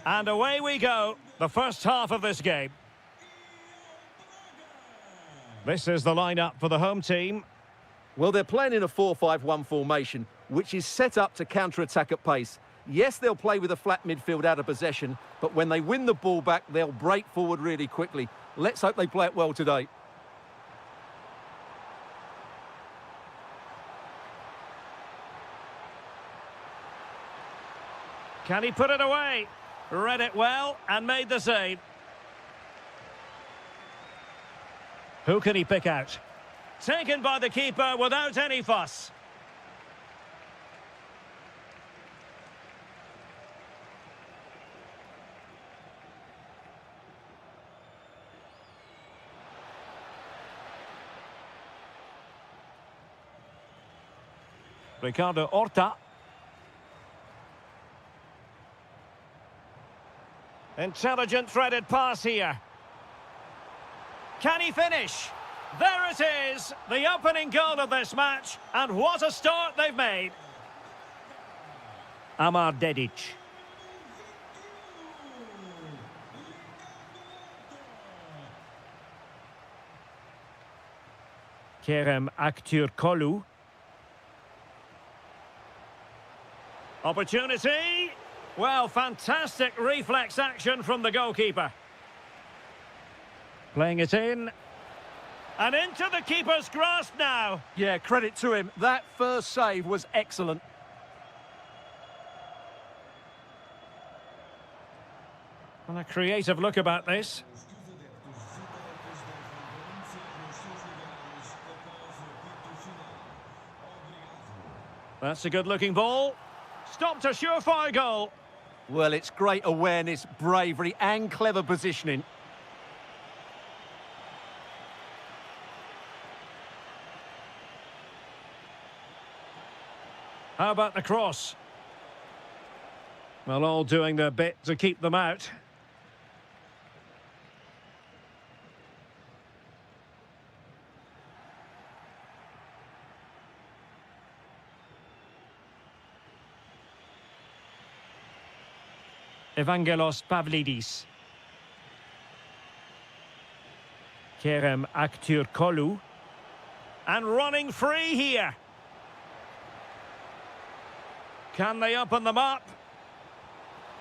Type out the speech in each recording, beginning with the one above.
And away we go, the first half of this game. This is the lineup for the home team. Well, they're playing in a 4-5-1 formation, which is set up to counter-attack at pace. Yes, they'll play with a flat midfield out of possession, but when they win the ball back, they'll break forward really quickly. Let's hope they play it well today. Can he put it away? Read it well and made the save. Who can he pick out? Taken by the keeper without any fuss. Ricardo Horta. Intelligent threaded pass here. Can he finish? There it is, the opening goal of this match, and what a start they've made. Amar Dedic. Kerem Aktürkoğlu. Opportunity. Well, fantastic reflex action from the goalkeeper. Playing it in. And into the keeper's grasp now. Yeah, credit to him. That first save was excellent. And a creative look about this. That's a good-looking ball. Stopped a surefire goal. Well, it's great awareness, bravery and clever positioning. How about the cross? Well, all doing their bit to keep them out. Evangelos Pavlidis. Kerem Aktürkoğlu. And running free here. Can they open them up?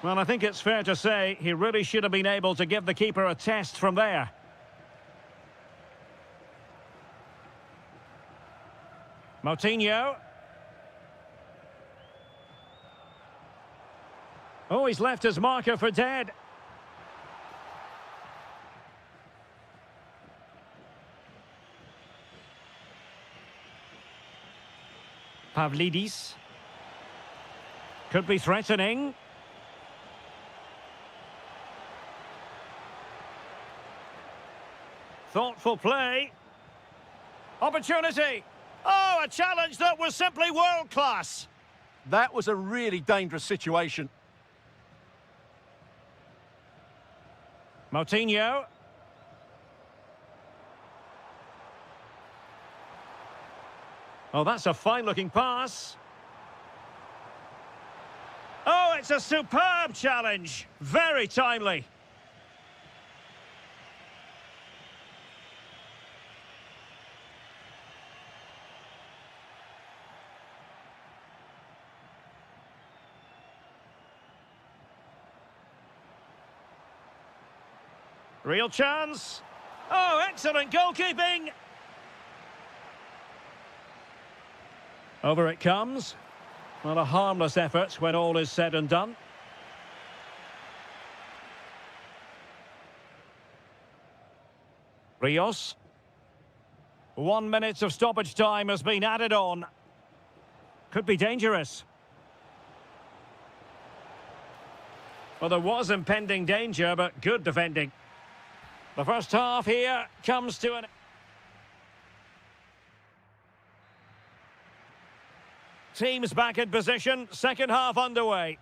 Well, I think it's fair to say he really should have been able to give the keeper a test from there. Moutinho. Oh, he's left his marker for dead. Pavlidis. Could be threatening. Thoughtful play. Opportunity. Oh, a challenge that was simply world-class. That was a really dangerous situation. Moutinho. Oh, that's a fine-looking pass. Oh, it's a superb challenge. Very timely. Real chance. Oh, excellent goalkeeping. Over it comes. Well, a harmless effort when all is said and done. Rios. 1 minute of stoppage time has been added on. Could be dangerous. Well, there was impending danger, but good defending. The first half here comes to an... Teams back in position, second half underway.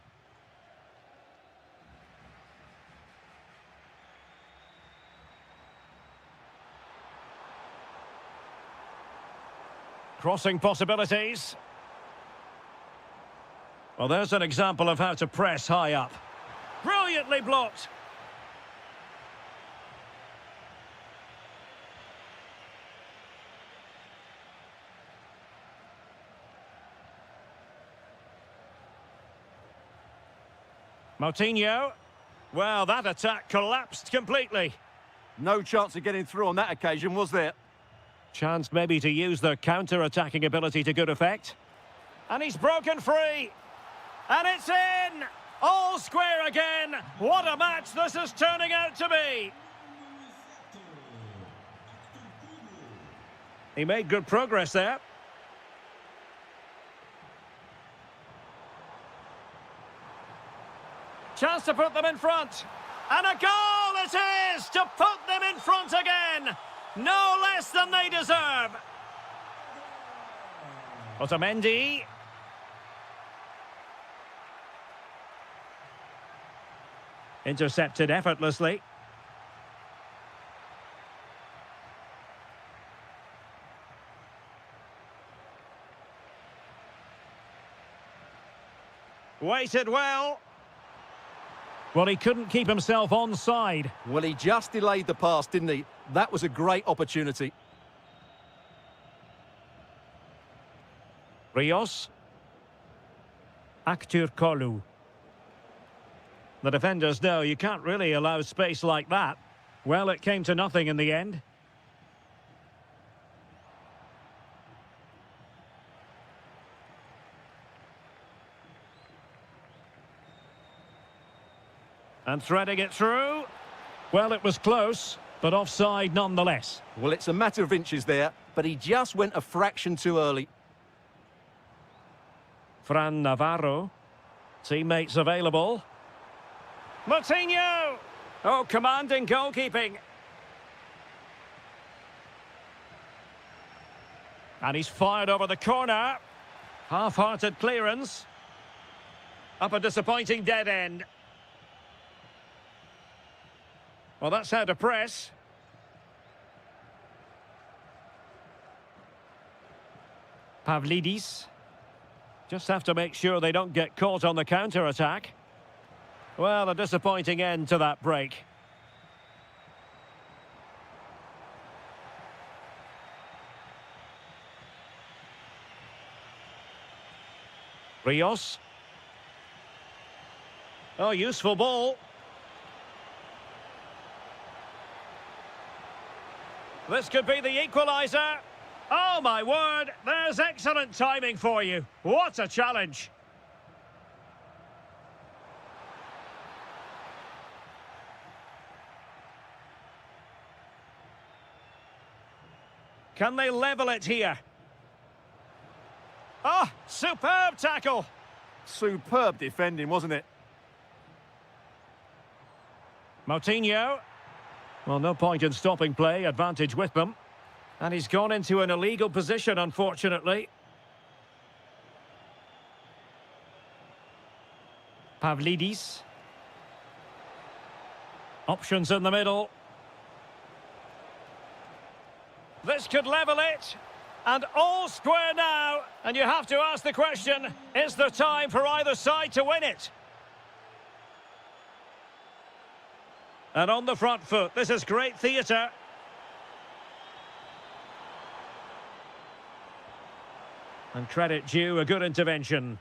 Crossing possibilities. Well, there's an example of how to press high up. Brilliant! Brilliantly blocked. Moutinho. Well, that attack collapsed completely. No chance of getting through on that occasion, was there? Chance maybe to use their counter-attacking ability to good effect. And he's broken free. And it's in! All square again. What a match this is turning out to be. He made good progress there. Chance to put them in front. And a goal it is to put them in front again. No less than they deserve. Otamendi. Intercepted effortlessly. Waited well. Well, he couldn't keep himself onside. Well, he just delayed the pass, didn't he? That was a great opportunity. Rios. Aktur Kolu. The defenders know you can't really allow space like that. Well, it came to nothing in the end. And threading it through. Well, it was close, but offside nonetheless. Well, it's a matter of inches there, but he just went a fraction too early. Fran Navarro. Teammates available. Moutinho! Oh, commanding goalkeeping. And he's fired over the corner. Half-hearted clearance. Up a disappointing dead end. Well, that's how to press. Pavlidis. Just have to make sure they don't get caught on the counter-attack. Well, a disappointing end to that break. Rios. Oh, useful ball. This could be the equaliser. Oh, my word, there's excellent timing for you. What a challenge. Can they level it here? Oh, superb tackle. Superb defending, wasn't it? Moutinho. Well, no point in stopping play, advantage with them. And he's gone into an illegal position, unfortunately. Pavlidis. Options in the middle. This could level it. And all square now. And you have to ask the question, is there time for either side to win it? And on the front foot, this is great theatre. And credit due, a good intervention.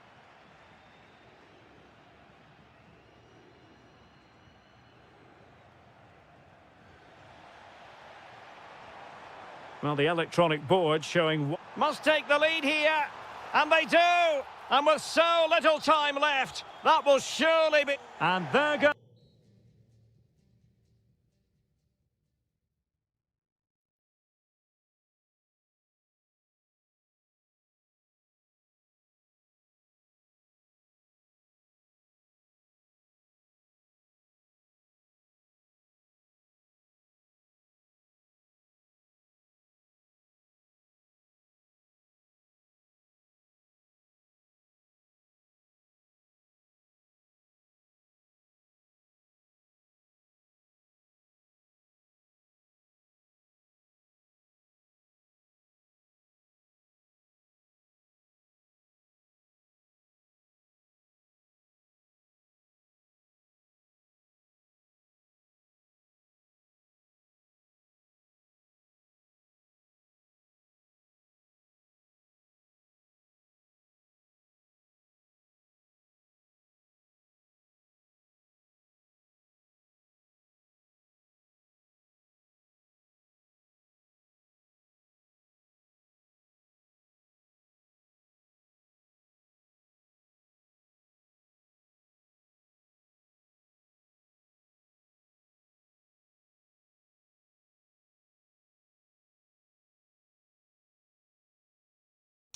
Well, the electronic board showing... Must take the lead here. And they do. And with so little time left, that will surely be... And there goes...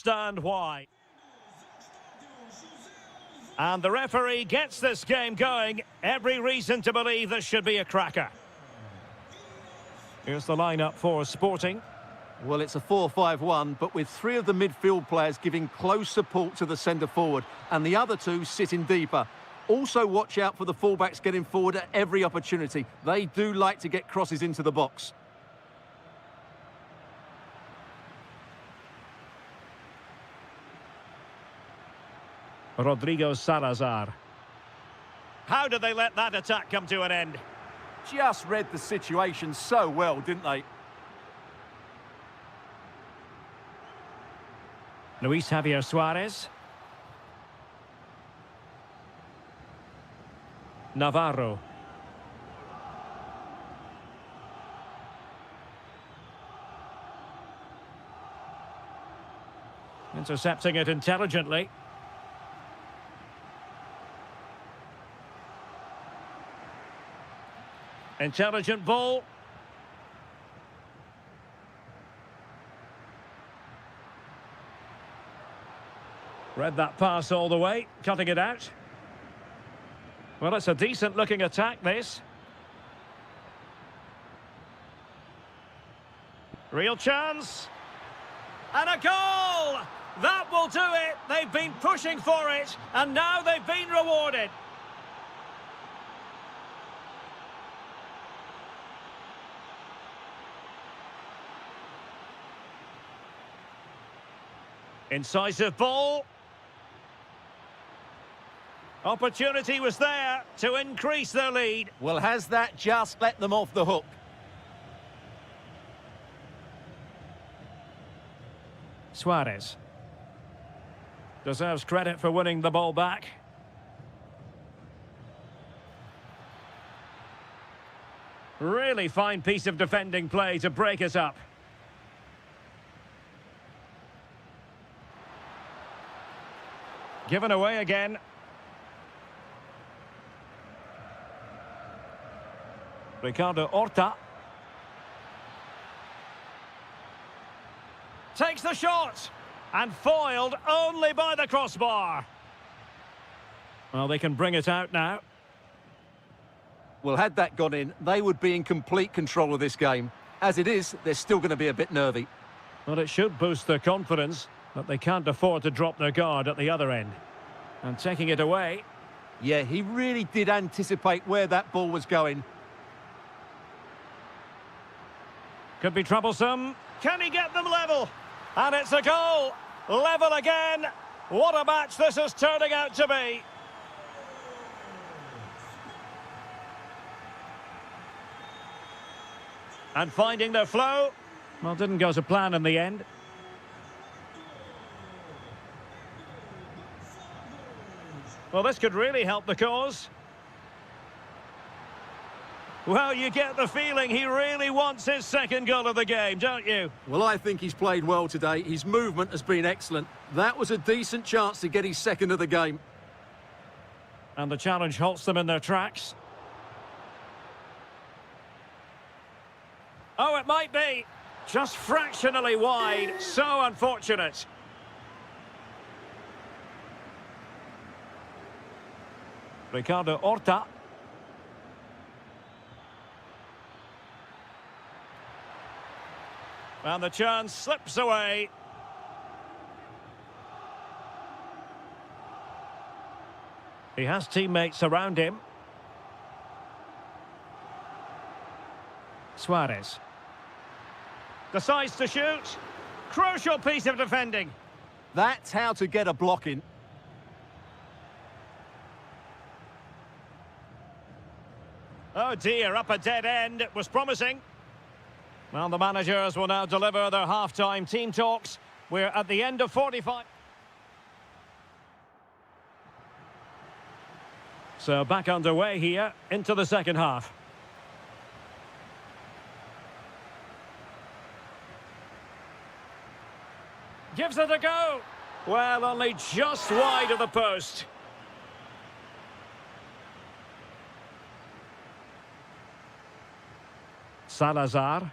Stand why. And the referee gets this game going. Every reason to believe this should be a cracker. Here's the lineup for Sporting. Well, it's a 4-5-1, but with three of the midfield players giving close support to the centre-forward, and the other two sitting deeper. Also watch out for the fullbacks getting forward at every opportunity. They do like to get crosses into the box. Rodrigo Salazar. How did they let that attack come to an end? Just read the situation so well, didn't they? Luis Javier Suarez. Navarro. Intercepting it intelligently. Intelligent ball. Read that pass all the way, cutting it out. Well, it's a decent-looking attack, this. Real chance. And a goal! That will do it. They've been pushing for it, and now they've been rewarded. Incisive ball. Opportunity was there to increase their lead. Well, has that just let them off the hook? Suarez. Deserves credit for winning the ball back. Really fine piece of defending play to break us up. Given away again. Ricardo Horta. Takes the shot. And foiled only by the crossbar. Well, they can bring it out now. Well, had that gone in, they would be in complete control of this game. As it is, they're still going to be a bit nervy. Well, it should boost their confidence, but they can't afford to drop their guard at the other end. And taking it away. Yeah, he really did anticipate where that ball was going. Could be troublesome. Can he get them level? And it's a goal. Level again. What a match this is turning out to be. And finding their flow. Well, didn't go to plan in the end. Well, this could really help the cause. Well, you get the feeling he really wants his second goal of the game, don't you? Well, I think he's played well today. His movement has been excellent. That was a decent chance to get his second of the game. And the challenge halts them in their tracks. Oh, it might be. Just fractionally wide. So unfortunate. Ricardo Horta. And the chance slips away. He has teammates around him. Suarez. Decides to shoot. Crucial piece of defending. That's how to get a block in. Oh dear, up a dead end. It was promising. Well, the managers will now deliver their half-time team talks. We're at the end of 45. So back underway here into the second half. Gives it a go. Well, only just wide of the post. Salazar.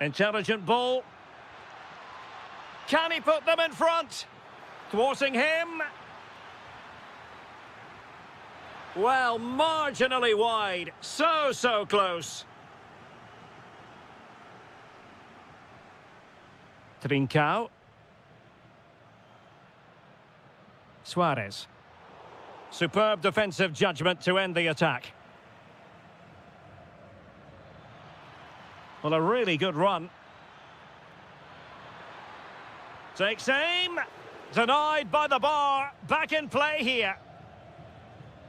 Intelligent ball. Can he put them in front? Thwarting him. Well, marginally wide. So close. Trincao. Suarez. Superb defensive judgment to end the attack. Well, a really good run. Takes aim. Denied by the bar. Back in play here.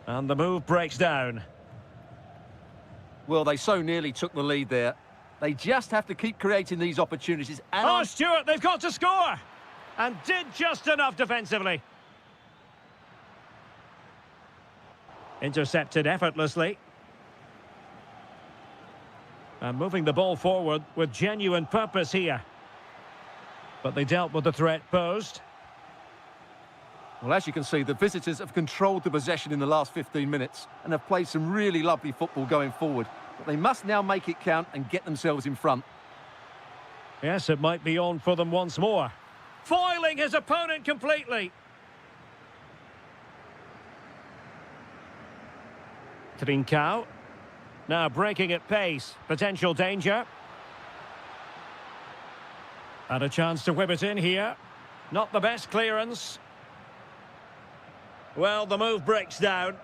And the move breaks down. Well, they so nearly took the lead there. They just have to keep creating these opportunities. And oh, Stewart, they've got to score! And did just enough defensively. Intercepted effortlessly. And moving the ball forward with genuine purpose here. But they dealt with the threat posed. Well, as you can see, the visitors have controlled the possession in the last 15 minutes and have played some really lovely football going forward. But they must now make it count and get themselves in front. Yes, it might be on for them once more. Foiling his opponent completely. Trincao. Now breaking at pace. Potential danger. And a chance to whip it in here. Not the best clearance. Well, the move breaks down.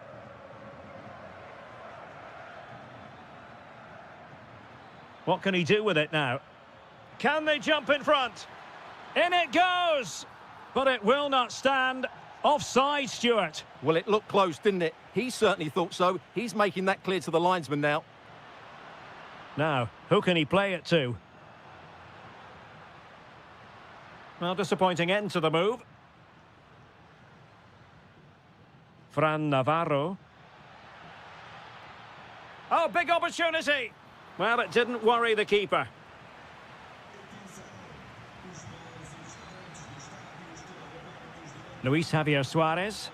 What can he do with it now? Can they jump in front? In it goes! But it will not stand. Offside, Stewart. Well, it looked close, didn't it? He certainly thought so. He's making that clear to the linesman now. Now, who can he play it to? Well, disappointing end to the move. Fran Navarro. Oh, big opportunity! Well, it didn't worry the keeper. Luis Javier Suarez.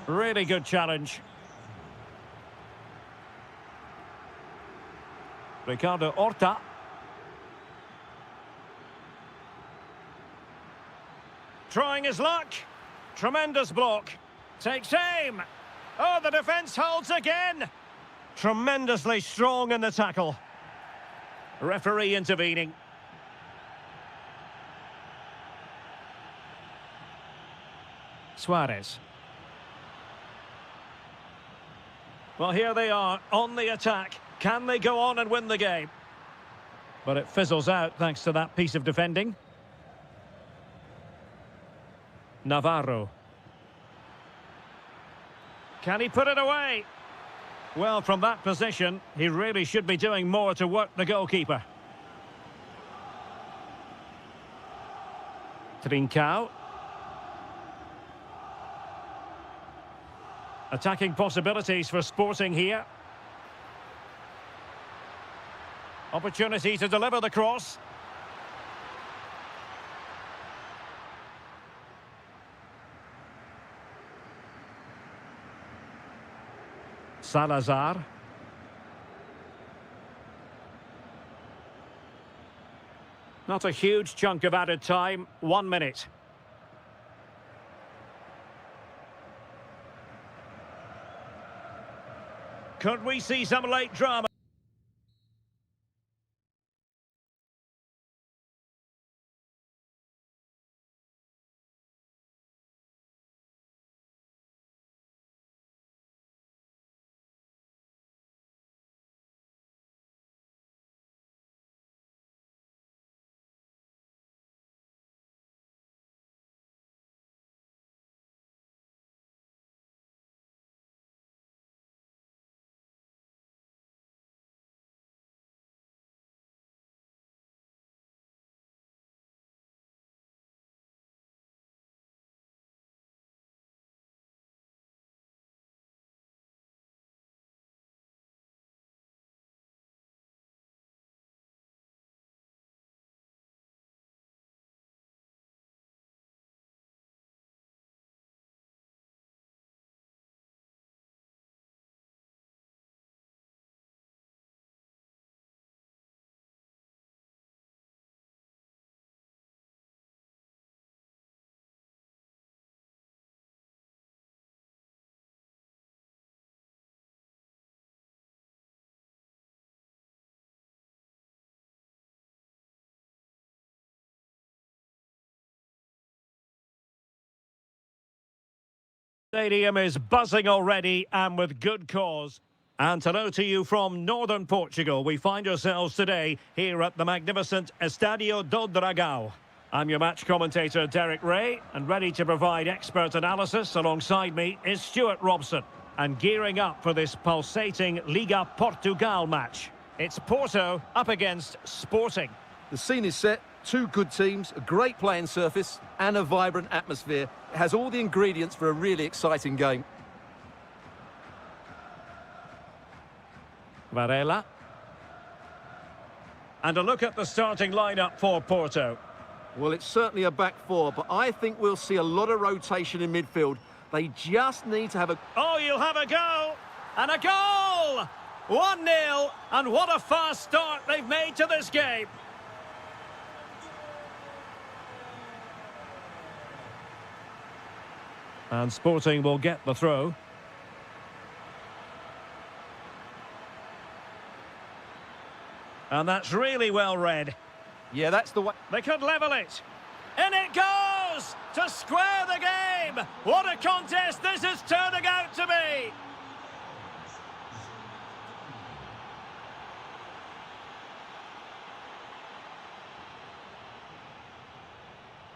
Really good challenge. Ricardo Horta. Trying his luck. Tremendous block. Takes aim. Oh, the defence holds again. Tremendously strong in the tackle. Referee intervening. Suarez. Well, here they are on the attack. Can they go on and win the game? But it fizzles out thanks to that piece of defending. Navarro. Can he put it away? Well, from that position, he really should be doing more to work the goalkeeper. Trincao. Attacking possibilities for Sporting here. Opportunity to deliver the cross. Salazar. Not a huge chunk of added time. 1 minute. Could we see some late drama? Stadium is buzzing already, and with good cause. And hello to you from northern Portugal. We find ourselves today here at the magnificent Estádio do Dragão. I'm your match commentator, Derek Ray, and ready to provide expert analysis alongside me is Stuart Robson. And gearing up for this pulsating Liga Portugal match. It's Porto up against Sporting. The scene is set. Two good teams, a great playing surface and a vibrant atmosphere. It has all the ingredients for a really exciting game. Varela. And a look at the starting lineup for Porto. Well, it's certainly a back four, but I think we'll see a lot of rotation in midfield. They just need to have a... Oh, you'll have a go! And a goal! 1-0, and what a fast start they've made to this game. And Sporting will get the throw. And that's really well read. Yeah, that's the way. They could level it. In it goes! To square the game! What a contest this is turning out to be!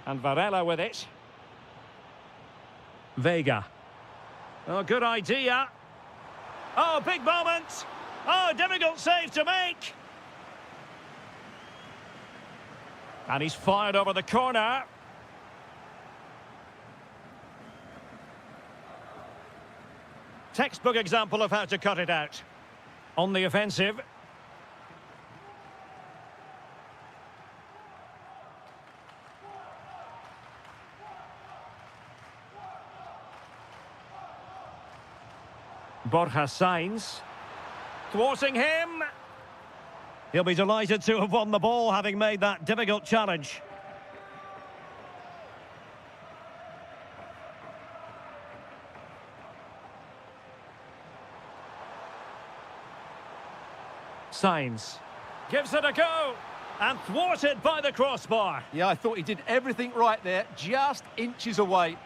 And Varela with it. Vega. Oh, good idea. Oh, big moment. Oh, difficult save to make. And he's fired over the corner. Textbook example of how to cut it out. On the offensive. Borja Sainz. Thwarting him. He'll be delighted to have won the ball, having made that difficult challenge. Sainz gives it a go, and thwarted by the crossbar. Yeah, I thought he did everything right there, just inches away.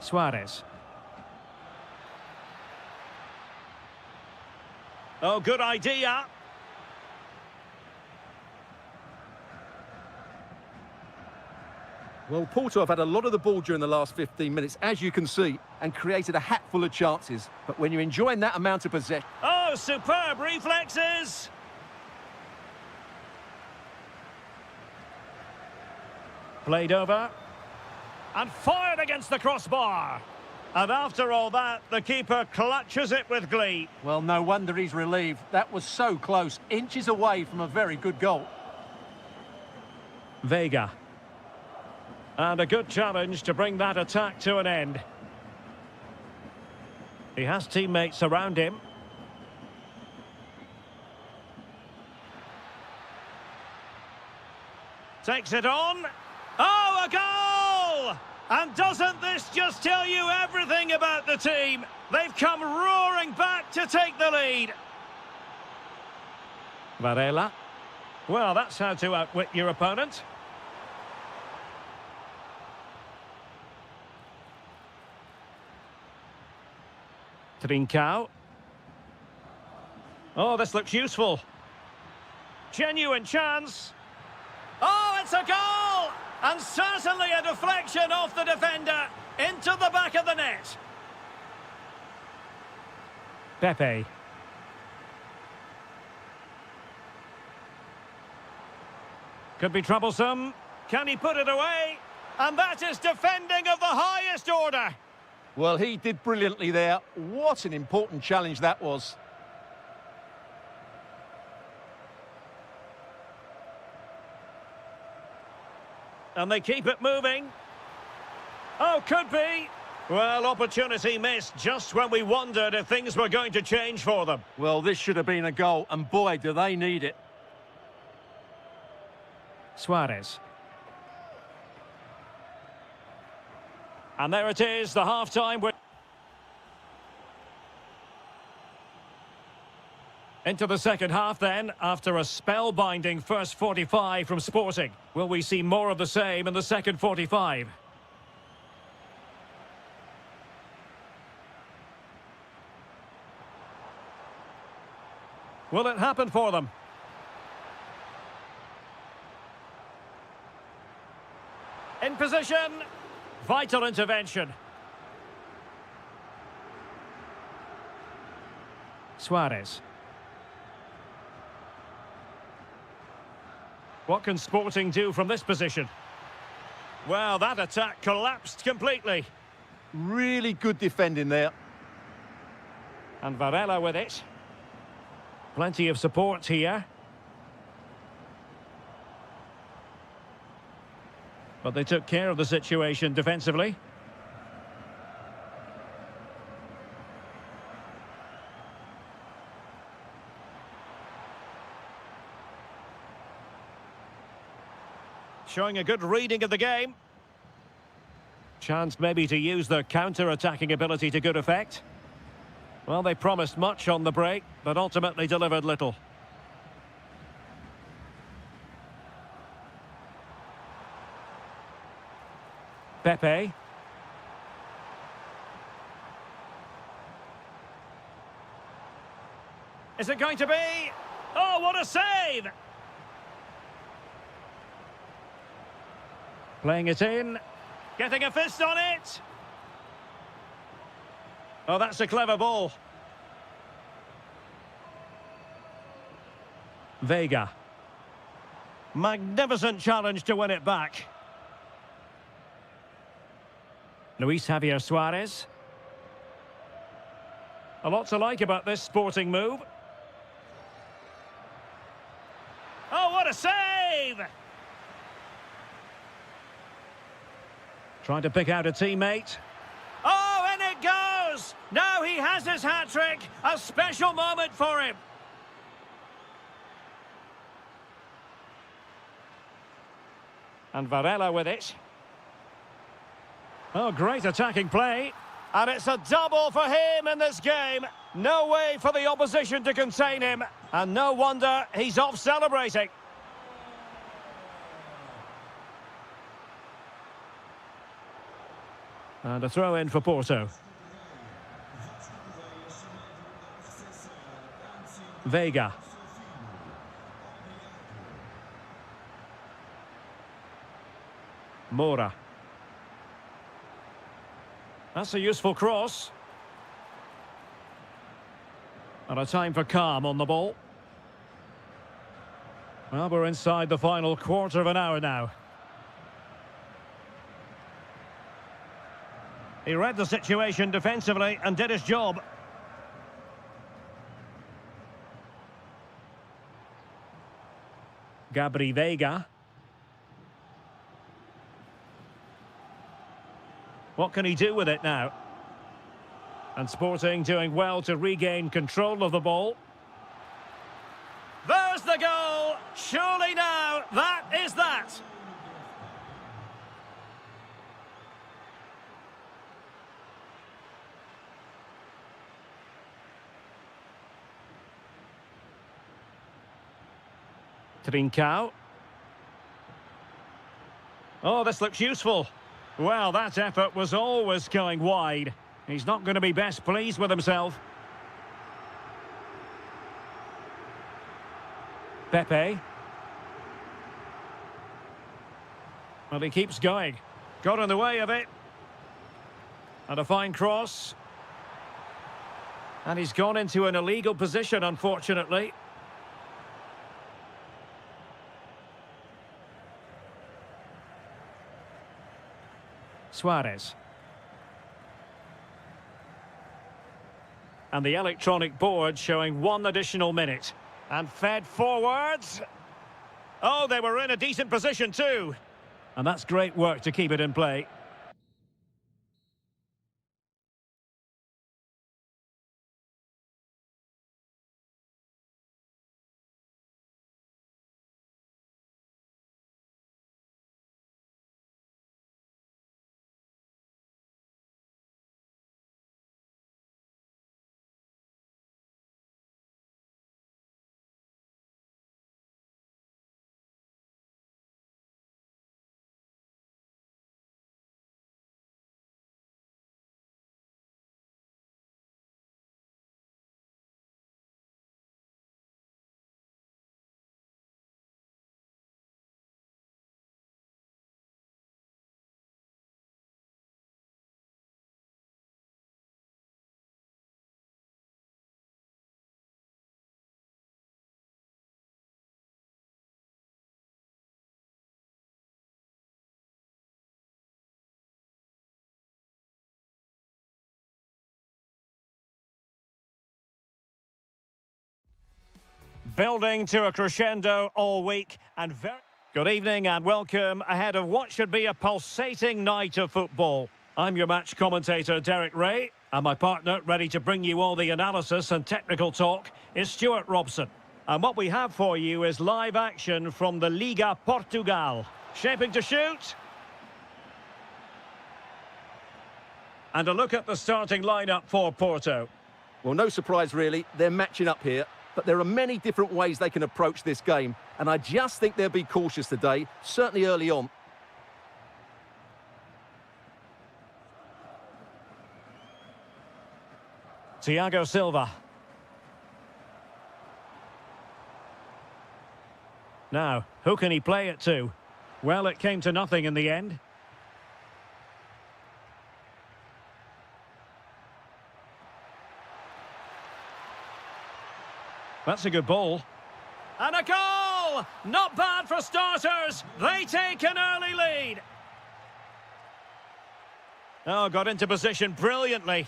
Suarez. Oh, good idea. Well, Porto have had a lot of the ball during the last 15 minutes, as you can see, and created a hatful of chances. But when you're enjoying that amount of possession... Oh, superb reflexes! Played over. And fired against the crossbar. And after all that, the keeper clutches it with glee. Well, no wonder he's relieved. That was so close, inches away from a very good goal. Vega. And a good challenge to bring that attack to an end. He has teammates around him. Takes it on. Oh, a goal! And doesn't this just tell you everything about the team? They've come roaring back to take the lead. Varela. Well, that's how to outwit your opponent. Trincao. Oh, this looks useful. Genuine chance. Oh, it's a goal! And certainly a deflection off the defender into the back of the net. Pepe. Could be troublesome. Can he put it away? And that is defending of the highest order. Well, he did brilliantly there. What an important challenge that was. And they keep it moving. Oh, could be. Well, opportunity missed just when we wondered if things were going to change for them. Well, this should have been a goal, and boy, do they need it. Suarez. And there it is, the half-time. Into the second half then, after a spellbinding first 45 from Sporting. Will we see more of the same in the second 45? Will it happen for them? In position. Vital intervention. Suarez. What can Sporting do from this position? Well, that attack collapsed completely. Really good defending there. And Varela with it. Plenty of support here. But they took care of the situation defensively. Showing a good reading of the game. Chance maybe to use their counter-attacking ability to good effect. Well, they promised much on the break, but ultimately delivered little. Pepe. Is it going to be? Oh, what a save! Playing it in. Getting a fist on it. Oh, that's a clever ball. Vega. Magnificent challenge to win it back. Luis Javier Suarez. A lot to like about this Sporting move. Oh, what a save! Trying to pick out a teammate. Oh, and it goes! Now he has his hat-trick. A special moment for him. And Varela with it. Oh, great attacking play. And it's a double for him in this game. No way for the opposition to contain him. And no wonder he's off celebrating. And a throw in for Porto. Vega. Moura. That's a useful cross. And a time for calm on the ball. Well, we're inside the final quarter of an hour now. He read the situation defensively and did his job. Gabri Vega. What can he do with it now? And Sporting doing well to regain control of the ball. There's the goal! Surely now, that is that! Trincao. Oh, this looks useful. Well, that effort was always going wide. He's not going to be best pleased with himself. Pepe. Well, he keeps going. Got in the way of it. And a fine cross. And he's gone into an illegal position, unfortunately. Suarez. And the electronic board showing 1 additional minute. And fed forwards. Oh, they were in a decent position too. And that's great work to keep it in play. Building to a crescendo all week and very... Good evening and welcome ahead of what should be a pulsating night of football. I'm your match commentator, Derek Ray, and my partner, ready to bring you all the analysis and technical talk, is Stuart Robson. And what we have for you is live action from the Liga Portugal. Shaping to shoot. And a look at the starting lineup for Porto. Well, no surprise really, they're matching up here, but there are many different ways they can approach this game, and I just think they'll be cautious today, certainly early on. Thiago Silva. Now, who can he play it to? Well, it came to nothing in the end. That's a good ball. And a goal! Not bad for starters. They take an early lead. Oh, got into position brilliantly.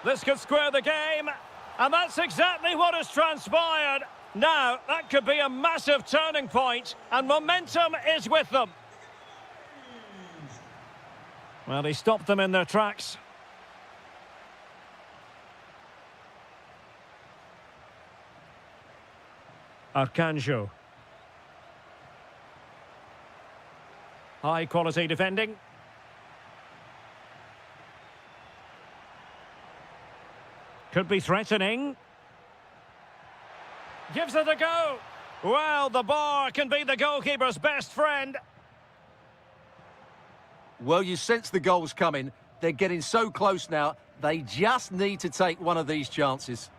This could square the game. And that's exactly what has transpired. Now, that could be a massive turning point, and momentum is with them. Well, he stopped them in their tracks. Arcanjo. High quality defending. Could be threatening. Gives it a go. Well, the bar can be the goalkeeper's best friend. Well, you sense the goals coming. They're getting so close now. They just need to take one of these chances.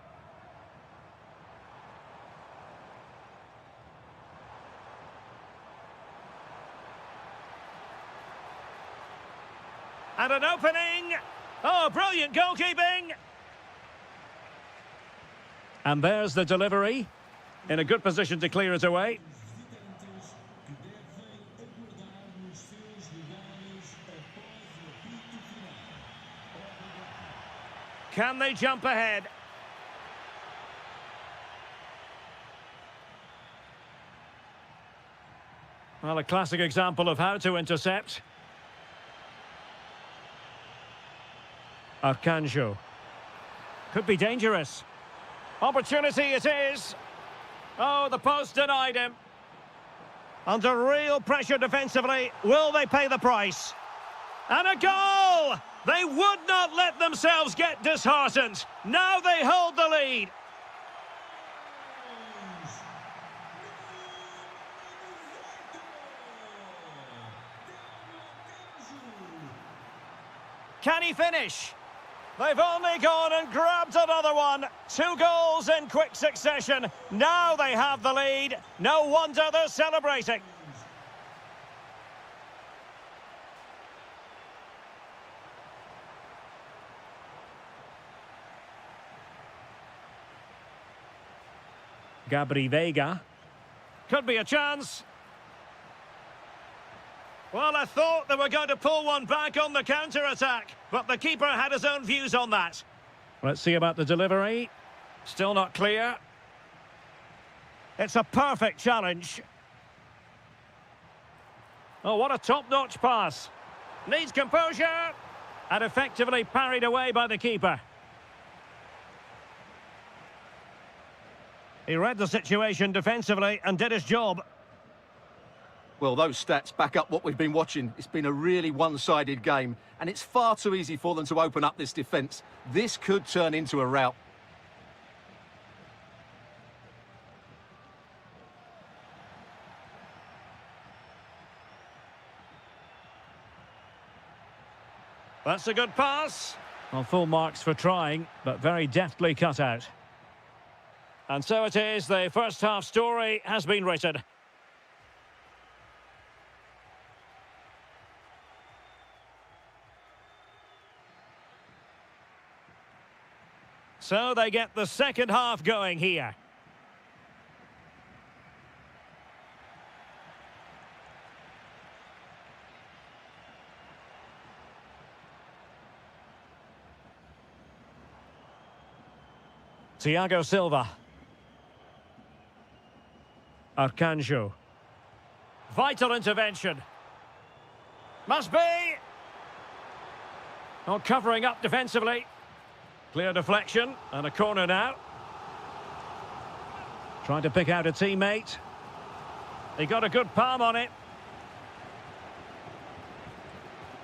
And an opening. Oh, brilliant goalkeeping. And there's the delivery. In a good position to clear it away. Can they jump ahead? Well, a classic example of how to intercept. Arcanjo. Could be dangerous. Opportunity it is. Oh, the post denied him. Under real pressure defensively. Will they pay the price? And a goal! They would not let themselves get disheartened. Now they hold the lead. Can he finish? They've only gone and grabbed another one. 2 goals in quick succession. Now they have the lead. No wonder they're celebrating. Gabri Veiga. Could be a chance. Well, I thought they were going to pull one back on the counter-attack, but the keeper had his own views on that. Let's see about the delivery. Still not clear. It's a perfect challenge. Oh, what a top-notch pass. Needs composure. And effectively parried away by the keeper. He read the situation defensively and did his job. Well, those stats back up what we've been watching. It's been a really one-sided game, and it's far too easy for them to open up this defence. This could turn into a rout. That's a good pass. Well, full marks for trying, but very deftly cut out. And so it is, the first half story has been written. So they get the second half going here. Thiago Silva. Arcanjo. Vital intervention. Must be. Not covering up defensively. Clear deflection and a corner now. Trying to pick out a teammate. He got a good palm on it.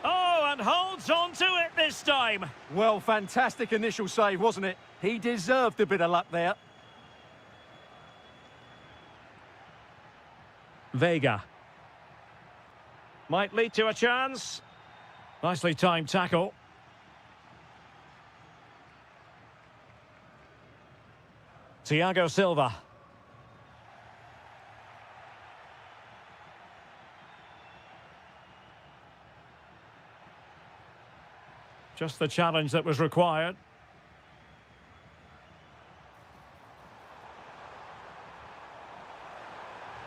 Oh, and holds on to it this time. Well, fantastic initial save, wasn't it? He deserved a bit of luck there. Vega. Might lead to a chance. Nicely timed tackle. Thiago Silva. Just the challenge that was required.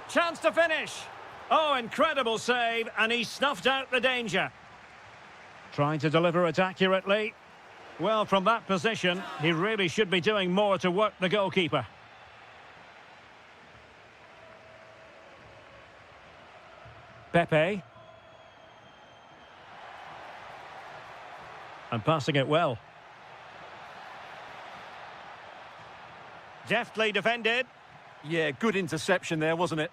Chance to finish. Oh, incredible save, and he snuffed out the danger. Trying to deliver it accurately. Well, from that position, he really should be doing more to work the goalkeeper. Pepe. And passing it well. Deftly defended. Yeah, good interception there, wasn't it?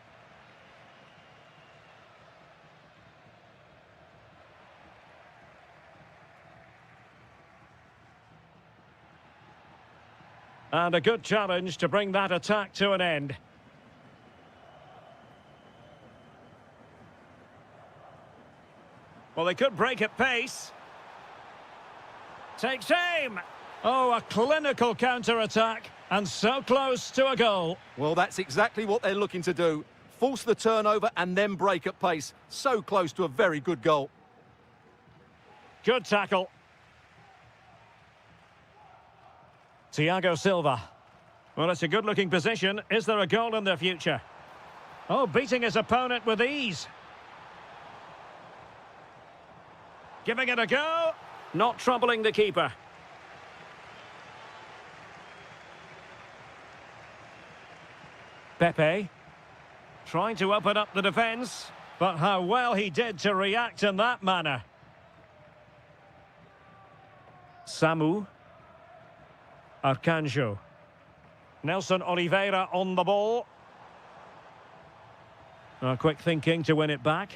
And a good challenge to bring that attack to an end. Well, they could break at pace. Takes aim. Oh, a clinical counter-attack, and so close to a goal. Well, that's exactly what they're looking to do. Force the turnover and then break at pace. So close to a very good goal. Good tackle. Thiago Silva. Well, it's a good-looking position. Is there a goal in the future? Oh, beating his opponent with ease. Giving it a go. Not troubling the keeper. Pepe. Trying to open up the defence. But how well he did to react in that manner. Samu. Arcanjo. Nelson Oliveira on the ball. Quick thinking to win it back.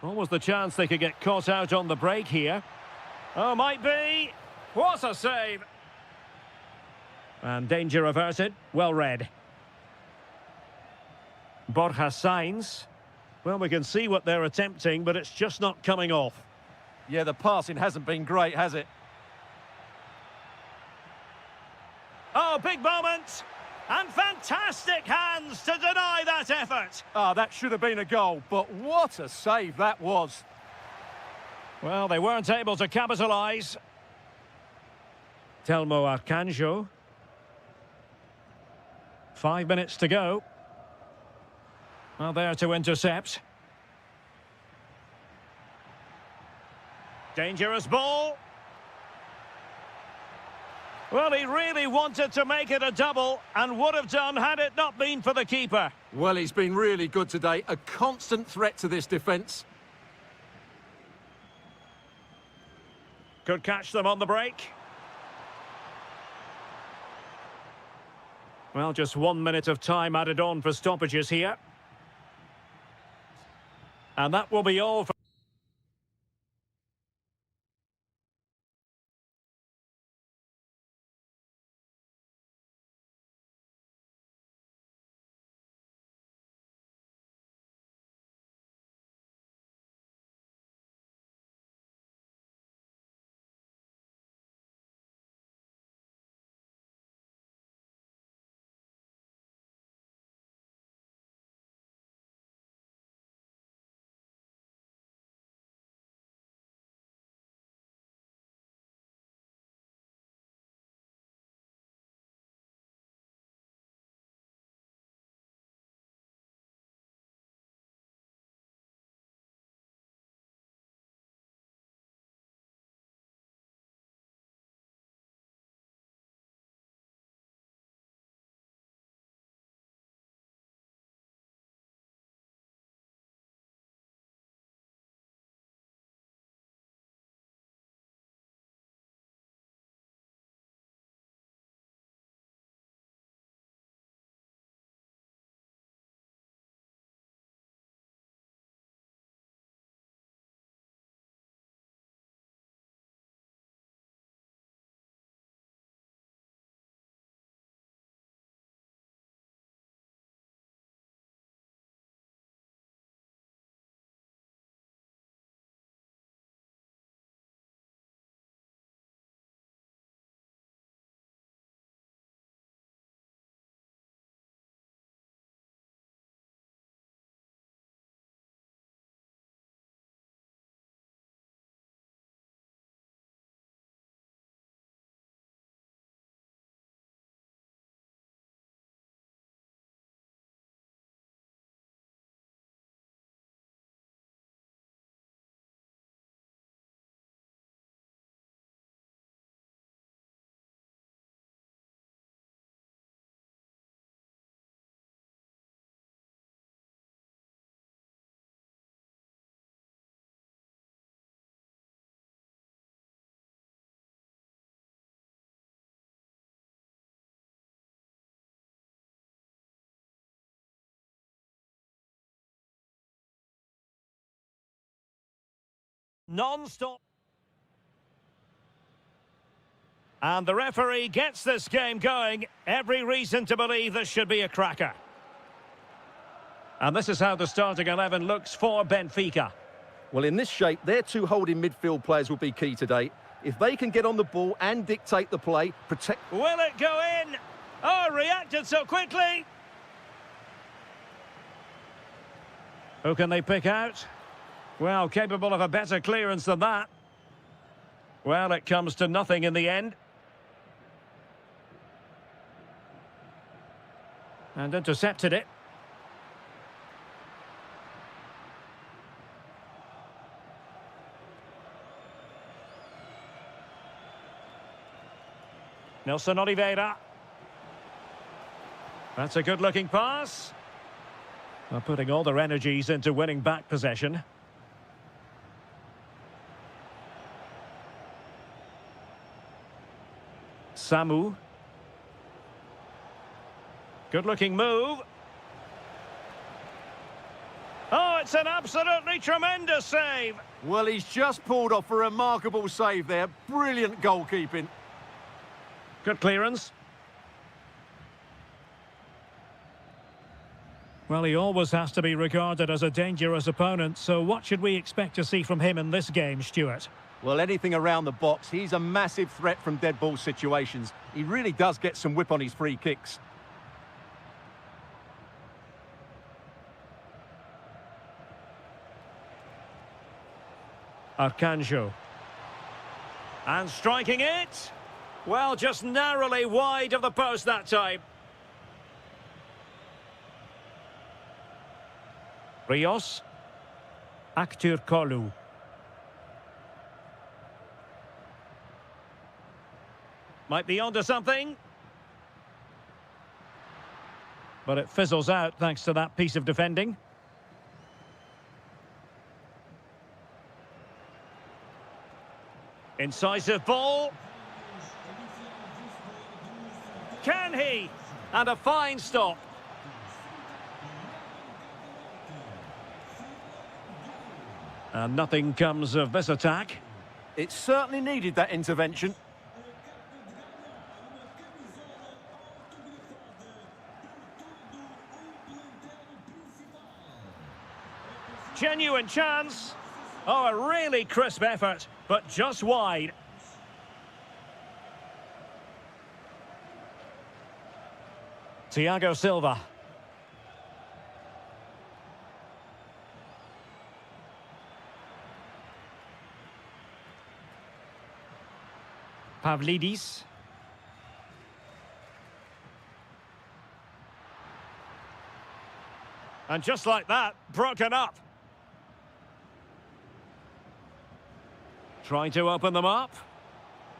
Almost the chance they could get caught out on the break here. Oh, might be. What a save. And danger averted. Well read. Borja Sainz. Well, we can see what they're attempting, but it's just not coming off. Yeah, the passing hasn't been great, has it? Oh, big moment. And fantastic hands to deny that effort. That should have been a goal, but what a save that was. Well, they weren't able to capitalise. Telmo Arcanjo. 5 minutes to go. Well, there to intercept. Dangerous ball. Well, he really wanted to make it a double and would have done had it not been for the keeper. Well, he's been really good today. A constant threat to this defence. Could catch them on the break. Well, just 1 minute of time added on for stoppages here. And that will be all for Non-stop. And the referee gets this game going. Every reason to believe this should be a cracker. And this is how the starting 11 looks for Benfica. Well, in this shape, their two holding midfield players will be key today. If they can get on the ball and dictate the play, protect... Will it go in? Oh, reacted so quickly. Who can they pick out? Well, capable of a better clearance than that. Well, it comes to nothing in the end. And intercepted it. Nelson Oliveira. That's a good-looking pass. Well, putting all their energies into winning back possession. Samu. Good-looking move. Oh, it's an absolutely tremendous save. Well, he's just pulled off a remarkable save there. Brilliant goalkeeping. Good clearance. Well, he always has to be regarded as a dangerous opponent, so what should we expect to see from him in this game, Stuart? Well, anything around the box. He's a massive threat from dead ball situations. He really does get some whip on his free kicks. Arcanjo. And striking it. Well, just narrowly wide of the post that time. Rios. Aktur Kolu. Might be onto something. But it fizzles out thanks to that piece of defending. Incisive ball. Can he? And a fine stop. And nothing comes of this attack. It certainly needed that intervention. Genuine chance. Oh, a really crisp effort, but just wide. Thiago Silva. Pavlidis. And just like that, broken up. Trying to open them up.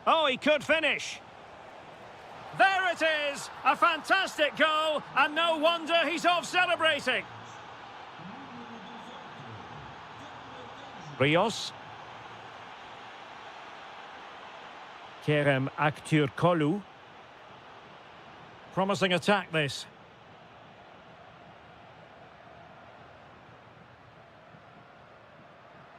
Oh, he could finish. There it is! A fantastic goal, and no wonder he's off celebrating. Rios. Kerem Aktürkoğlu. Promising attack, this.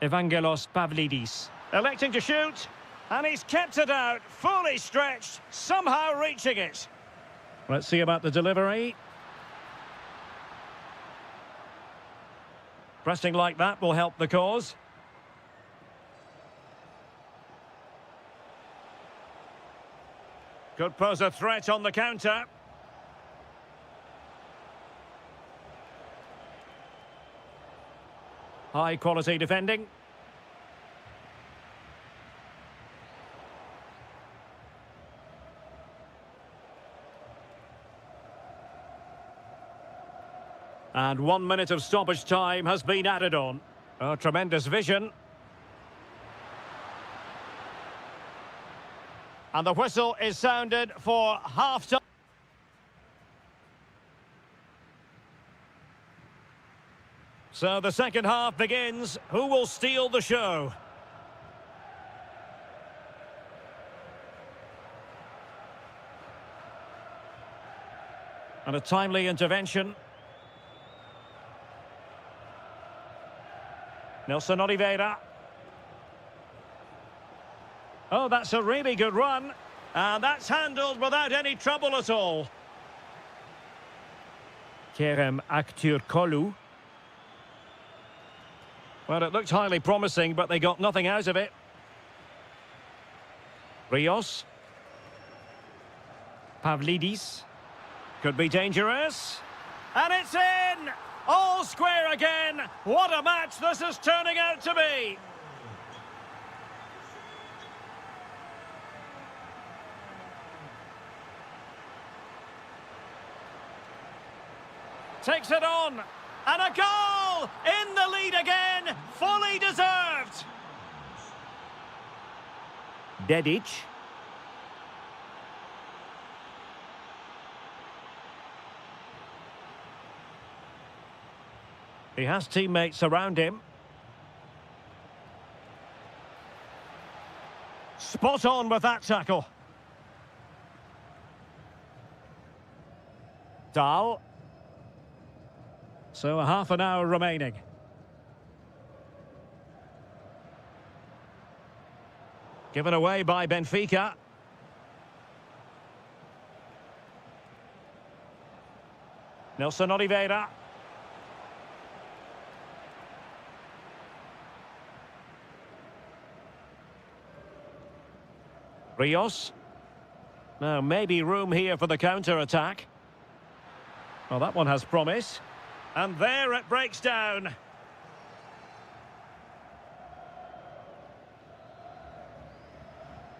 Evangelos Pavlidis. Electing to shoot. And he's kept it out, fully stretched, somehow reaching it. Let's see about the delivery. Pressing like that will help the cause. Could pose a threat on the counter. High quality defending. And 1 minute of stoppage time has been added on. Oh, tremendous vision. And the whistle is sounded for half-time. So the second half begins. Who will steal the show? And a timely intervention. Nelson Oliveira. Oh, that's a really good run. And that's handled without any trouble at all. Kerem Aktürkoğlu. Well, it looked highly promising, but they got nothing out of it. Rios. Pavlidis. Could be dangerous. And it's in! All square again. What a match this is turning out to be. Takes it on. And a goal! In the lead again. Fully deserved. Dedic. He has teammates around him. Spot on with that tackle. Dahl. So a half an hour remaining. Given away by Benfica. Nelson Oliveira. Rios. Now, maybe room here for the counter-attack. Well, that one has promise. And there it breaks down.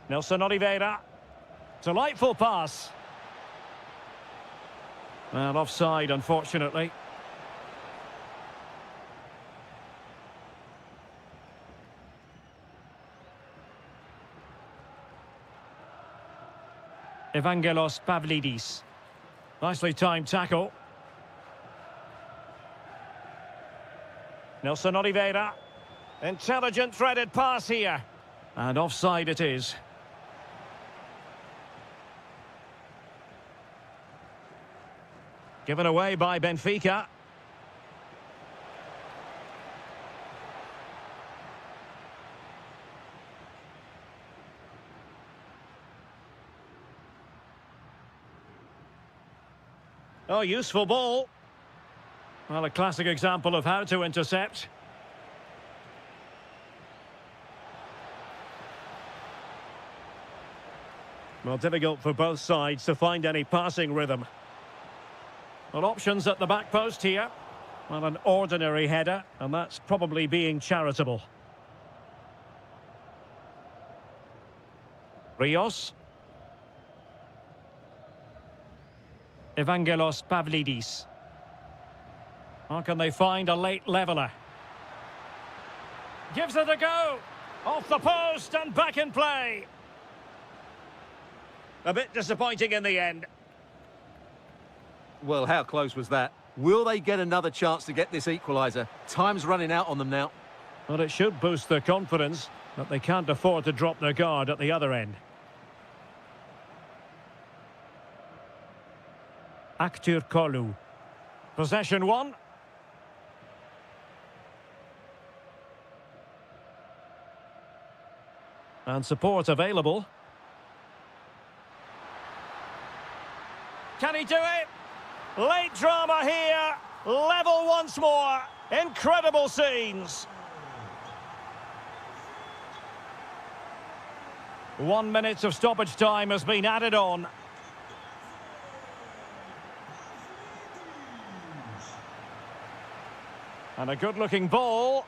Nelson Oliveira. Delightful pass. Well, offside, unfortunately. Evangelos Pavlidis. Nicely timed tackle. Nelson Oliveira. Intelligent threaded pass here. And offside it is. Given away by Benfica. Oh, useful ball. Well, a classic example of how to intercept. Well, difficult for both sides to find any passing rhythm. Well, options at the back post here. Well, an ordinary header, and that's probably being charitable. Rios. Evangelos Pavlidis. How can they find a late leveller? Gives it a go. Off the post and back in play. A bit disappointing in the end. Well, how close was that? Will they get another chance to get this equaliser? Time's running out on them now. Well, it should boost their confidence, but they can't afford to drop their guard at the other end. Aktürkoğlu. Possession one. And support available. Can he do it? Late drama here. Level once more. Incredible scenes. 1 minute of stoppage time has been added on. And a good-looking ball.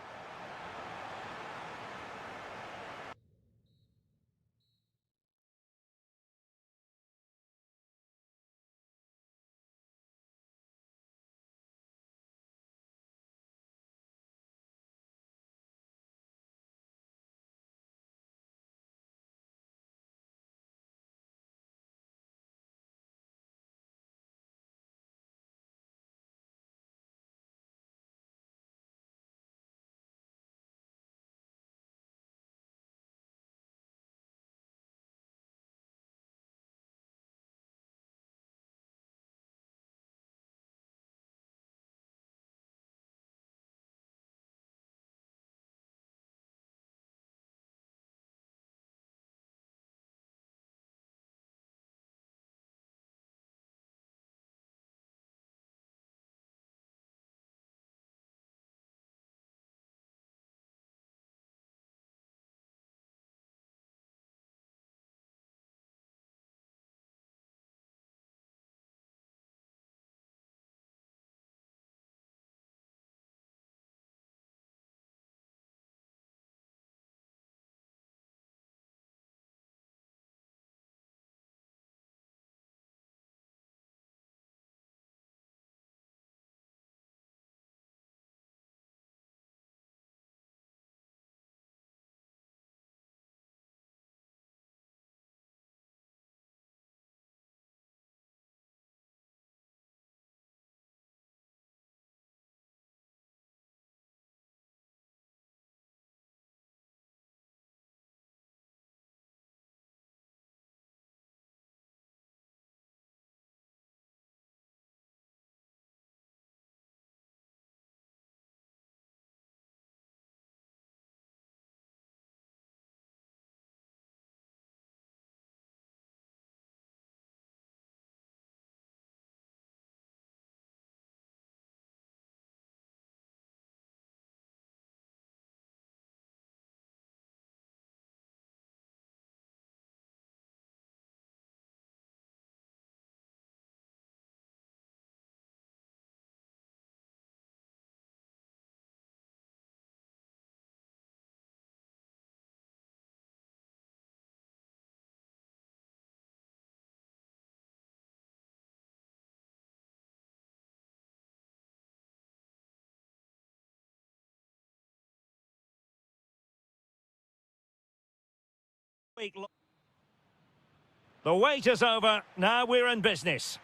The wait is over. Now we're in business.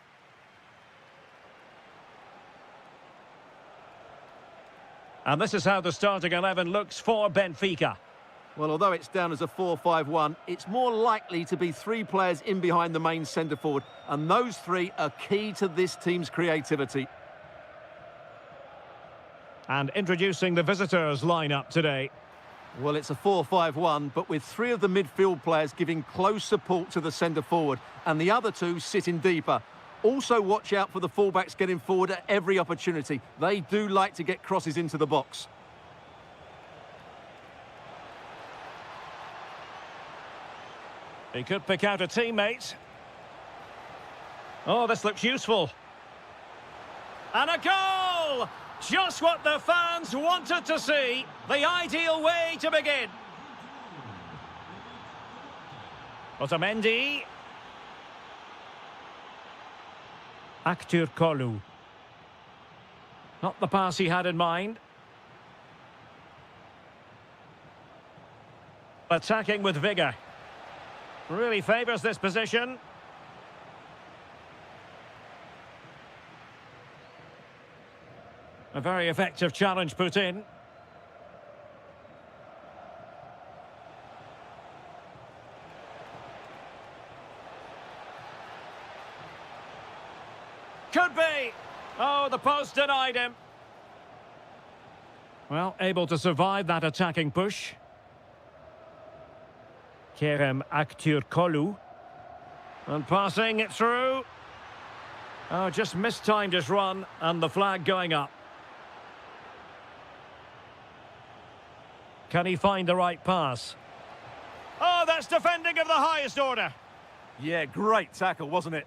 And this is how the starting 11 looks for Benfica. Well, although it's down as a 4-5-1, it's more likely to be three players in behind the main centre-forward, and those three are key to this team's creativity. And introducing the visitors' lineup today. Well, it's a 4-5-1, but with three of the midfield players giving close support to the centre-forward, and the other two sitting deeper. Also watch out for the fullbacks getting forward at every opportunity. They do like to get crosses into the box. He could pick out a teammate. Oh, this looks useful. And a goal! Just what the fans wanted to see. The ideal way to begin. Otamendi. Kolu. Not the pass he had in mind. Attacking with vigour. Really favours this position. A very effective challenge put in. Could be. Oh, the post denied him. Well, able to survive that attacking push. Kolu. And passing it through. Oh, just mistimed his run, and the flag going up. Can he find the right pass? Oh, that's defending of the highest order. Yeah, great tackle, wasn't it?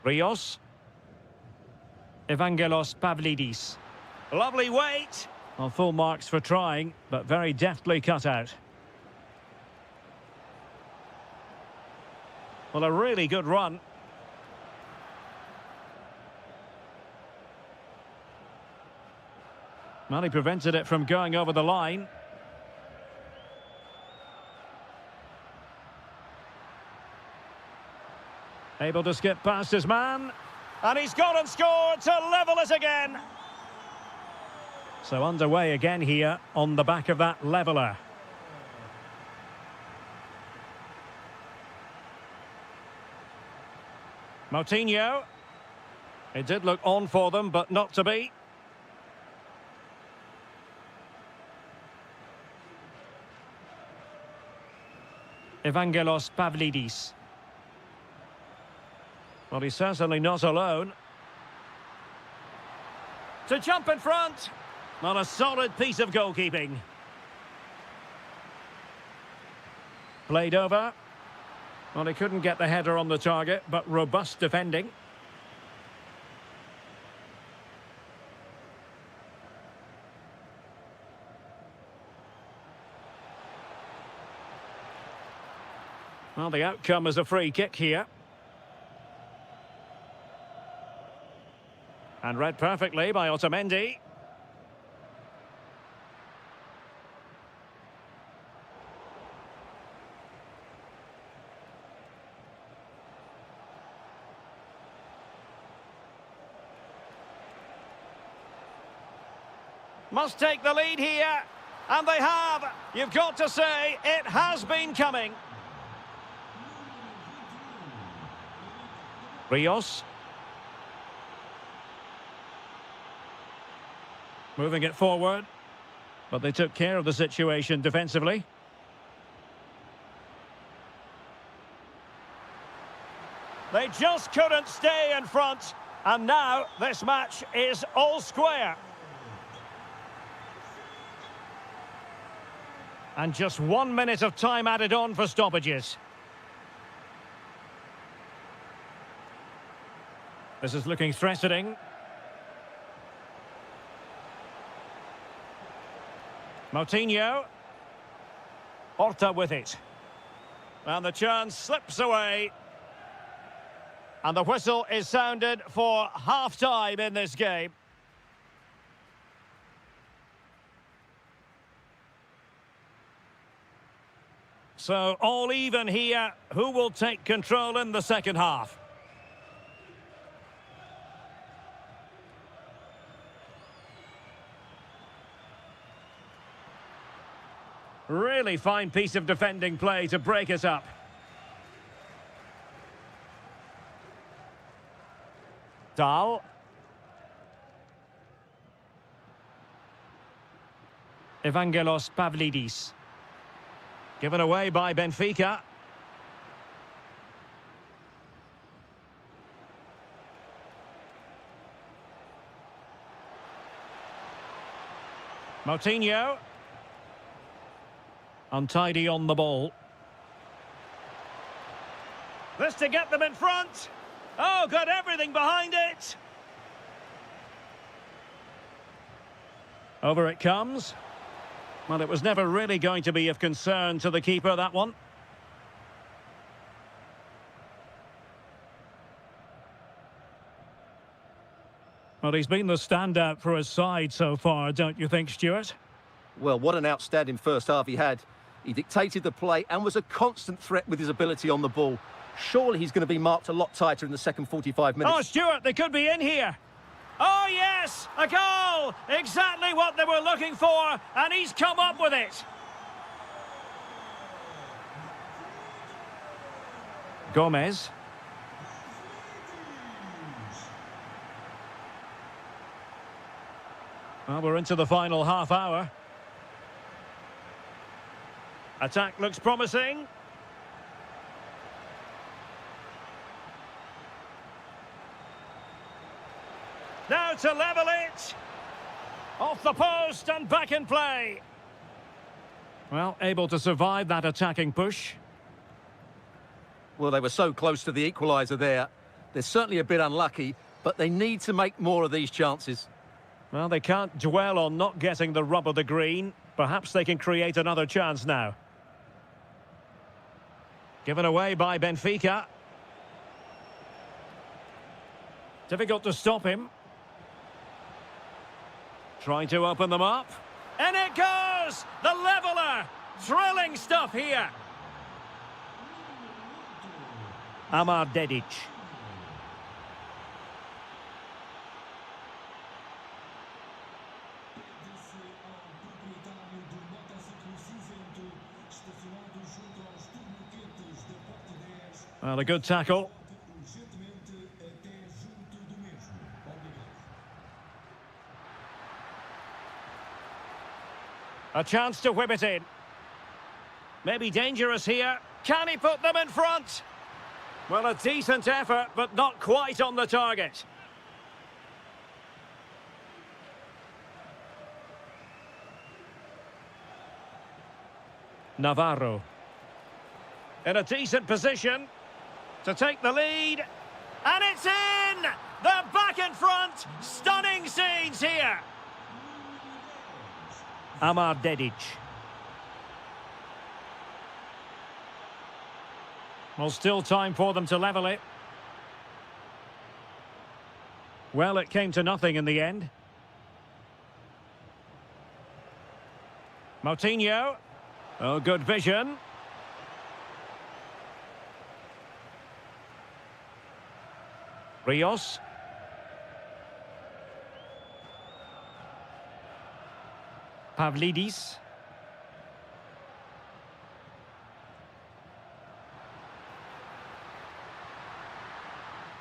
Rios. Evangelos Pavlidis. Lovely weight. Well, full marks for trying, but very deftly cut out. Well, a really good run. Well, he prevented it from going over the line. Able to skip past his man. And he's gone and scored to level it again. So underway again here on the back of that leveller. Moutinho. It did look on for them, but not to be. Evangelos Pavlidis. Well, he's certainly not alone. To jump in front. Not a solid piece of goalkeeping. Played over. Well, he couldn't get the header on the target, but robust defending. Well, the outcome is a free kick here. And read perfectly by Otamendi. Must take the lead here. And they have. You've got to say, it has been coming. Rios. Moving it forward. But they took care of the situation defensively. They just couldn't stay in front. And now this match is all square. And just 1 minute of time added on for stoppages. This is looking threatening. Moutinho. Horta with it. And the chance slips away. And the whistle is sounded for half-time in this game. So all even here. Who will take control in the second half? Really fine piece of defending play to break us up. Dahl. Evangelos Pavlidis. Given away by Benfica. Moutinho. Untidy on the ball. This to get them in front. Oh, got everything behind it. Over it comes. Well, it was never really going to be of concern to the keeper, that one. Well, he's been the standout for his side so far, don't you think, Stuart? Well, what an outstanding first half he had. He dictated the play and was a constant threat with his ability on the ball. Surely he's going to be marked a lot tighter in the second 45 minutes. Oh, Stuart, they could be in here. Oh, yes, a goal! Exactly what they were looking for, and he's come up with it. Gomez. Well, we're into the final half hour. Attack looks promising. Now to level it. Off the post and back in play. Well, able to survive that attacking push. Well, they were so close to the equaliser there. They're certainly a bit unlucky, but they need to make more of these chances. Well, they can't dwell on not getting the rub of the green. Perhaps they can create another chance now. Given away by Benfica. Difficult to stop him. Trying to open them up. And it goes! The leveller! Thrilling stuff here. Amar Dedic. Well, a good tackle. A chance to whip it in. Maybe dangerous here. Can he put them in front? Well, a decent effort, but not quite on the target. Navarro. In a decent position to take the lead. And it's in! They're back in front. Stunning scenes here. Amar Dedic. Well, still time for them to level it. Well, it came to nothing in the end. Moutinho. Oh, good vision. Rios. Pavlidis.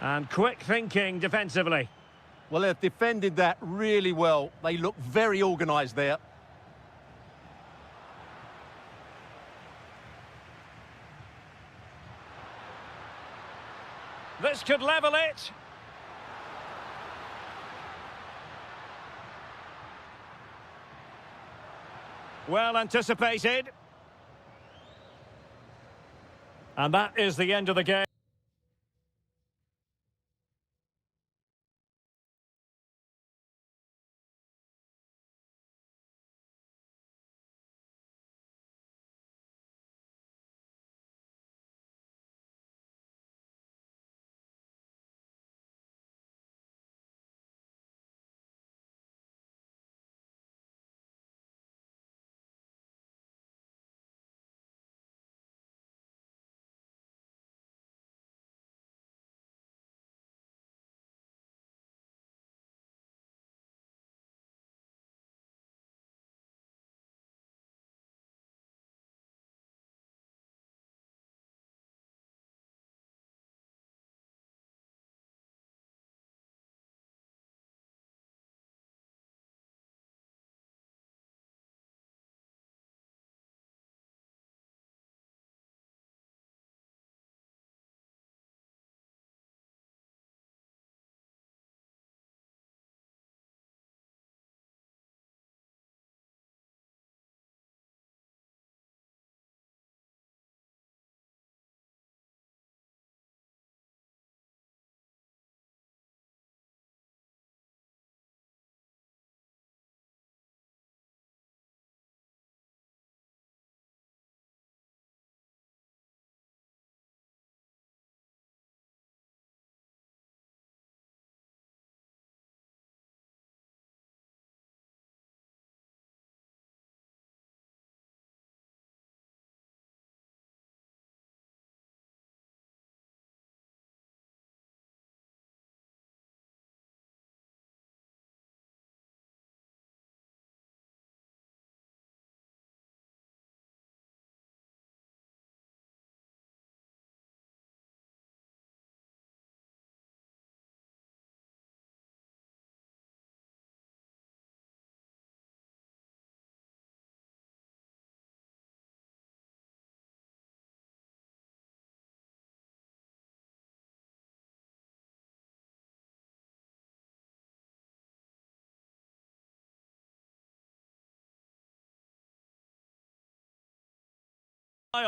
And quick thinking defensively. Well, they've defended that really well. They look very organised there. This could level it. Well anticipated. And that is the end of the game.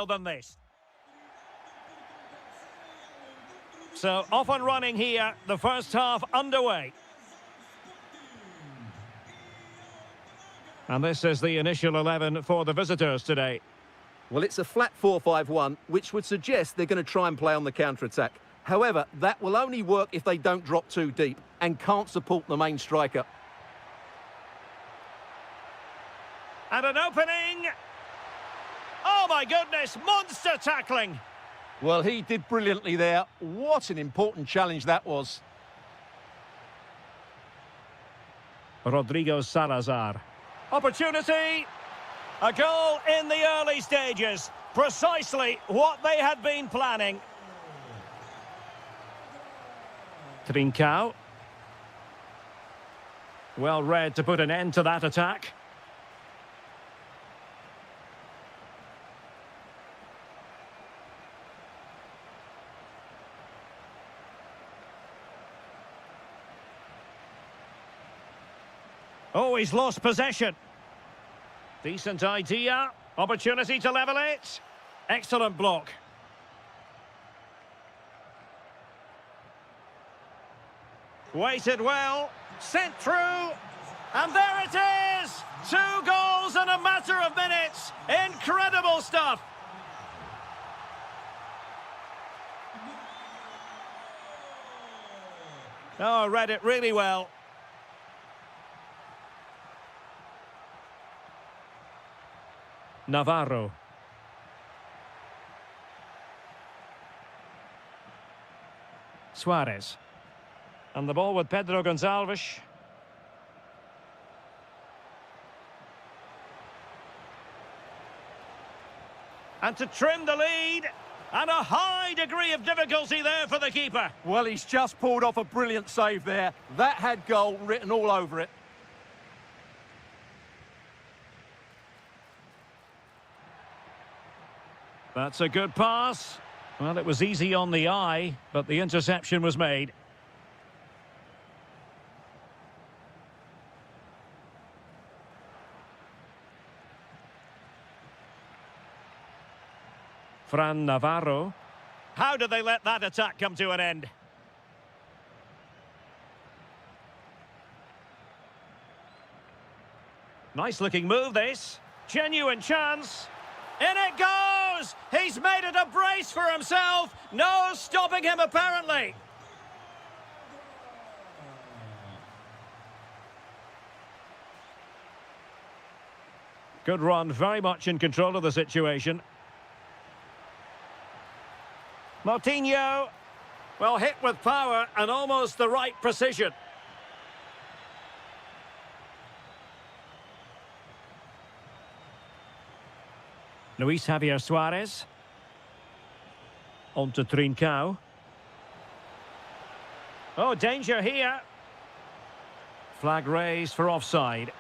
than this. So off and running here, the first half underway. And this is the initial 11 for the visitors today. Well, it's a flat 4-5-1, which would suggest they're going to try and play on the counter-attack. However, that will only work if they don't drop too deep and can't support the main striker. And an opening. Oh, my goodness, monster tackling. Well, he did brilliantly there. What an important challenge that was. Rodrigo Salazar. Opportunity. A goal in the early stages. Precisely what they had been planning. Trincao. Well read to put an end to that attack. Oh, he's lost possession. Decent idea. Opportunity to level it. Excellent block. Waited well. Sent through. And there it is! 2 goals in a matter of minutes. Incredible stuff. Oh, read it really well. Navarro. Suarez. And the ball with Pedro Gonçalves. And to trim the lead. And a high degree of difficulty there for the keeper. Well, he's just pulled off a brilliant save there. That had goal written all over it. That's a good pass. Well, it was easy on the eye, but the interception was made. Fran Navarro. How did they let that attack come to an end? Nice looking move, this. Genuine chance. In it goes! He's made it a brace for himself. No stopping him, apparently. Good run, very much in control of the situation. Moutinho. Well, hit with power and almost the right precision. Luis Javier Suarez. On to Trincao. Oh, danger here. Flag raised for offside.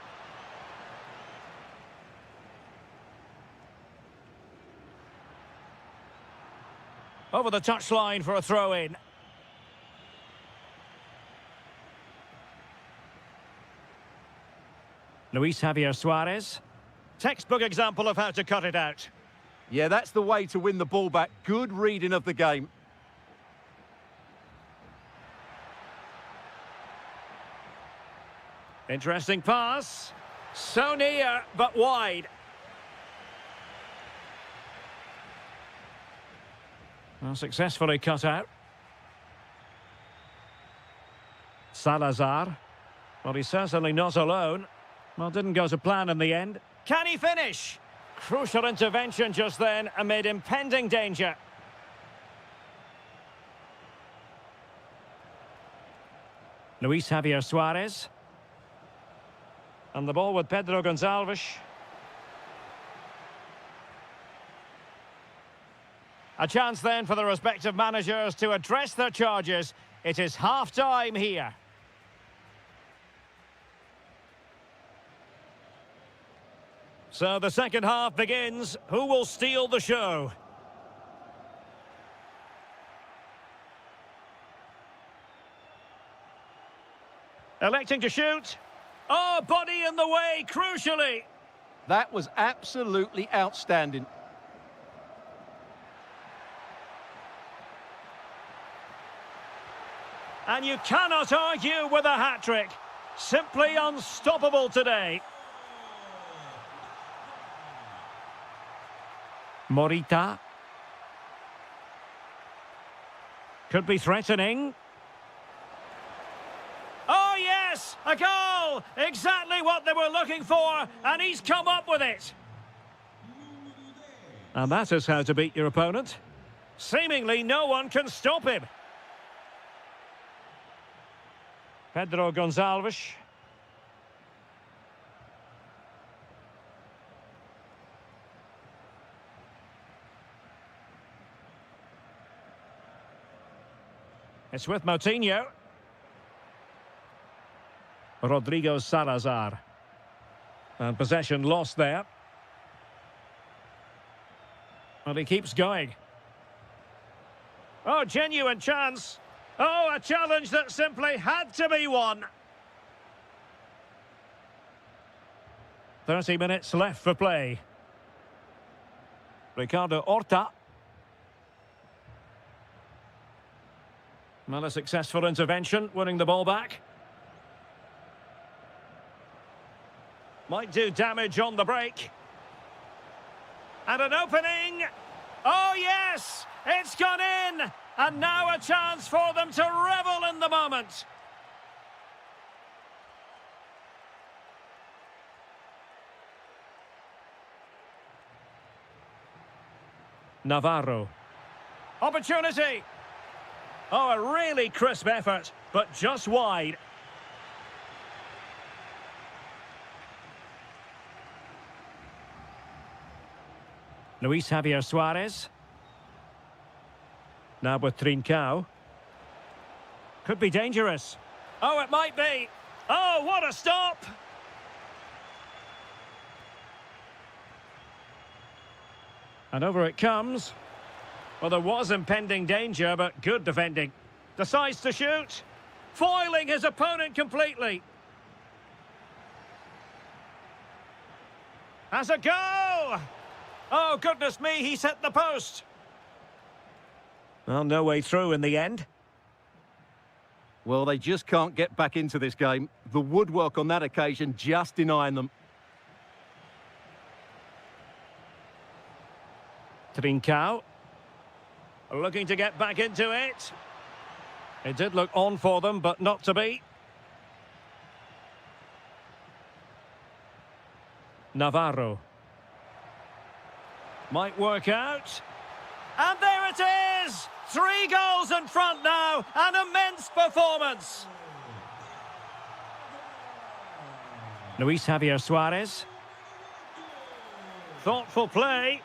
Over the touchline for a throw-in. Luis Javier Suarez. Textbook example of how to cut it out. Yeah, that's the way to win the ball back. Good reading of the game. Interesting pass. So near, but wide. Well, successfully cut out. Salazar. Well, he's certainly not alone. Well, didn't go to plan in the end. Can he finish? Crucial intervention just then amid impending danger. Luis Javier Suarez. And the ball with Pedro Gonçalves. A chance then for the respective managers to address their charges. It is half-time here. So the second half begins. Who will steal the show? Electing to shoot. Oh, body in the way, crucially. That was absolutely outstanding. And you cannot argue with a hat-trick. Simply unstoppable today. Morita. Could be threatening. Oh, yes! A goal! Exactly what they were looking for, and he's come up with it. And that is how to beat your opponent. Seemingly no one can stop him. Pedro Gonçalves. It's with Moutinho. Rodrigo Salazar. And possession lost there. And he keeps going. Oh, genuine chance. Oh, a challenge that simply had to be won. 30 minutes left for play. Ricardo Horta. Well, a successful intervention, winning the ball back. Might do damage on the break. And an opening. Oh, yes! It's gone in! And now a chance for them to revel in the moment. Navarro. Opportunity. Oh, a really crisp effort, but just wide. Luis Javier Suarez. Now with Trincao. Could be dangerous. Oh, it might be. Oh, what a stop! And over it comes. Well, there was impending danger, but good defending. Decides to shoot. Foiling his opponent completely. Has a go! Oh, goodness me, he's hit the post. Well, no way through in the end. Well, they just can't get back into this game. The woodwork on that occasion just denying them. Trincao. Looking to get back into it. It did look on for them, but not to be. Navarro. Might work out. And there it is! 3 goals in front now. An immense performance. Luis Javier Suarez. Thoughtful play.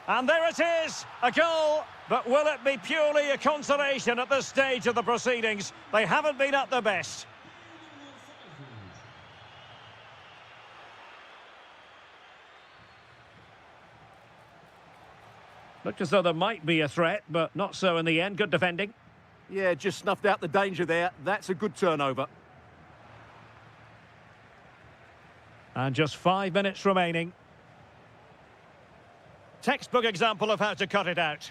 And there it is, a goal. But will it be purely a consolation at this stage of the proceedings? They haven't been at their best. Looked as though there might be a threat, but not so in the end. Good defending. Yeah, just snuffed out the danger there. That's a good turnover. And just 5 minutes remaining. Textbook example of how to cut it out.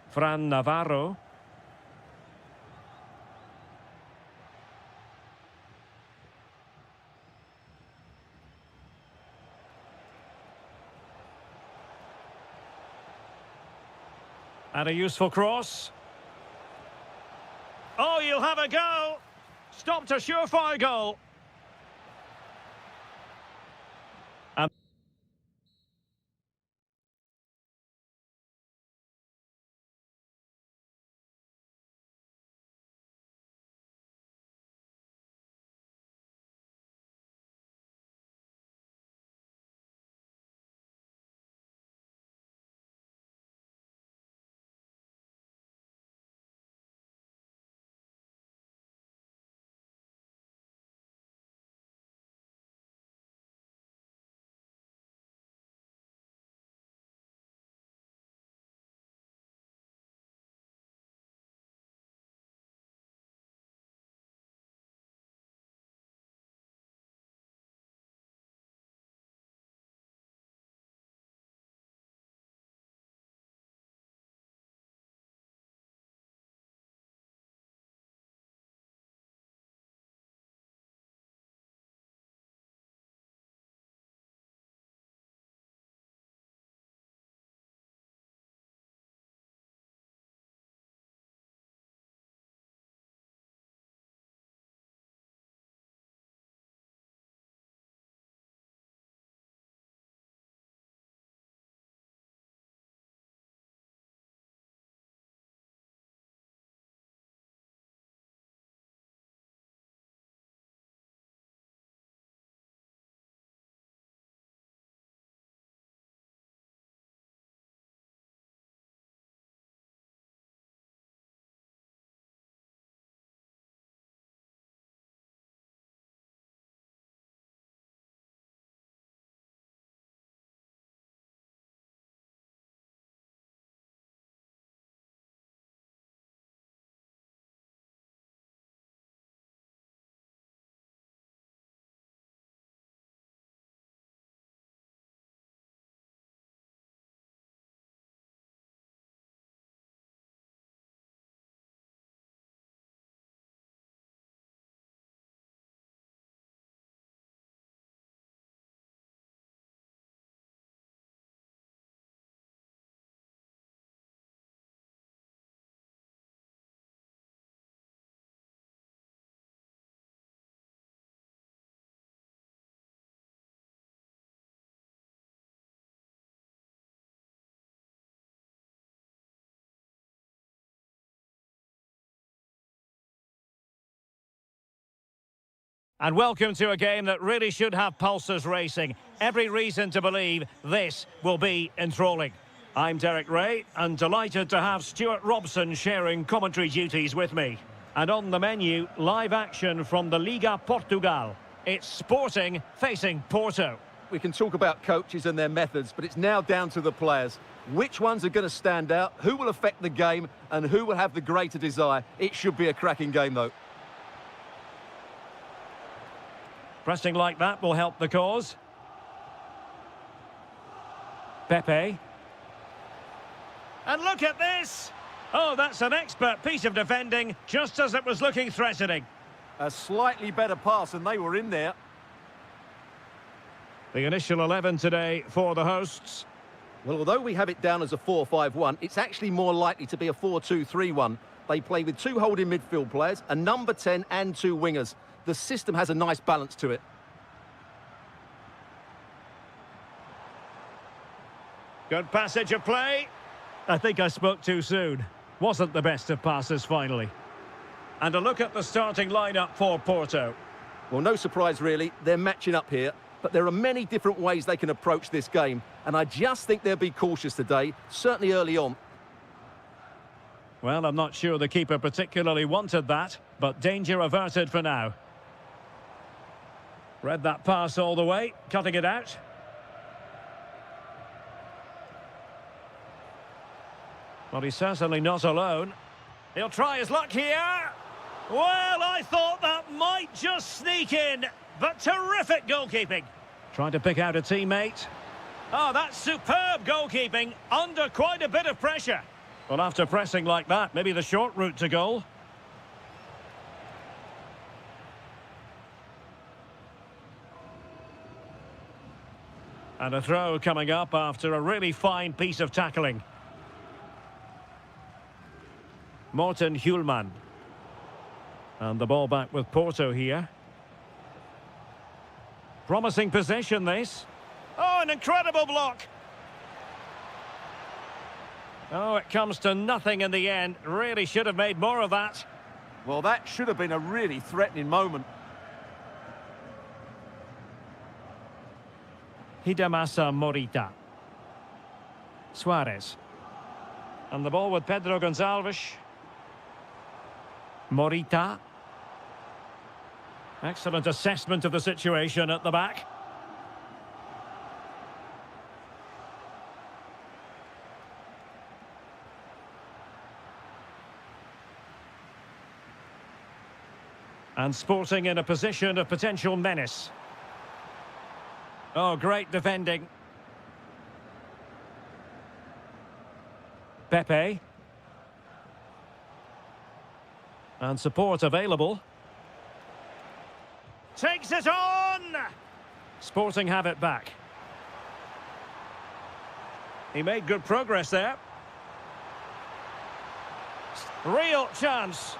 Fran Navarro. And a useful cross. Oh, you'll have a go. Stopped a surefire goal. And welcome to a game that really should have pulses racing. Every reason to believe this will be enthralling. I'm Derek Ray, and delighted to have Stuart Robson sharing commentary duties with me. And on the menu, live action from the Liga Portugal. It's Sporting facing Porto. We can talk about coaches and their methods, but it's now down to the players. Which ones are going to stand out, who will affect the game, and who will have the greater desire? It should be a cracking game, though. Pressing like that will help the cause. Pepe. And look at this! Oh, that's an expert piece of defending, just as it was looking threatening. A slightly better pass, and they were in there. The initial 11 today for the hosts. Well, although we have it down as a 4-5-1, it's actually more likely to be a 4-2-3-1. They play with two holding midfield players, a number 10 and two wingers. The system has a nice balance to it. Good passage of play. I think I spoke too soon. Wasn't the best of passes finally. And a look at the starting lineup for Porto. Well, no surprise really, they're matching up here, but there are many different ways they can approach this game, and I just think they'll be cautious today, certainly early on. Well, I'm not sure the keeper particularly wanted that, but danger averted for now. Read that pass all the way, cutting it out. Well, he's certainly not alone. He'll try his luck here. Well, I thought that might just sneak in, but terrific goalkeeping. Trying to pick out a teammate. Oh, that's superb goalkeeping, under quite a bit of pressure. Well, after pressing like that, maybe the short route to goal. And a throw coming up after a really fine piece of tackling. Morten Hjulman. And the ball back with Porto here. Promising possession, this. Oh, an incredible block. Oh, it comes to nothing in the end. Really should have made more of that. Well, that should have been a really threatening moment. Hidemasa Morita. Suarez. And the ball with Pedro Gonçalves. Morita. Excellent assessment of the situation at the back. And Sporting in a position of potential menace. Oh, great defending. Pepe. And support available. Takes it on! Sporting have it back. He made good progress there. Real chance.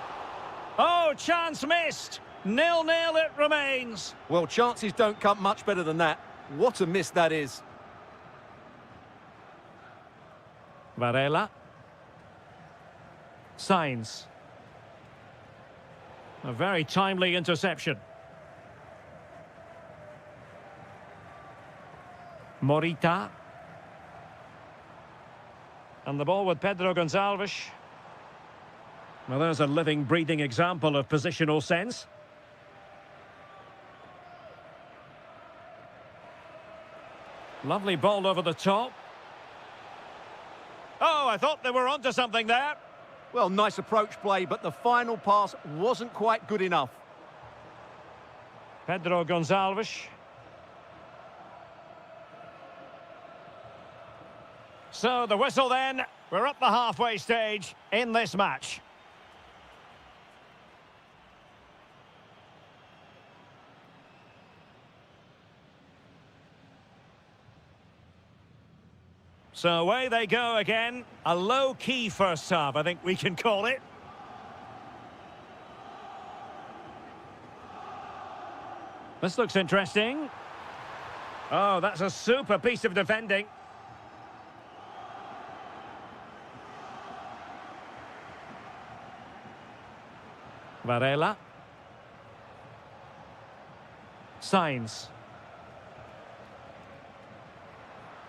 Oh, chance missed. 0-0 it remains. Well, chances don't come much better than that. What a miss that is. Varela. Sainz. A very timely interception. Morita. And the ball with Pedro Gonçalves. Well, there's a living, breathing example of positional sense. Lovely ball over the top. Oh, I thought they were onto something there. Well, nice approach play, but the final pass wasn't quite good enough. Pedro Gonçalves. So the whistle then. We're up the halfway stage in this match. So away they go again. A low-key first half, I think we can call it. This looks interesting. Oh, that's a super piece of defending. Varela. Signs.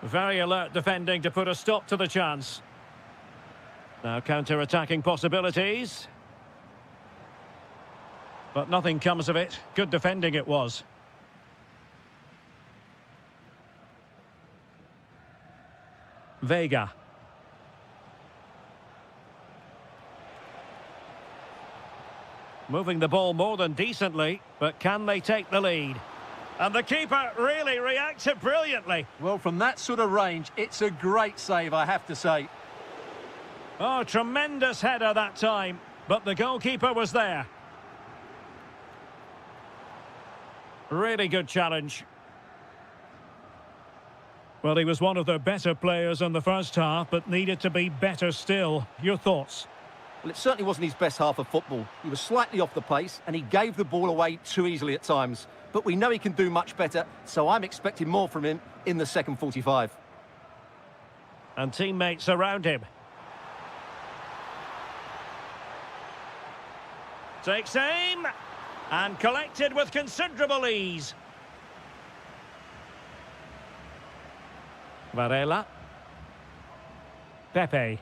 Very alert defending to put a stop to the chance. Now counter-attacking possibilities. But nothing comes of it. Good defending it was. Vega. Moving the ball more than decently, but can they take the lead? And the keeper really reacted brilliantly. Well, from that sort of range, it's a great save, I have to say. Oh, tremendous header that time, but the goalkeeper was there. Really good challenge. Well, he was one of their better players in the first half, but needed to be better still. Your thoughts? Well, it certainly wasn't his best half of football. He was slightly off the pace, and he gave the ball away too easily at times. But we know he can do much better, so I'm expecting more from him in the second 45. And teammates around him. Takes aim, and collected with considerable ease. Varela. Pepe.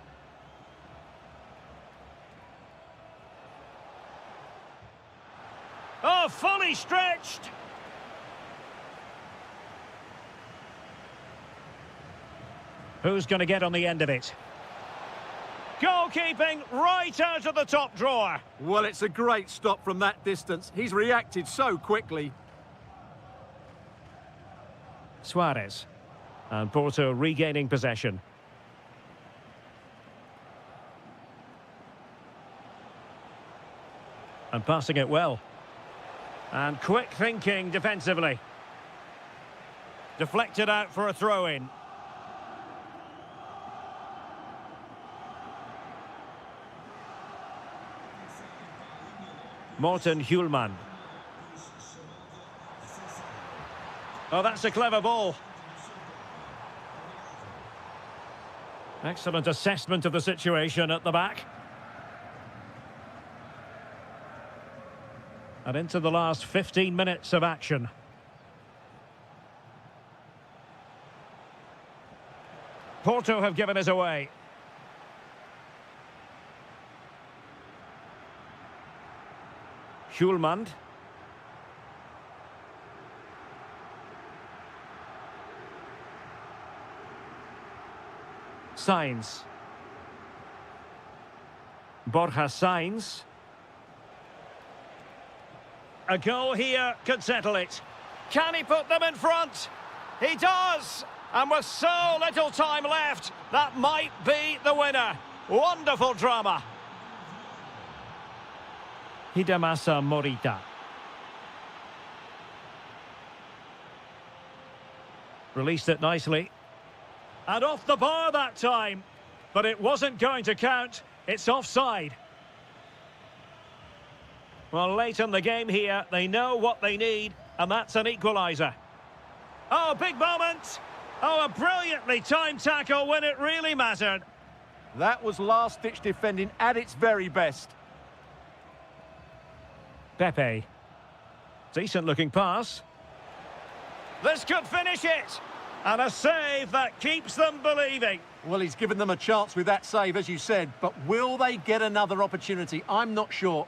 Oh, fully stretched. Who's going to get on the end of it? Goalkeeping right out of the top drawer. Well, it's a great stop from that distance. He's reacted so quickly. Suarez. And Porto regaining possession. And passing it well. And quick thinking defensively. Deflected out for a throw-in. Morten Hjulman. Oh, that's a clever ball. Excellent assessment of the situation at the back. And into the last 15 minutes of action. Porto have given us away. Hjulmand. Sainz. Borja Sainz. A goal here could settle it. Can he put them in front? He does! And with so little time left, that might be the winner. Wonderful drama. Hidemasa Morita. Released it nicely. And off the bar that time. But it wasn't going to count. It's offside. Well, late in the game here, they know what they need, and that's an equaliser. Oh, big moment. Oh, a brilliantly timed tackle when it really mattered. That was last-ditch defending at its very best. Pepe. Decent-looking pass. This could finish it. And a save that keeps them believing. Well, he's given them a chance with that save, as you said, but will they get another opportunity? I'm not sure.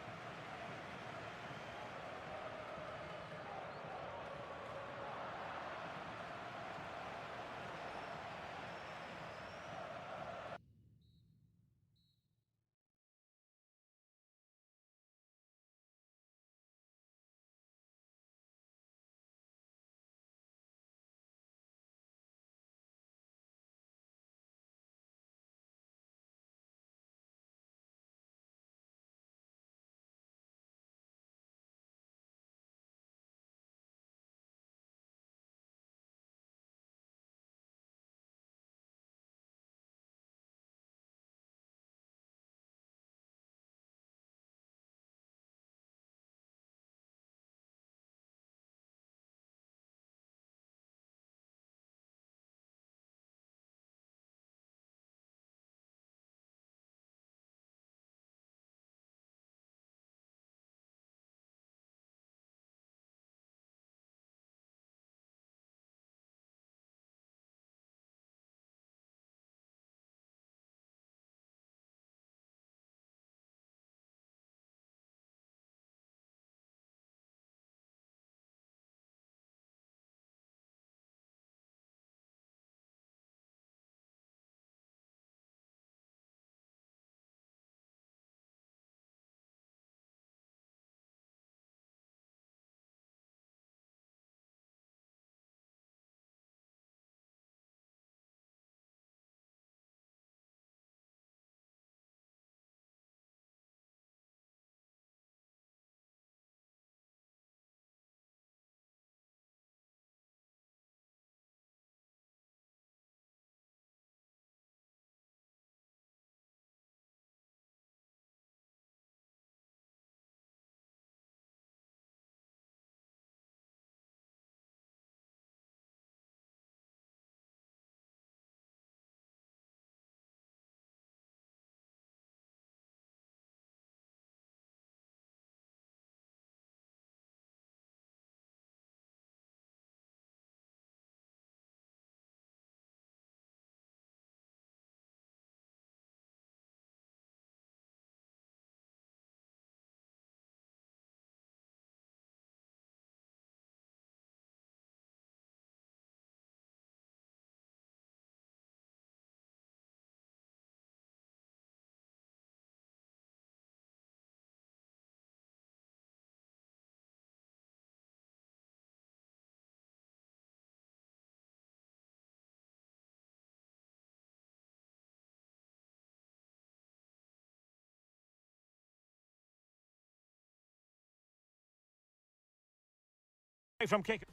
from kick.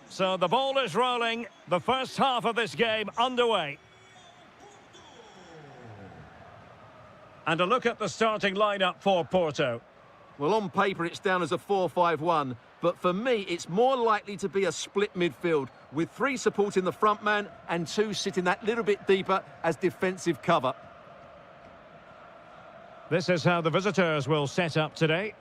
So the ball is rolling. The first half of this game underway. And a look at the starting lineup for Porto. Well, on paper, it's down as a 4-5-1, but for me, it's more likely to be a split midfield, with 3 supporting the front man and 2 sitting that little bit deeper as defensive cover. This is how the visitors will set up today.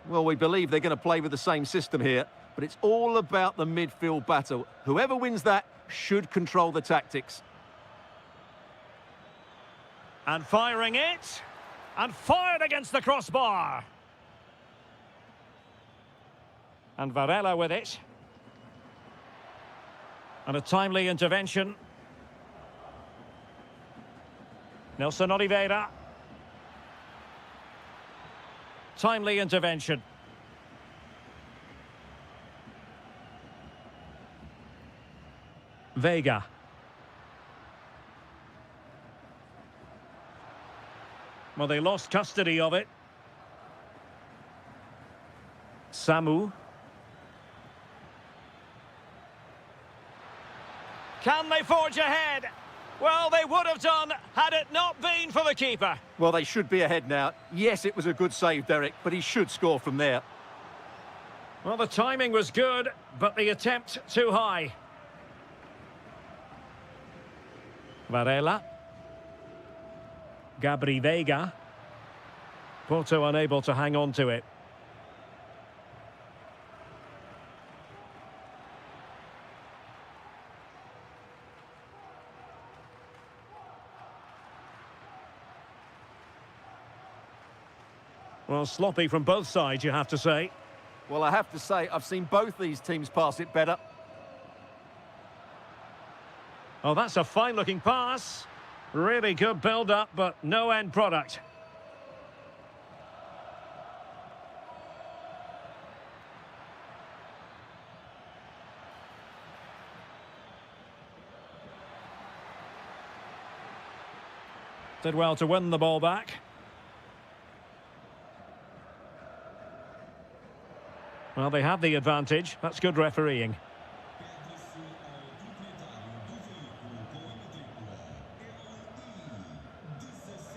Well, we believe they're going to play with the same system here, but it's all about the midfield battle. Whoever wins that should control the tactics. And firing it. And fired against the crossbar. And Varela with it. And a timely intervention. Nelson Oliveira. Timely intervention. Vega. Well, they lost custody of it. Samu. Can they forge ahead? Well, they would have done had it not been for the keeper. Well, they should be ahead now. Yes, it was a good save, Derek, but he should score from there. Well, the timing was good, but the attempt too high. Varela. Gabri Vega. Porto unable to hang on to it. Well, sloppy from both sides, you have to say. Well, I have to say, I've seen both these teams pass it better. Oh, that's a fine-looking pass. Really good build-up, but no end product. Did well to win the ball back. Well, they have the advantage. That's good refereeing.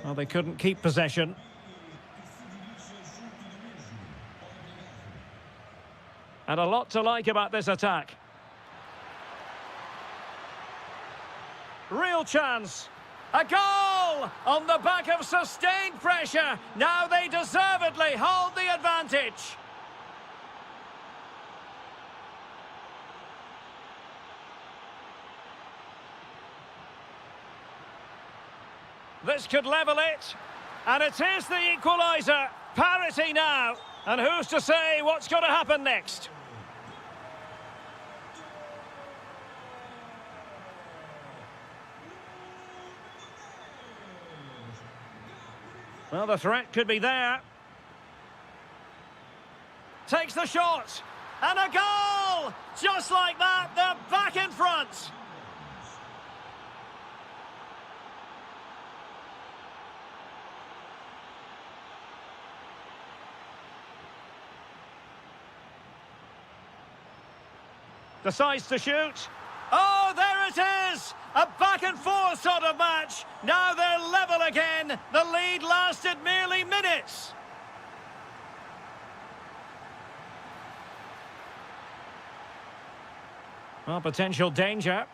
Well, they couldn't keep possession. And a lot to like about this attack. Real chance. A goal on the back of sustained pressure. Now they deservedly hold the advantage. This could level it, and it is the equaliser. Parity now, and who's to say what's going to happen next? Well, the threat could be there. Takes the shot, and a goal! Just like that, they're back in front. Decides to shoot. Oh, there it is! A back-and-forth sort of match. Now they're level again. The lead lasted merely minutes. Well, potential danger.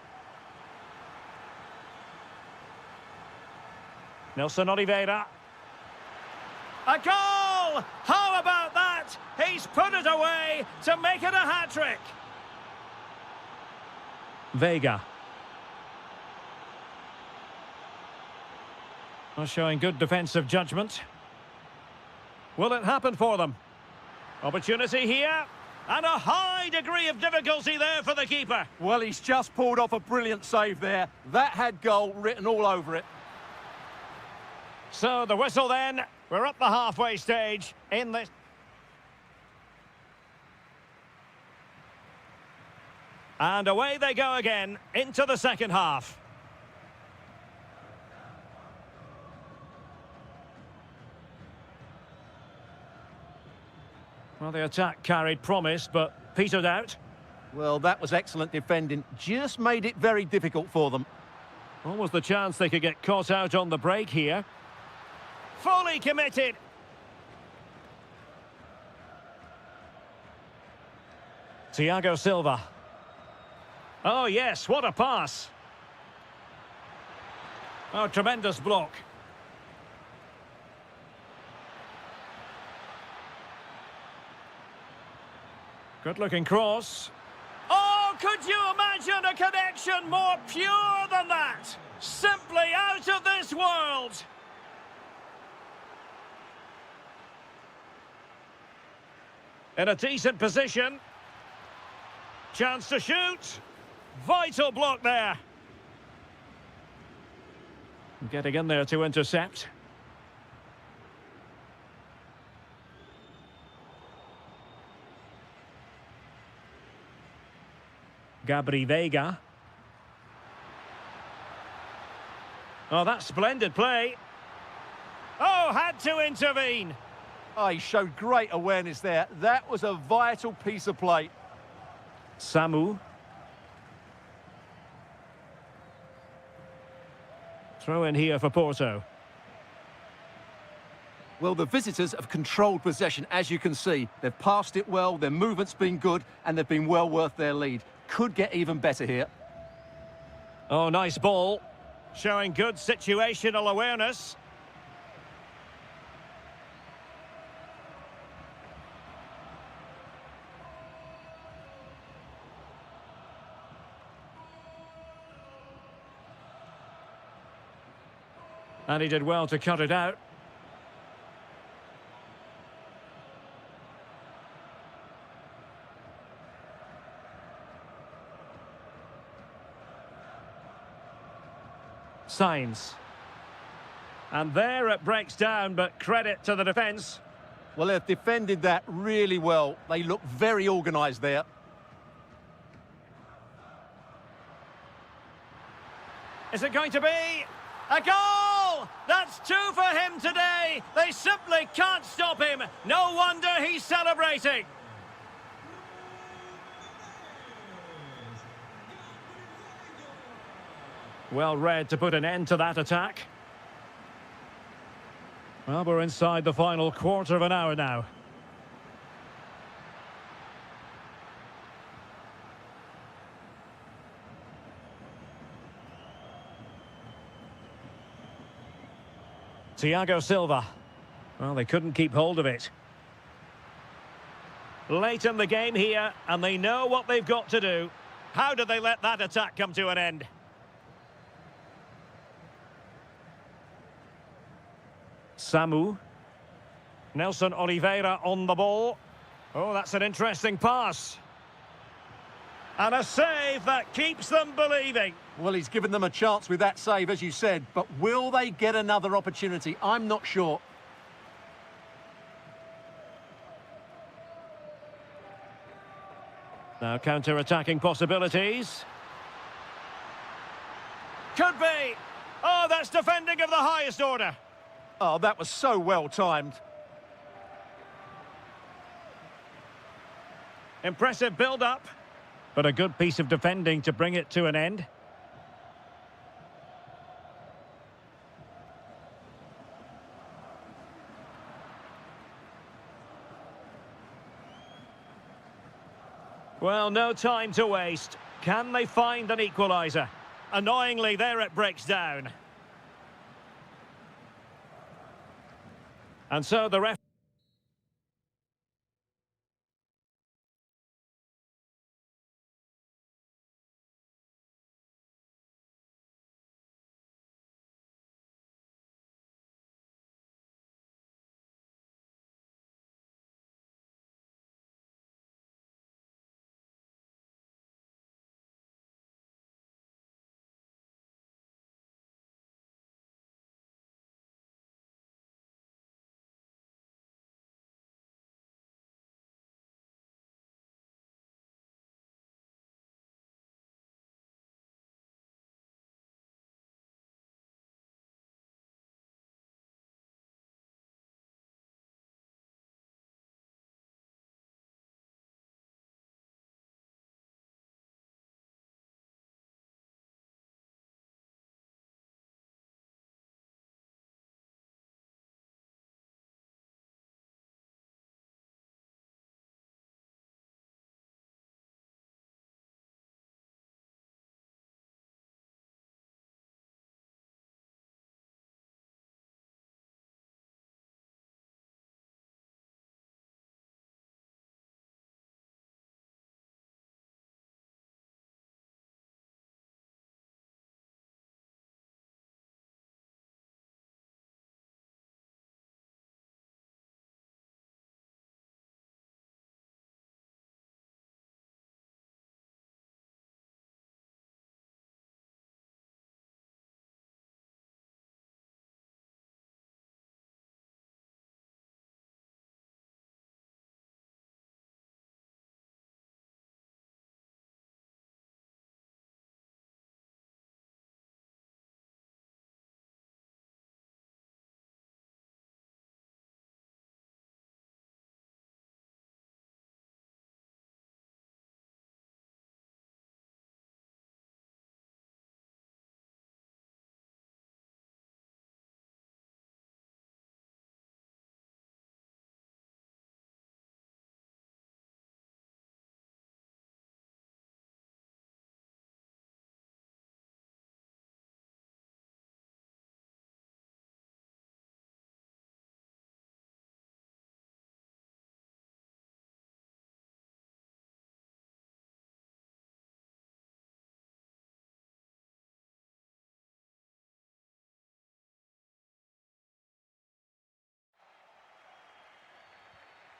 Nelson Oliveira. A goal! How about that? He's put it away to make it a hat-trick. Vega. Well, showing good defensive judgment. Will it happen for them? Opportunity here. And a high degree of difficulty there for the keeper. Well, he's just pulled off a brilliant save there. That had goal written all over it. So the whistle then. We're at the halfway stage in this. And away they go again into the second half. Well, the attack carried promise, but petered out. Well, that was excellent defending. Just made it very difficult for them. Almost the chance they could get caught out on the break here. Fully committed. Thiago Silva. Oh, yes, what a pass. Oh, tremendous block. Good-looking cross. Oh, could you imagine a connection more pure than that? Simply out of this world. In a decent position. Chance to shoot. Vital block there. Getting in there to intercept. Gabri Veiga. Oh, that's splendid play. Oh, had to intervene. Oh, he showed great awareness there. That was a vital piece of play. Samu. Throw in here for Porto. Well, the visitors have controlled possession, as you can see. They've passed it well, their movement's been good, and they've been well worth their lead. Could get even better here. Oh, nice ball. Showing good situational awareness. And he did well to cut it out. Signs. And there it breaks down, but credit to the defence. Well, they've defended that really well. They look very organised there. Is it going to be a goal? That's two for him today. They simply can't stop him. No wonder he's celebrating. Well read to put an end to that attack. Well, we're inside the final quarter of an hour now. Thiago Silva. Well, they couldn't keep hold of it. Late in the game here, and they know what they've got to do. How did they let that attack come to an end? Samu. Nelson Oliveira on the ball. Oh, that's an interesting pass. And a save that keeps them believing. Well, he's given them a chance with that save, as you said, but will they get another opportunity? I'm not sure. Now counter-attacking possibilities. Could be. Oh, that's defending of the highest order. Oh, that was so well timed. Impressive build-up, but a good piece of defending to bring it to an end. Well, no time to waste. Can they find an equaliser? Annoyingly, there it breaks down. And so the ref...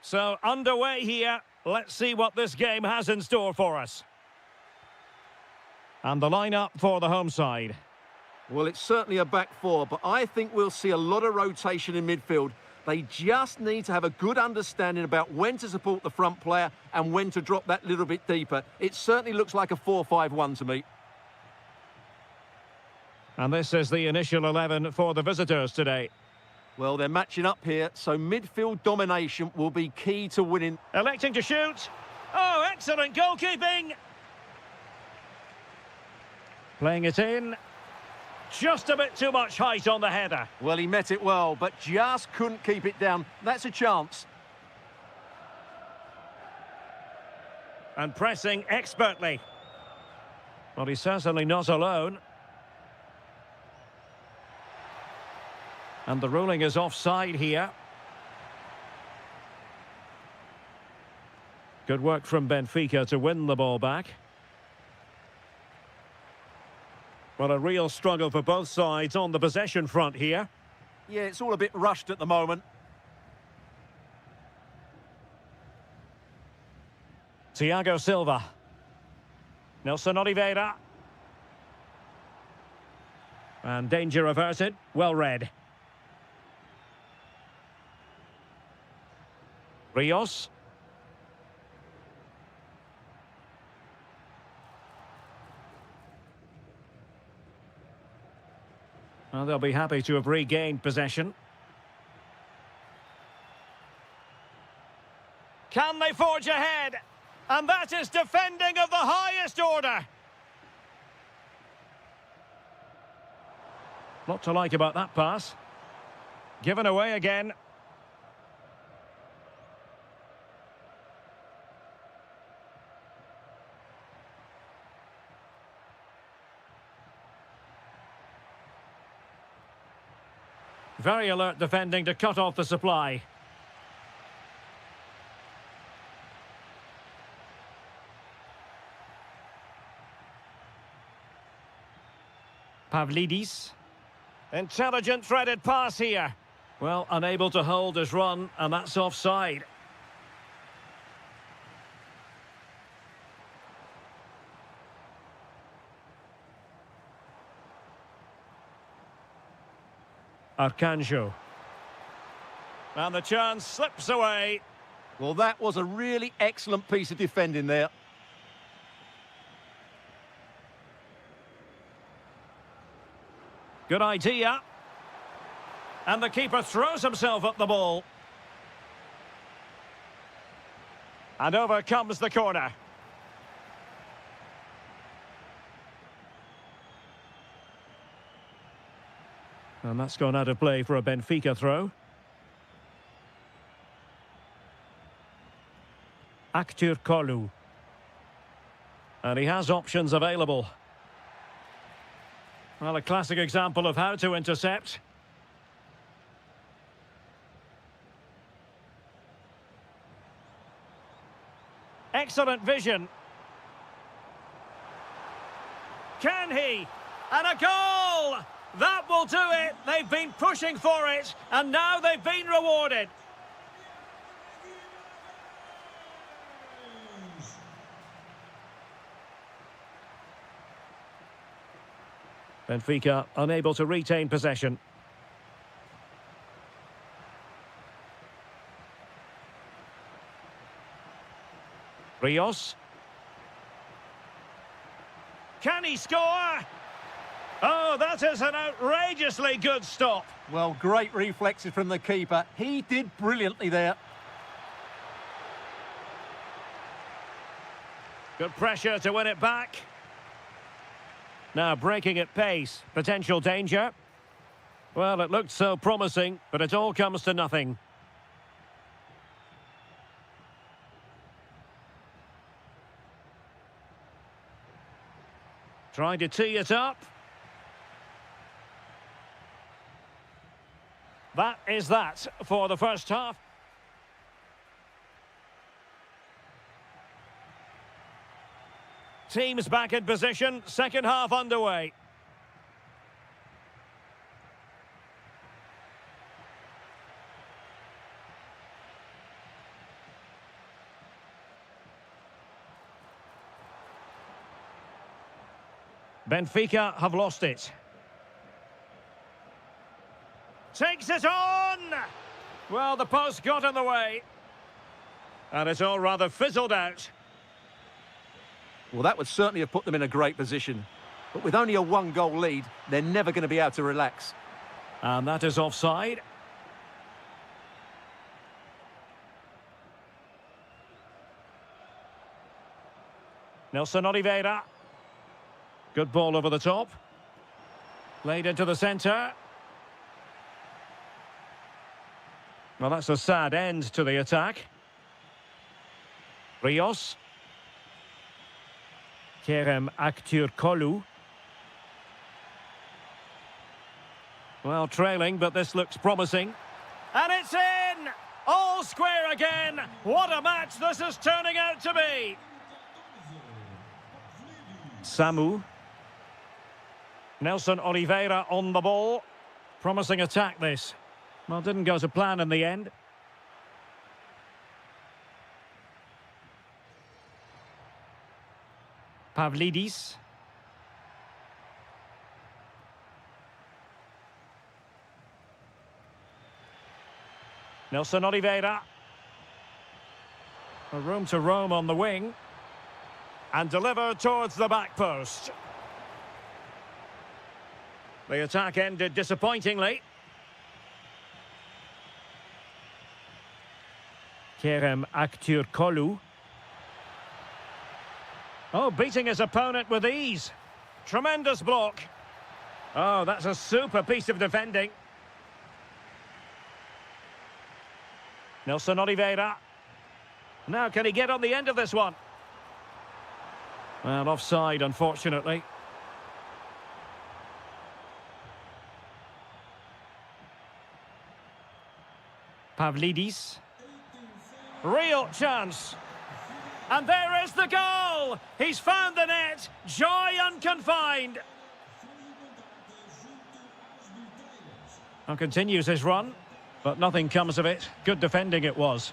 So, underway here. Let's see what this game has in store for us. And the lineup for the home side. Well, it's certainly a back four, but I think we'll see a lot of rotation in midfield. They just need to have a good understanding about when to support the front player and when to drop that little bit deeper. It certainly looks like a 4-5-1 to me. And this is the initial 11 for the visitors today. Well, they're matching up here, so midfield domination will be key to winning. Electing to shoot. Oh, excellent goalkeeping. Playing it in. Just a bit too much height on the header. Well, he met it well, but just couldn't keep it down. That's a chance. And pressing expertly. Well, he's certainly not alone. And the ruling is offside here. Good work from Benfica to win the ball back. Well, a real struggle for both sides on the possession front here. Yeah, it's all a bit rushed at the moment. Thiago Silva. Nelson Oliveira. And danger averted. Well read. Rios. Well, they'll be happy to have regained possession. Can they forge ahead? And that is defending of the highest order. Lot to like about that pass. Given away again. Very alert defending to cut off the supply. Pavlidis. Intelligent threaded pass here. Well, unable to hold his run, and that's offside. Arcanjo. And the chance slips away. Well, that was a really excellent piece of defending there. Good idea. And the keeper throws himself at the ball. And over comes the corner. And that's gone out of play for a Benfica throw. Aktur Kolu. And he has options available. Well, a classic example of how to intercept. Excellent vision. Can he? And a goal! That will do it. They've been pushing for it, and now they've been rewarded. Benfica unable to retain possession. Rios. Can he score? Oh, that is an outrageously good stop. Well, great reflexes from the keeper. He did brilliantly there. Good pressure to win it back. Now breaking at pace. Potential danger. Well, it looked so promising, but it all comes to nothing. Trying to tee it up. That is that for the first half. Teams back in position, second half underway. Benfica have lost it. Takes it on! Well, the post got in the way. And it's all rather fizzled out. Well, that would certainly have put them in a great position. But with only a one-goal lead, they're never going to be able to relax. And that is offside. Nelson Oliveira. Good ball over the top. Played into the centre. Well, that's a sad end to the attack. Rios. Kerem Aktürkoğlu. Well, trailing, but this looks promising. And it's in! All square again! What a match this is turning out to be! Samu. Nelson Oliveira on the ball. Promising attack, this. Well, didn't go to plan in the end. Pavlidis. Nelson Oliveira. A room to roam on the wing. And delivered towards the back post. The attack ended disappointingly. Kerem Aktürkoğlu. Oh, beating his opponent with ease. Tremendous block. Oh, that's a super piece of defending. Nelson Oliveira. Now, can he get on the end of this one? Well, offside, unfortunately. Pavlidis. Real chance. And there is the goal! He's found the net. Joy unconfined. And continues his run, but nothing comes of it. Good defending it was.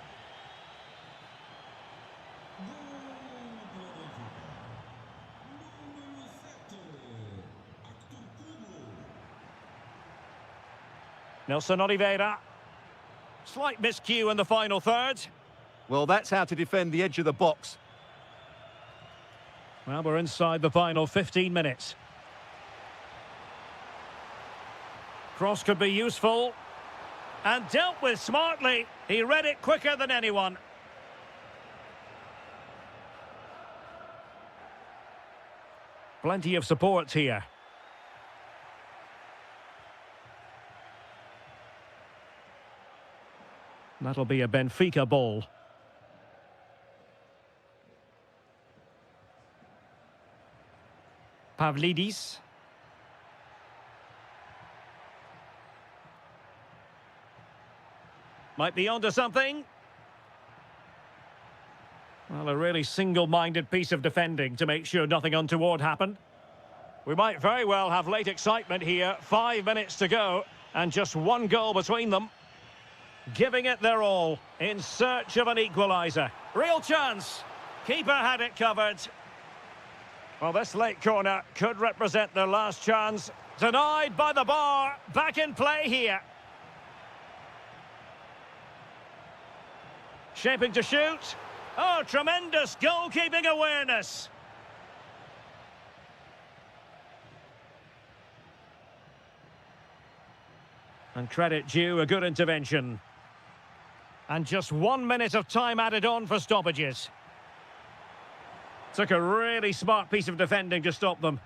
Nelson Oliveira. Slight miscue in the final third. Well, that's how to defend the edge of the box. Well, we're inside the final 15 minutes. Cross could be useful. And dealt with smartly. He read it quicker than anyone. Plenty of support here. That'll be a Benfica ball. Pavlidis. Might be onto something. Well, a really single-minded piece of defending to make sure nothing untoward happened. We might very well have late excitement here. 5 minutes to go and just one goal between them. Giving it their all in search of an equaliser. Real chance. Keeper had it covered. Well, this late corner could represent their last chance. Denied by the bar. Back in play here. Shaping to shoot. Oh, tremendous goalkeeping awareness. And credit due, a good intervention. And just 1 minute of time added on for stoppages. Took a really smart piece of defending to stop them.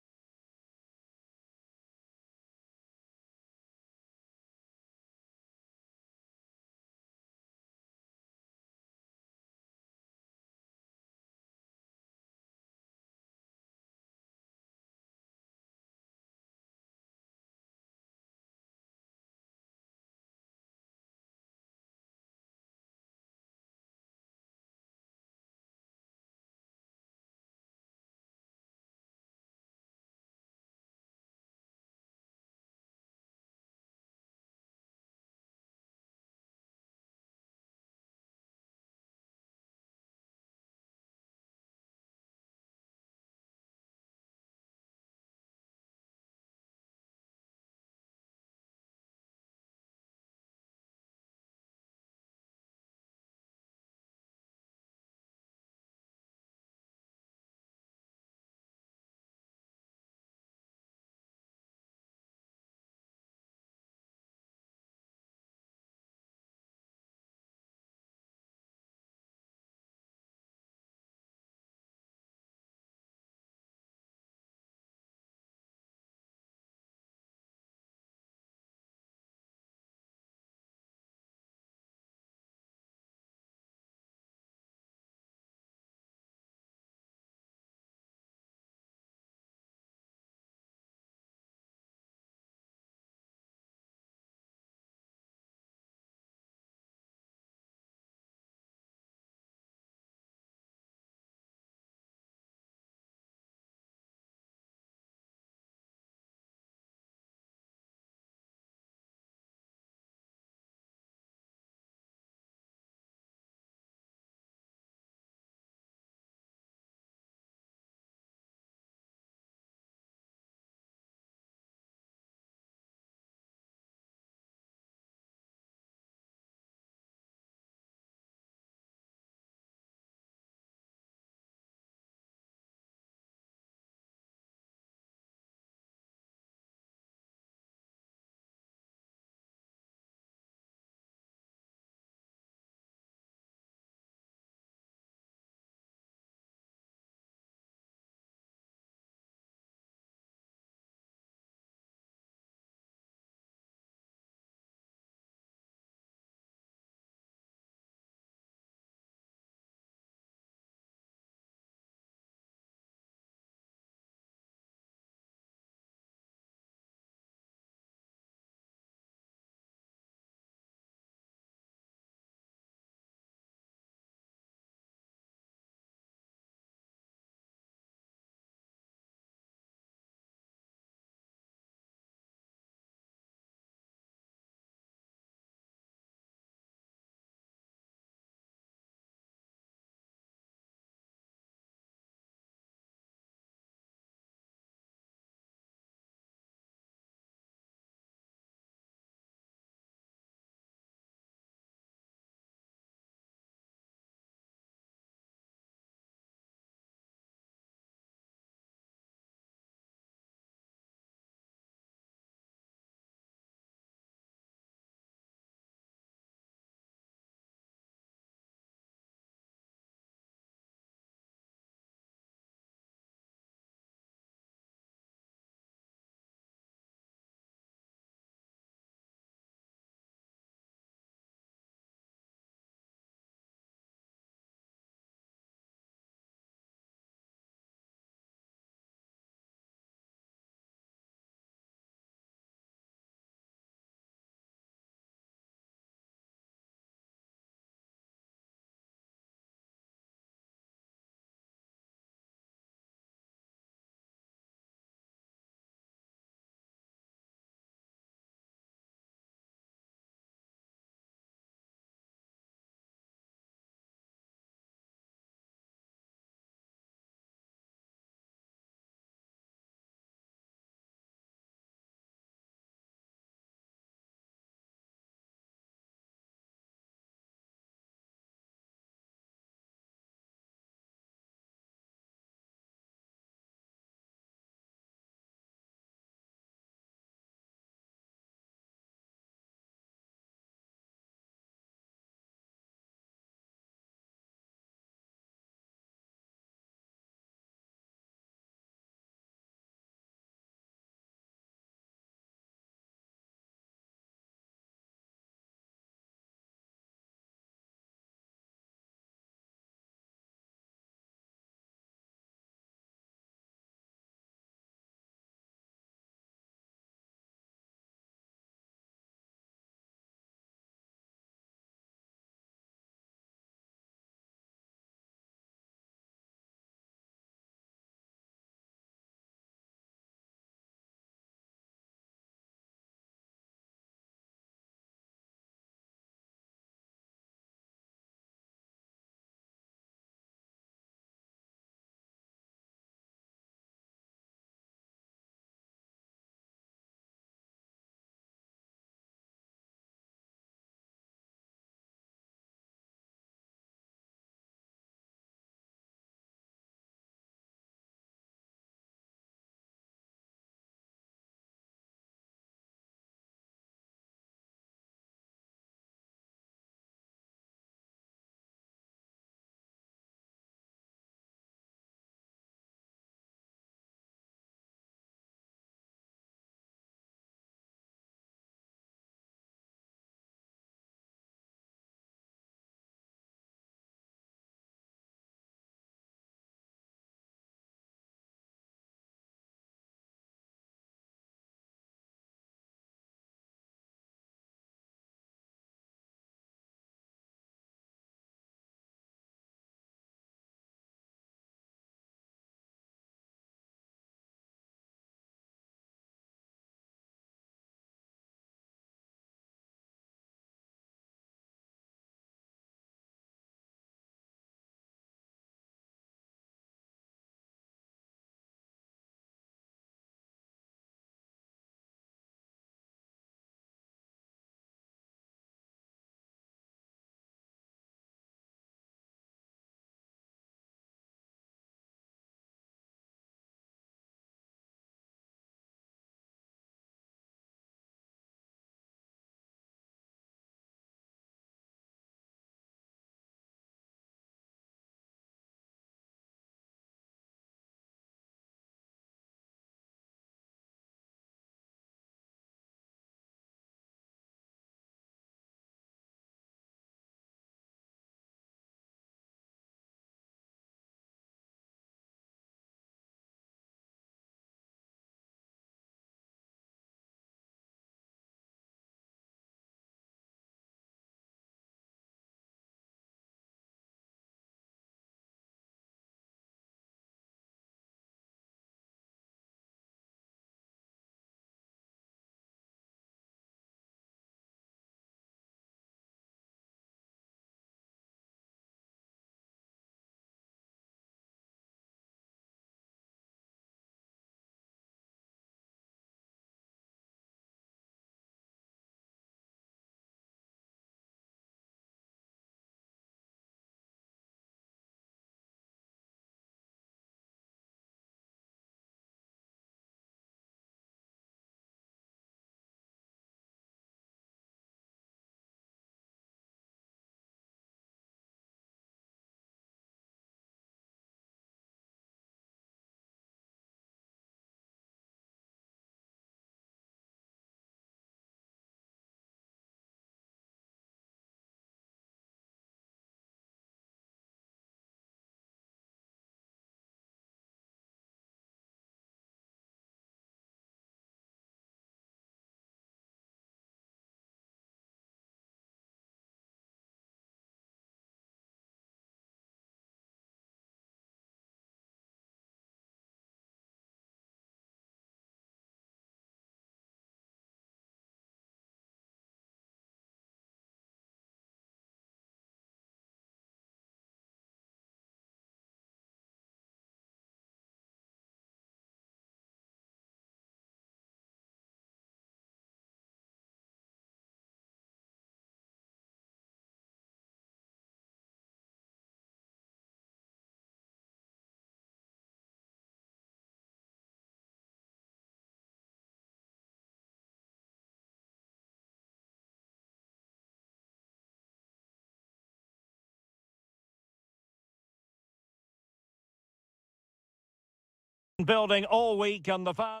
Building all week on the far.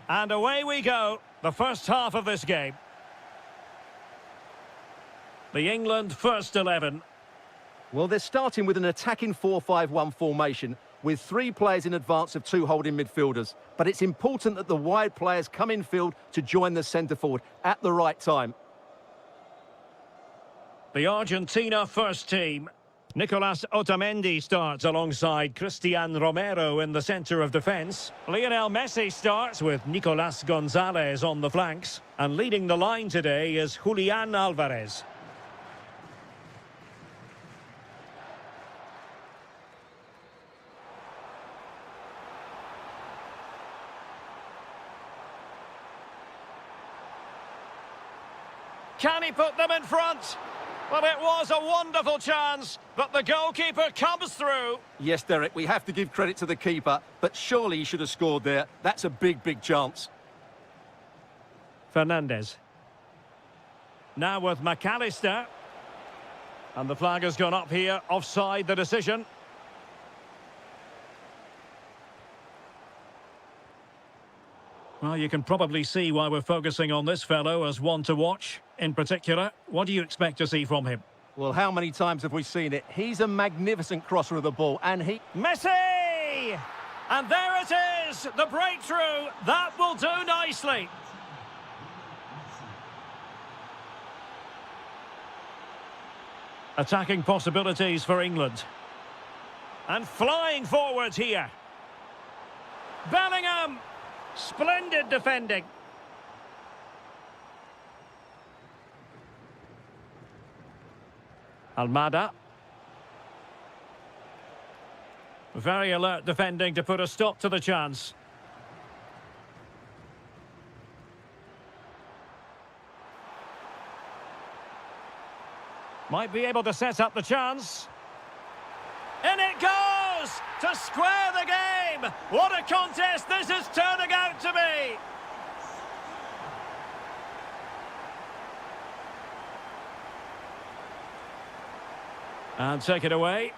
And away we go, the first half of this game. The England first 11. Well, they're starting with an attacking 4-5-1 formation with 3 players in advance of 2 holding midfielders. But it's important that the wide players come in field to join the centre forward at the right time. The Argentina first team. Nicolas Otamendi starts alongside Cristian Romero in the centre of defence. Lionel Messi starts with Nicolas Gonzalez on the flanks. And leading the line today is Julian Alvarez. Can he put them in front? Well, it was a wonderful chance, but the goalkeeper comes through. Yes, Derek, we have to give credit to the keeper, but surely he should have scored there. That's a big, big chance. Fernandez. Now with McAllister. And the flag has gone up here, offside the decision. Well, you can probably see why we're focusing on this fellow as one to watch. In particular, what do you expect to see from him? Well, how many times have we seen it? He's a magnificent crosser of the ball, and he... Messi! And there it is, the breakthrough. That will do nicely. Attacking possibilities for England. And flying forward here. Bellingham! Splendid defending. Almada. Very alert defending to put a stop to the chance. Might be able to set up the chance. In it goes! To square the game! What a contest this is turning out to be! And take it away.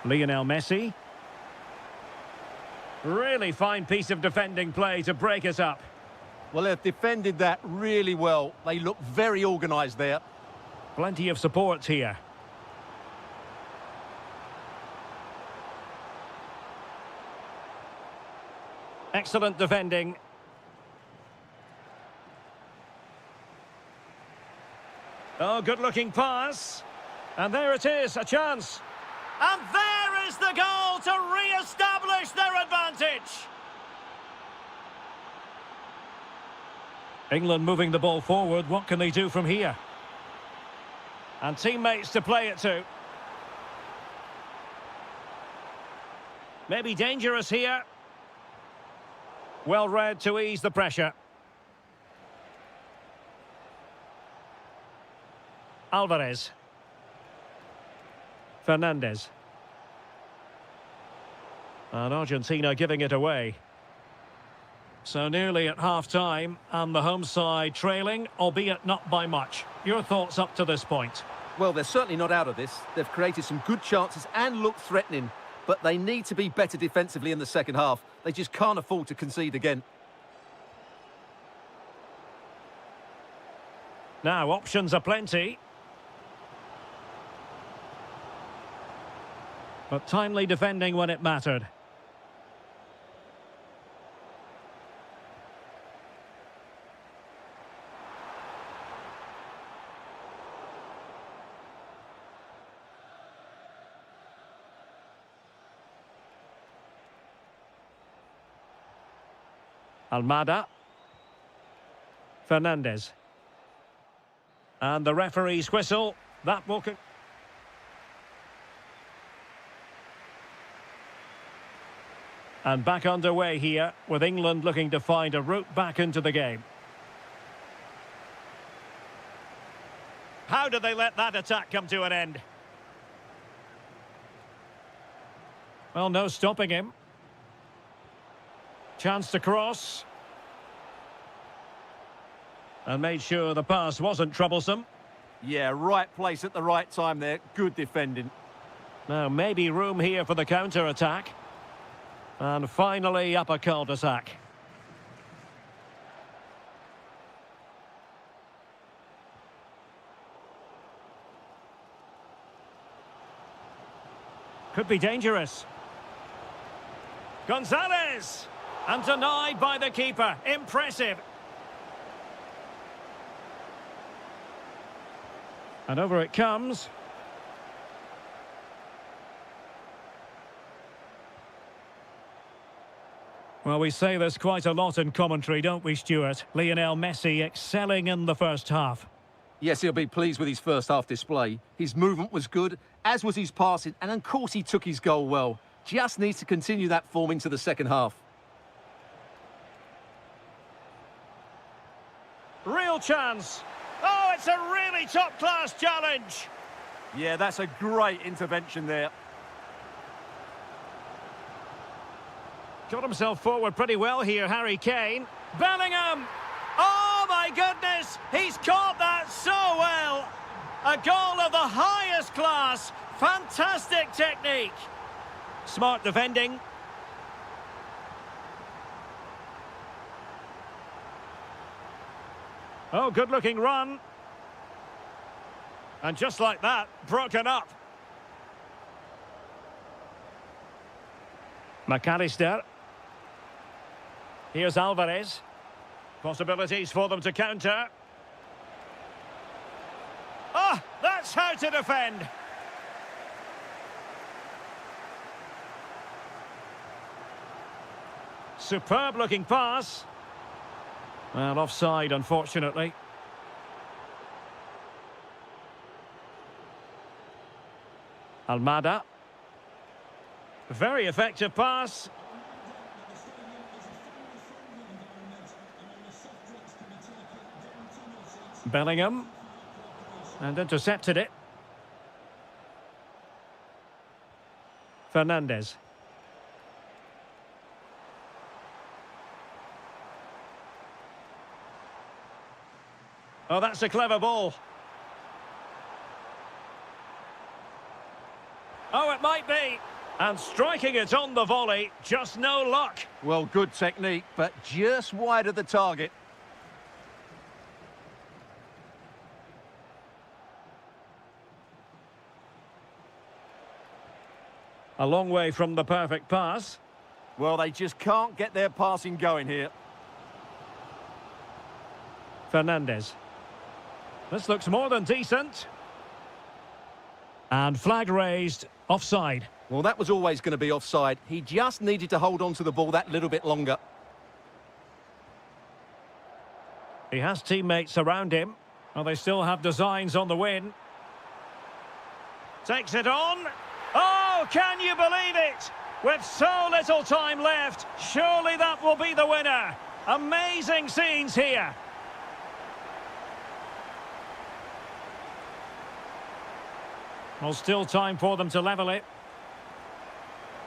Lionel Messi. Really fine piece of defending play to break us up. Well, they've defended that really well. They look very organised there. Plenty of support here. Excellent defending. Oh, good-looking pass. And there it is, a chance. And there is the goal to re-establish their advantage. England moving the ball forward. What can they do from here? And teammates to play it to. Maybe dangerous here. Well read to ease the pressure. Alvarez. Fernandez. And Argentina giving it away. So nearly at half-time, and the home side trailing, albeit not by much. Your thoughts up to this point? Well, they're certainly not out of this. They've created some good chances and look threatening, but they need to be better defensively in the second half. They just can't afford to concede again. Now, options are plenty. But timely defending when it mattered. Almada. Fernandez. And the referee's whistle. That will... And back underway here, with England looking to find a route back into the game. How did they let that attack come to an end? Well, no stopping him. Chance to cross. And made sure the pass wasn't troublesome. Yeah, right place at the right time there. Good defending. Now, maybe room here for the counter-attack. And finally, up a cul-de-sac. Could be dangerous. Gonzalez! And denied by the keeper. Impressive. And over it comes. Well, we say this quite a lot in commentary, don't we, Stuart? Lionel Messi excelling in the first half. Yes, he'll be pleased with his first half display. His movement was good, as was his passing, and of course he took his goal well. Just needs to continue that form into the second half. Real chance. Oh, it's a really top-class challenge. Yeah, that's a great intervention there. Got himself forward pretty well here, Harry Kane. Bellingham! Oh, my goodness! He's caught that so well! A goal of the highest class. Fantastic technique. Smart defending. Oh, good-looking run. And just like that, broken up. McAllister. Here's Alvarez. Possibilities for them to counter. Ah, that's how to defend. Superb-looking pass. Well, offside, unfortunately. Almada. Very effective pass. Bellingham. And intercepted it. Fernandez. Oh, that's a clever ball. Oh, it might be. And striking it on the volley, just no luck. Well, good technique, but just wide of the target. A long way from the perfect pass. Well, they just can't get their passing going here. Fernandez. This looks more than decent. And flag raised, offside. Well, that was always going to be offside. He just needed to hold on to the ball that little bit longer. He has teammates around him. Well, they still have designs on the win. Takes it on. Oh, can you believe it? With so little time left, surely that will be the winner. Amazing scenes here. Well, still time for them to level it.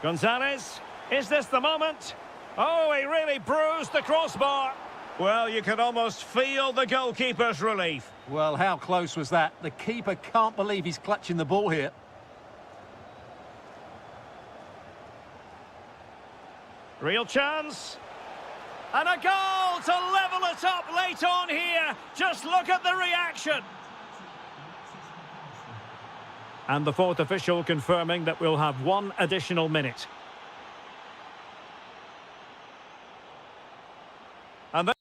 Gonzalez, is this the moment? Oh, he really bruised the crossbar. Well, you can almost feel the goalkeeper's relief. Well, how close was that? The keeper can't believe he's clutching the ball here. Real chance. And a goal to level it up late on here. Just look at the reaction. And the fourth official confirming that we'll have one additional minute. And then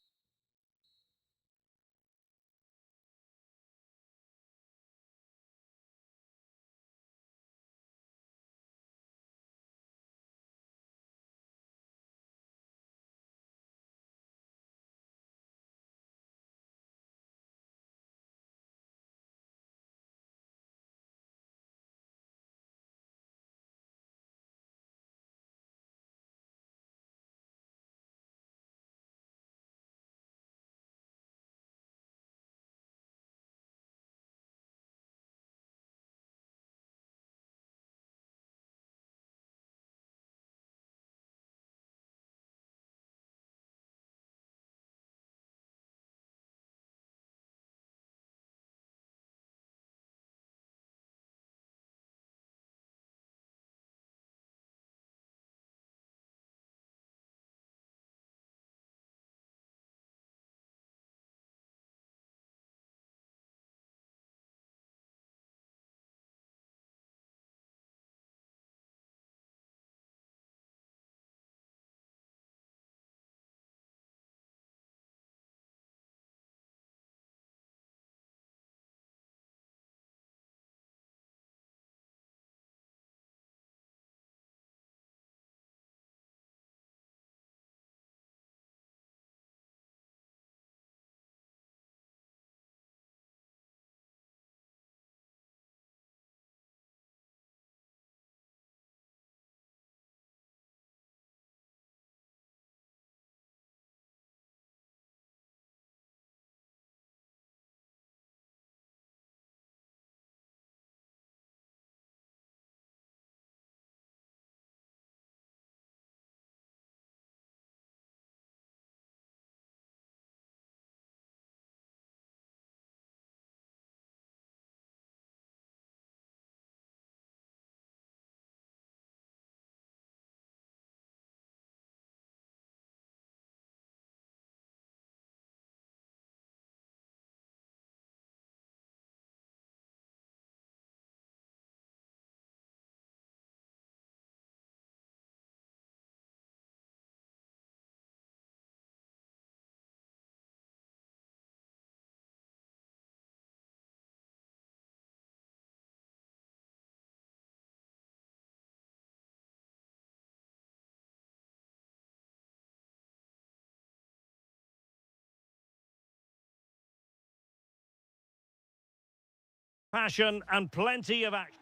Passion and plenty of action.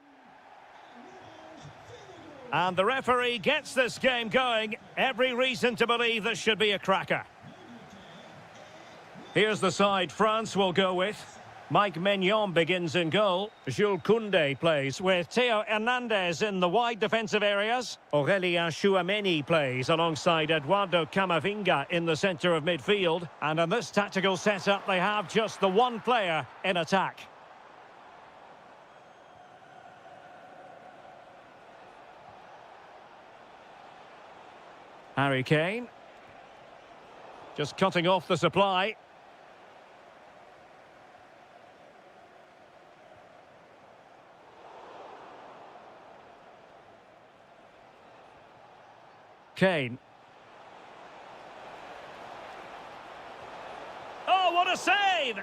And the referee gets this game going. Every reason to believe this should be a cracker. Here's the side France will go with. Mike Maignan begins in goal. Jules Koundé plays with Theo Hernandez in the wide defensive areas. Aurélien Chouameni plays alongside Eduardo Camavinga in the centre of midfield. And in this tactical setup, they have just the one player in attack. Harry Kane. Just cutting off the supply. Kane. Oh, what a save!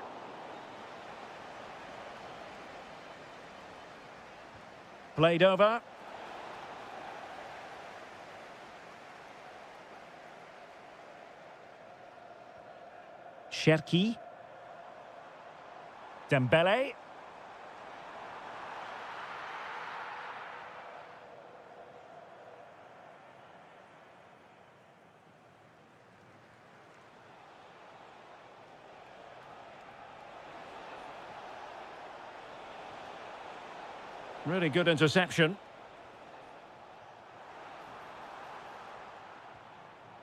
Played over. Cherki. Dembele. Really good interception.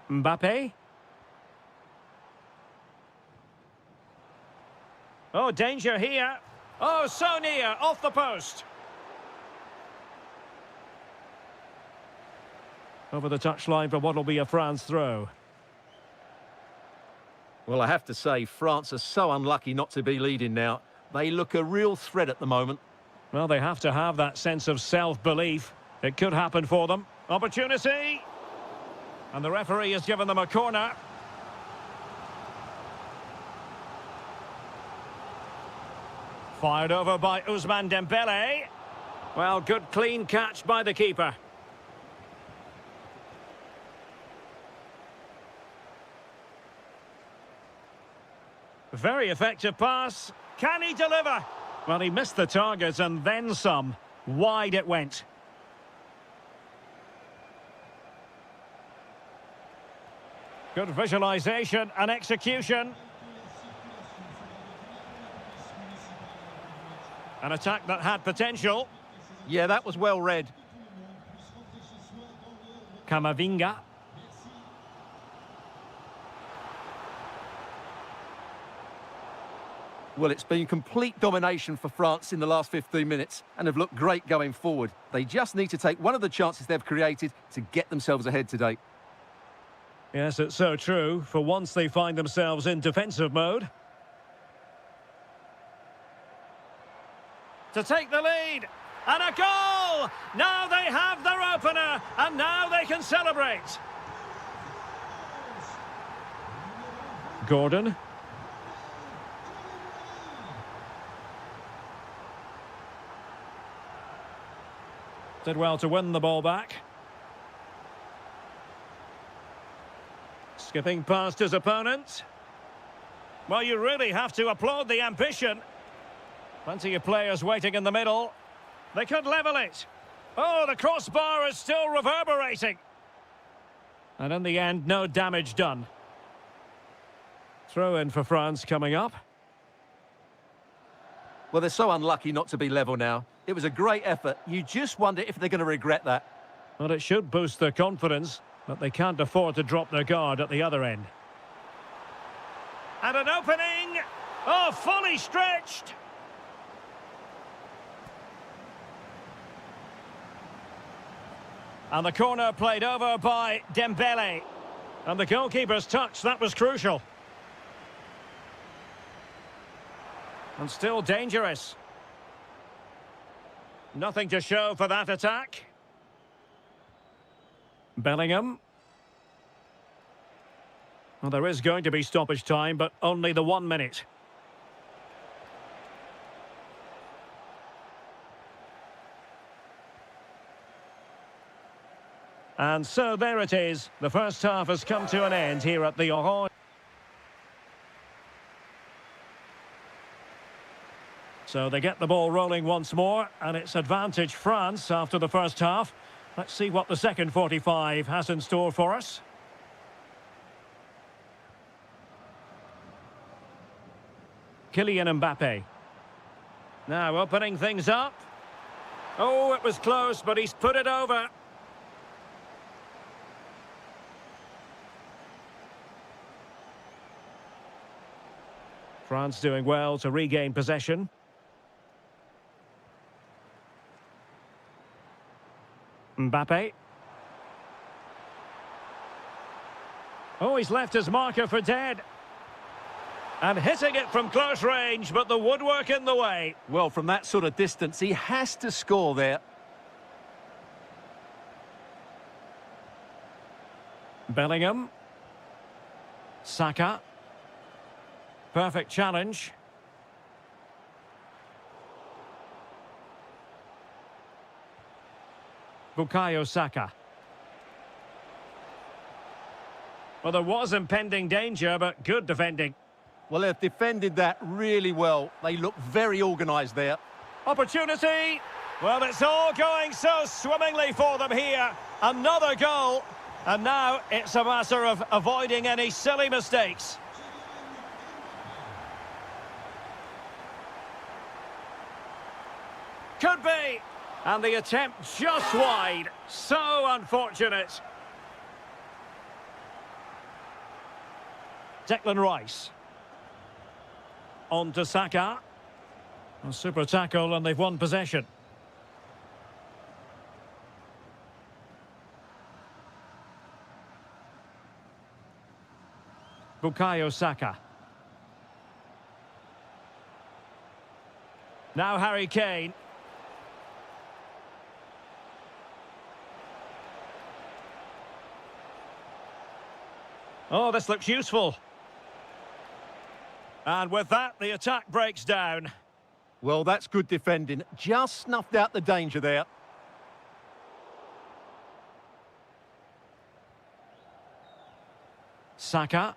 Mbappe. Oh, danger here. Oh, so near, off the post. Over the touchline for what will be a France throw. Well, I have to say, France are so unlucky not to be leading now. They look a real threat at the moment. Well, they have to have that sense of self-belief. It could happen for them. Opportunity! And the referee has given them a corner. Fired over by Ousmane Dembele. Well, good clean catch by the keeper. Very effective pass. Can he deliver? Well, he missed the target and then some. Wide it went. Good visualization and execution. An attack that had potential. Yeah, that was well read. Camavinga. Well, it's been complete domination for France in the last 15 minutes and have looked great going forward. They just need to take one of the chances they've created to get themselves ahead today. Yes, it's so true. For once they find themselves in defensive mode. To take the lead. And a goal! Now they have their opener, and now they can celebrate. Gordon. Did well to win the ball back. Skipping past his opponent. Well, you really have to applaud the ambition. Plenty of players waiting in the middle. They could level it. Oh, the crossbar is still reverberating. And in the end, no damage done. Throw in for France coming up. Well, they're so unlucky not to be level now. It was a great effort. You just wonder if they're going to regret that. Well, it should boost their confidence, but they can't afford to drop their guard at the other end. And an opening! Oh, fully stretched! And the corner played over by Dembele. And the goalkeeper's touch, that was crucial. And still dangerous. Nothing to show for that attack. Bellingham. Well, there is going to be stoppage time, but only the 1 minute. And so there it is. The first half has come to an end here at the Orange. So they get the ball rolling once more, and it's advantage France after the first half. Let's see what the second 45 has in store for us. Kylian Mbappe. Now opening things up. Oh, it was close, but he's put it over. France doing well to regain possession. Mbappe. Oh, he's left his marker for dead. And hitting it from close range, but the woodwork in the way. Well, from that sort of distance, he has to score there. Bellingham. Saka. Perfect challenge. Bukayo Saka. Well, there was impending danger, but good defending. Well, they've defended that really well. They look very organised there. Opportunity. Well, it's all going so swimmingly for them here. Another goal. And now it's a matter of avoiding any silly mistakes. Could be. And the attempt just wide. So unfortunate. Declan Rice. On to Saka. A super tackle and they've won possession. Bukayo Saka. Now Harry Kane. Oh, this looks useful. And with that, the attack breaks down. Well, that's good defending. Just snuffed out the danger there. Saka.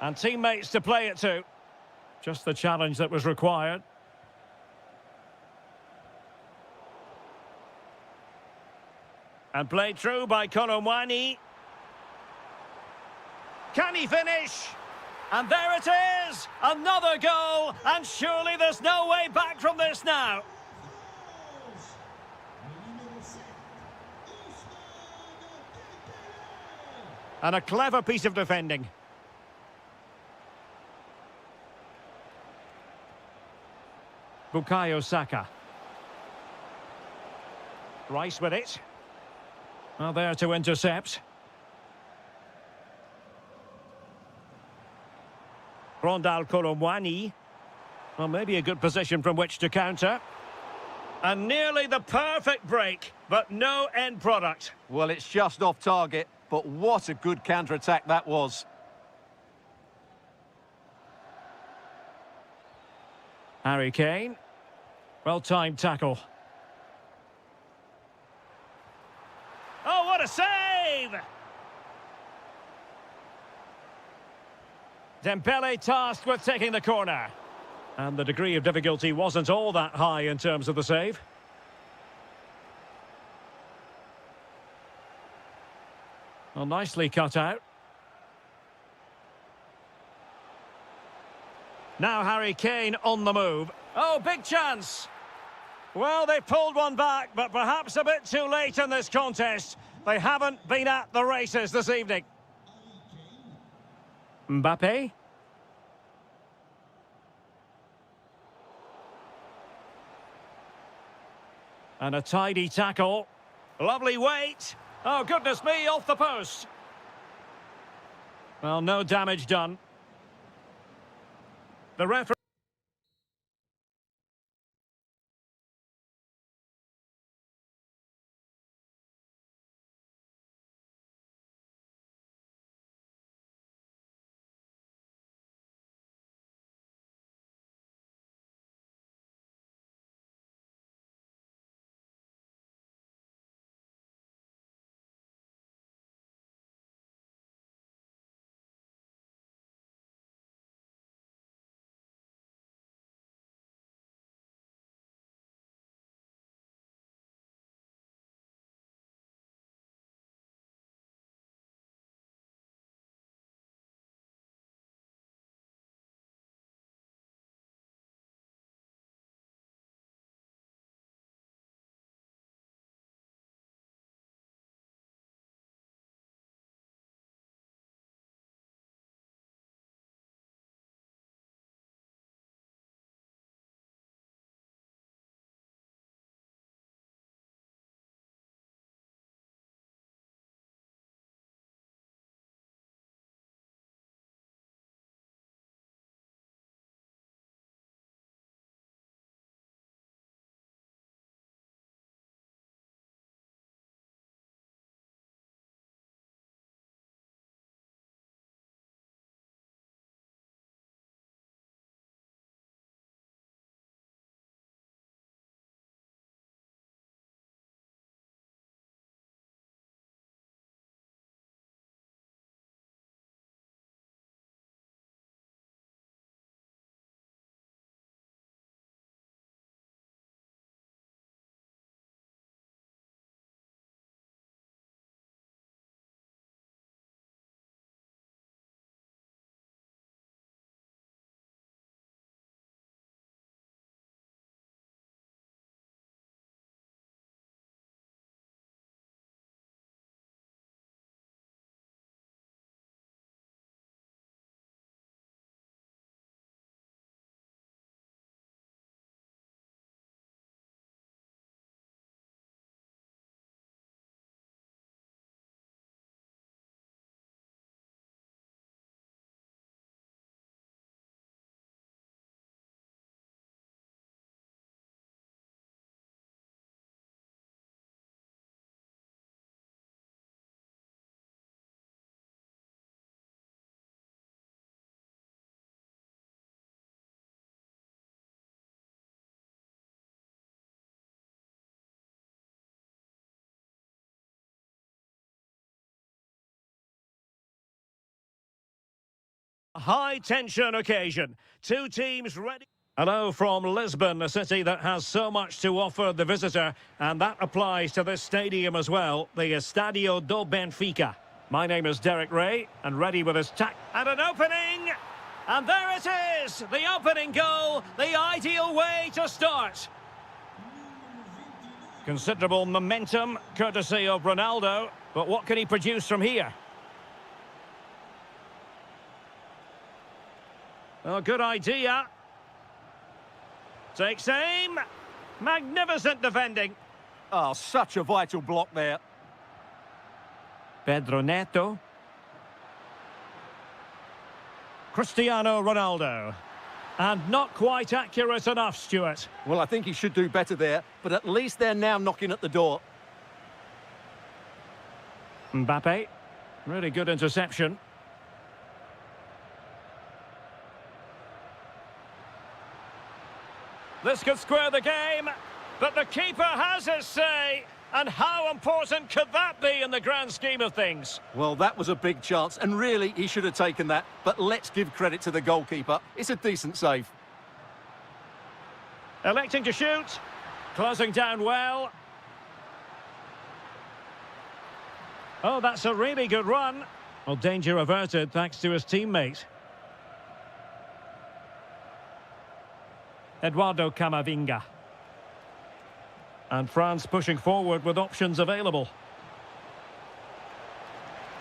And teammates to play it to. Just the challenge that was required. And played through by Colomwani. Can he finish? And there it is! Another goal! And surely there's no way back from this now. And a clever piece of defending. Bukayo Saka. Rice with it. Well, there to intercept. Rondal Colomwani. Well, maybe a good position from which to counter. And nearly the perfect break, but no end product. Well, it's just off target, but what a good counter-attack that was. Harry Kane. Well-timed tackle. Oh, what a save! Dembele tasked with taking the corner. And the degree of difficulty wasn't all that high in terms of the save. Well, nicely cut out. Now Harry Kane on the move. Oh, big chance! Well, they pulled one back, but perhaps a bit too late in this contest. They haven't been at the races this evening. Mbappe. And a tidy tackle. Lovely weight. Oh, goodness me, off the post. Well, no damage done. The referee... High-tension occasion. Two teams ready. Hello from Lisbon, a city that has so much to offer the visitor, and that applies to this stadium as well, the Estadio do Benfica. My name is Derek Ray, and ready with his and an opening! And there it is! The opening goal, the ideal way to start. Considerable momentum, courtesy of Ronaldo, but what can he produce from here? Oh, good idea. Takes aim. Magnificent defending. Oh, such a vital block there. Pedro Neto. Cristiano Ronaldo. And not quite accurate enough, Stuart. Well, I think he should do better there, but at least they're now knocking at the door. Mbappe. Really good interception. This could square the game, but the keeper has his say. And how important could that be in the grand scheme of things? Well, that was a big chance, and really, he should have taken that. But let's give credit to the goalkeeper. It's a decent save. Electing to shoot. Closing down well. Oh, that's a really good run. Well, danger averted thanks to his teammate. Eduardo Camavinga. And France pushing forward with options available.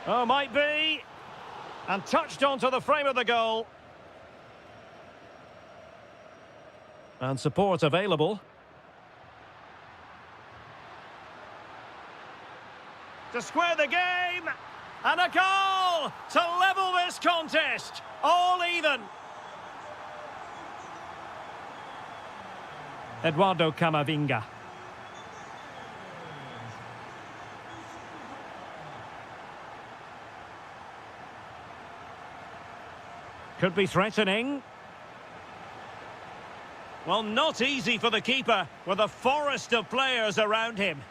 Oh, might be. And touched onto the frame of the goal. And support available. To square the game. And a goal to level this contest. All even. Eduardo Camavinga. Could be threatening. Well, not easy for the keeper with a forest of players around him.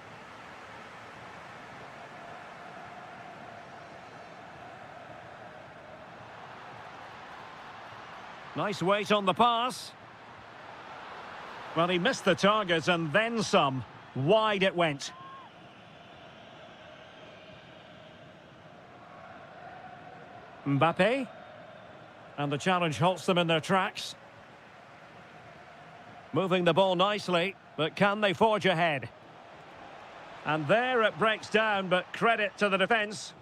Nice weight on the pass. Well, he missed the target and then some. Wide it went. Mbappe. And the challenge halts them in their tracks. Moving the ball nicely, but can they forge ahead? And there it breaks down, but credit to the defence.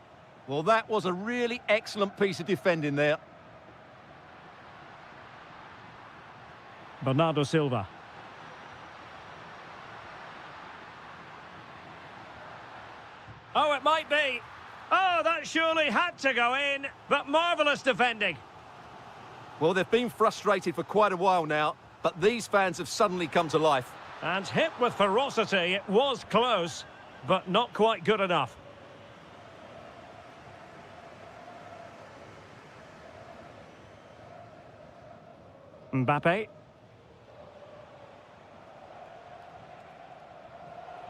Well, that was a really excellent piece of defending there. Bernardo Silva. Oh, it might be. Oh, that surely had to go in, but marvellous defending. Well, they've been frustrated for quite a while now, but these fans have suddenly come to life. And hit with ferocity, it was close, but not quite good enough. Mbappe.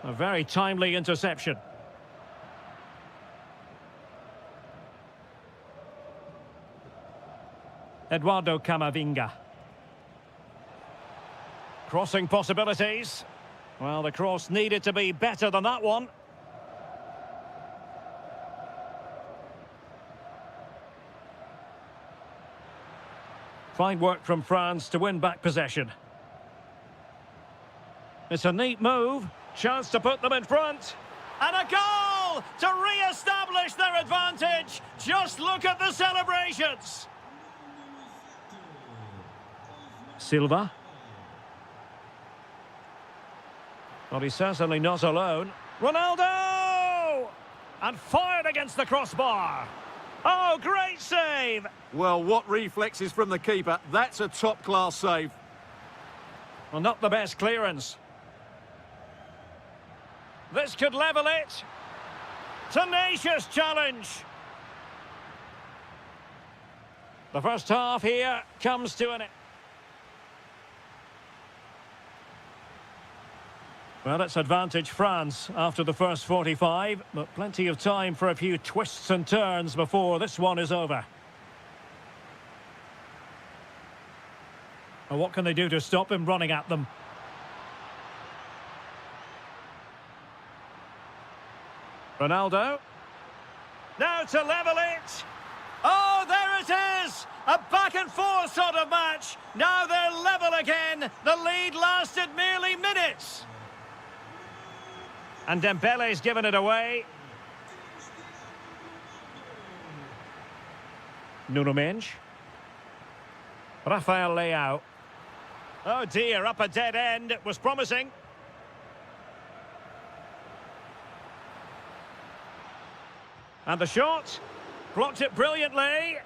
A very timely interception. Eduardo Camavinga. Crossing possibilities. Well, the cross needed to be better than that one. Fine work from France to win back possession. It's a neat move. Chance to put them in front. And a goal to re-establish their advantage. Just look at the celebrations. Silva. Well, he's certainly not alone. Ronaldo! And fired against the crossbar. Oh, great save! Well, what reflexes from the keeper. That's a top-class save. Well, not the best clearance. This could level it. Tenacious challenge. The first half here comes to an end. Well, it's advantage France after the first 45, but plenty of time for a few twists and turns before this one is over. And what can they do to stop him running at them? Ronaldo. Now to level it. Oh, there it is! A back and forth sort of match. Now they're level again. The lead lasted merely minutes. And Dembele's given it away. Nuno Mendes. Rafael Leao. Oh dear, up a dead end. It was promising. And the shot. Blocked it brilliantly.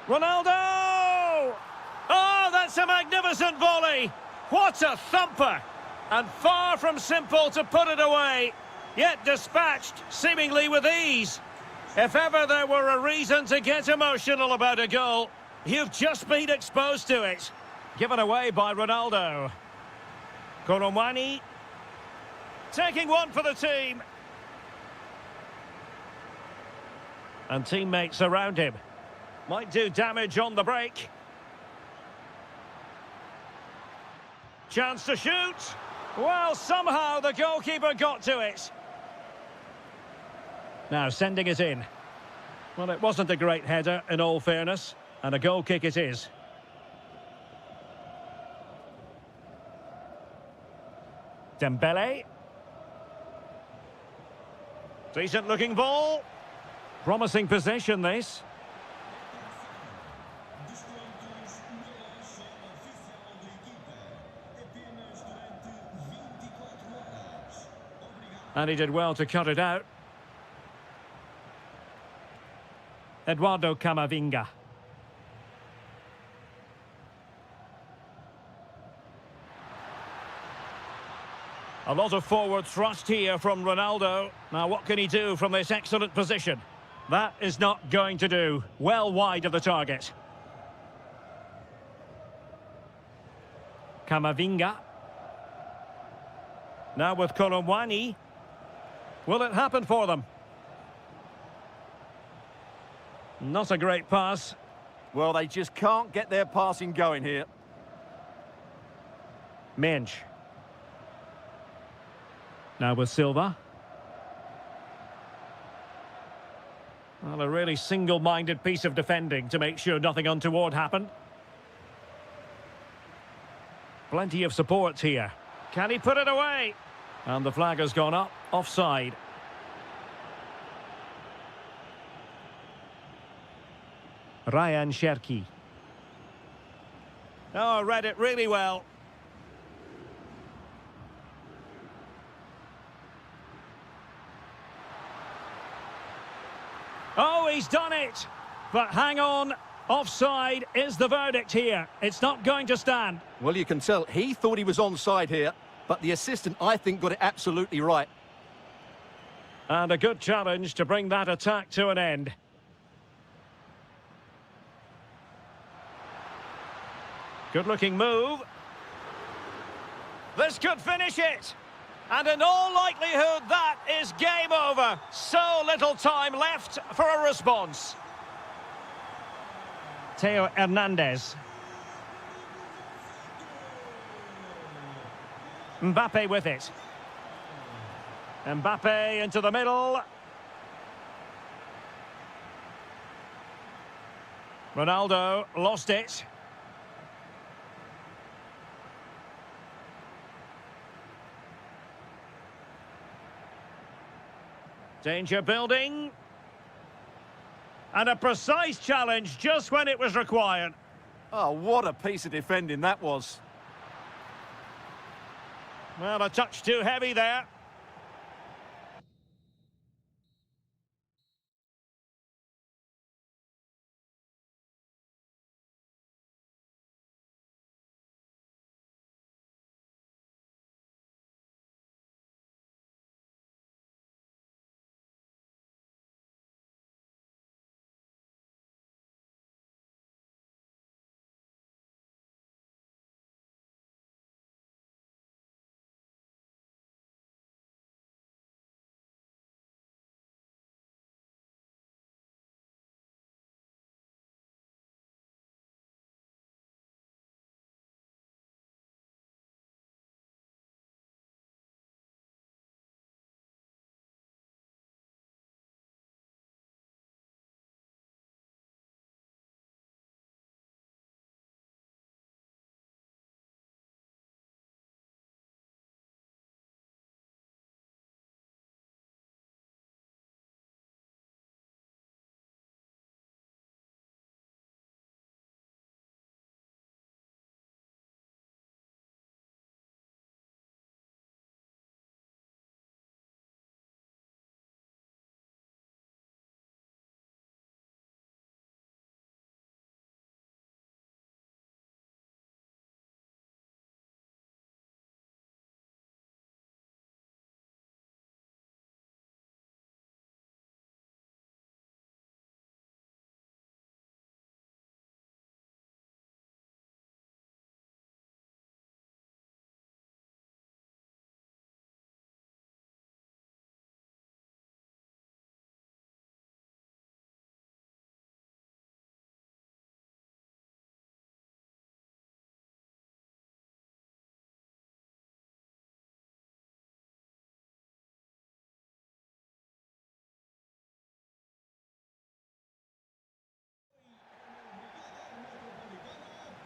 Ronaldo! Oh, that's a magnificent volley. What a thumper. And far from simple to put it away. Yet dispatched, seemingly with ease. If ever there were a reason to get emotional about a goal, you've just been exposed to it. Given away by Ronaldo. Koromani. Taking one for the team. And teammates around him. Might do damage on the break. Chance to shoot. Well, somehow the goalkeeper got to it. Now sending it in. Well, it wasn't a great header, in all fairness. And a goal kick it is. Dembele. Decent looking ball. Promising possession, this. And he did well to cut it out. Eduardo Camavinga. A lot of forward thrust here from Ronaldo. Now what can he do from this excellent position? That is not going to do. Well wide of the target. Camavinga. Now with Koromani. Will it happen for them? Not a great pass. Well, they just can't get their passing going here. Mendes. Now with Silva. Well, a really single-minded piece of defending to make sure nothing untoward happened. Plenty of support here. Can he put it away? And the flag has gone up. Offside. Ryan Cherki. Oh, read it really well. Oh, he's done it. But hang on. Offside is the verdict here. It's not going to stand. Well, you can tell he thought he was onside here, but the assistant, I think, got it absolutely right. And a good challenge to bring that attack to an end. Good-looking move. This could finish it. And in all likelihood, that is game over. So little time left for a response. Theo Hernandez. Mbappe with it. Mbappe into the middle. Ronaldo lost it. Danger building. And a precise challenge just when it was required. Oh, what a piece of defending that was. Well, a touch too heavy there.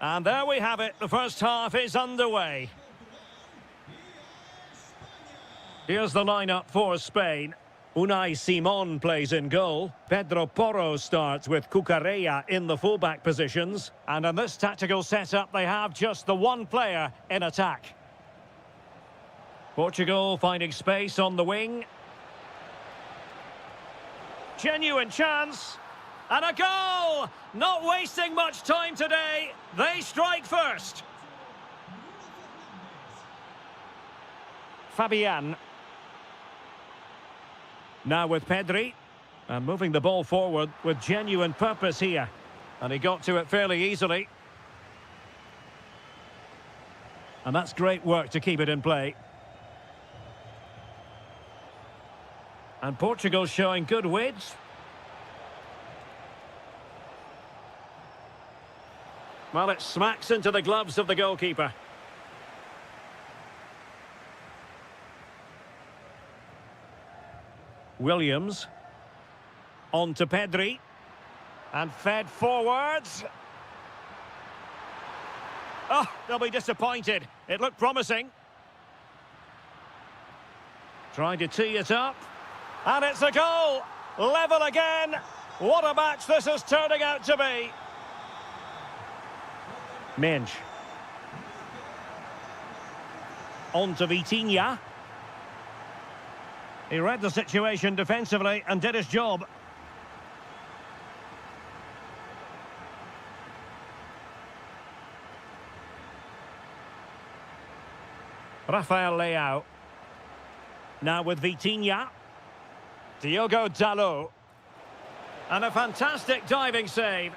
And there we have it. The first half is underway. Here's the lineup for Spain. Unai Simon plays in goal. Pedro Porro starts with Cucurella in the fullback positions. And in this tactical setup, they have just the one player in attack. Portugal finding space on the wing. Genuine chance. And a goal! Not wasting much time today. They strike first. Fabian. Now with Pedri. And moving the ball forward with genuine purpose here. And he got to it fairly easily. And that's great work to keep it in play. And Portugal showing good width. Well, it smacks into the gloves of the goalkeeper. Williams. On to Pedri. And fed forwards. Oh, they'll be disappointed. It looked promising. Trying to tee it up. And it's a goal! Level again! What a match this is turning out to be! Mensch. On to Vitinha. He read the situation defensively and did his job. Rafael Leao. Now with Vitinha. Diogo Dalot. And a fantastic diving save.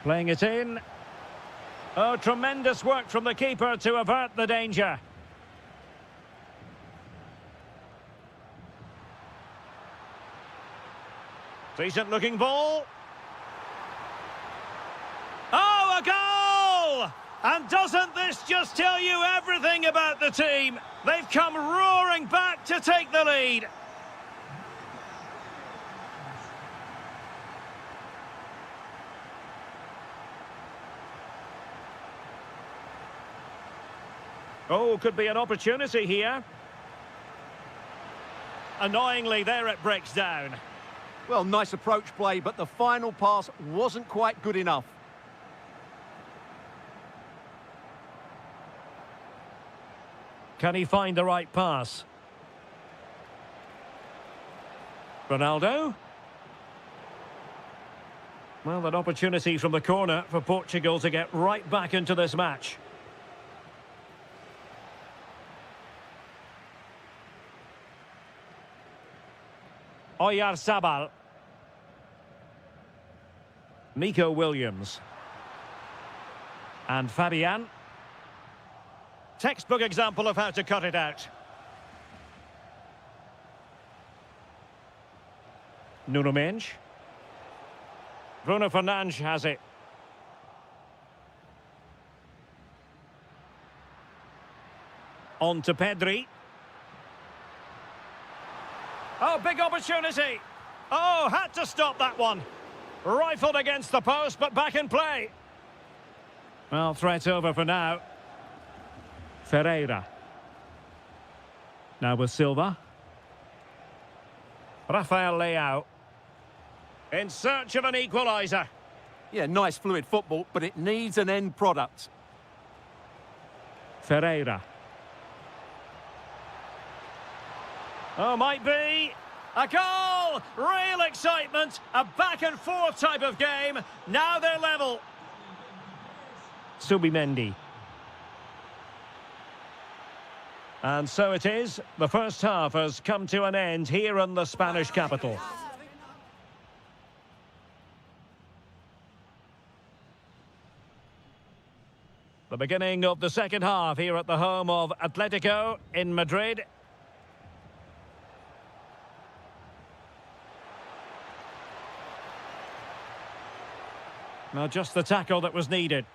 Playing it in. Oh, tremendous work from the keeper to avert the danger. Decent looking ball. Oh, a goal! And doesn't this just tell you everything about the team? They've come roaring back to take the lead. Oh, could be an opportunity here. Annoyingly, there it breaks down. Well, nice approach play, but the final pass wasn't quite good enough. Can he find the right pass? Ronaldo? Well, an opportunity from the corner for Portugal to get right back into this match. Oyarzabal. Nico Williams. And Fabian. Textbook example of how to cut it out. Nuno Mensch. Bruno Fernandes has it. On to Pedri. Oh, big opportunity. Oh, had to stop that one. Rifled against the post, but back in play. Well, threat over for now. Ferreira. Now with Silva. Rafael Leao. In search of an equaliser. Yeah, nice fluid football, but it needs an end product. Ferreira. Oh, might be. A goal! Real excitement. A back-and-forth type of game. Now they're level. Subimendi. And so it is. The first half has come to an end here in the Spanish capital. The beginning of the second half here at the home of Atletico in Madrid. Now just the tackle that was needed.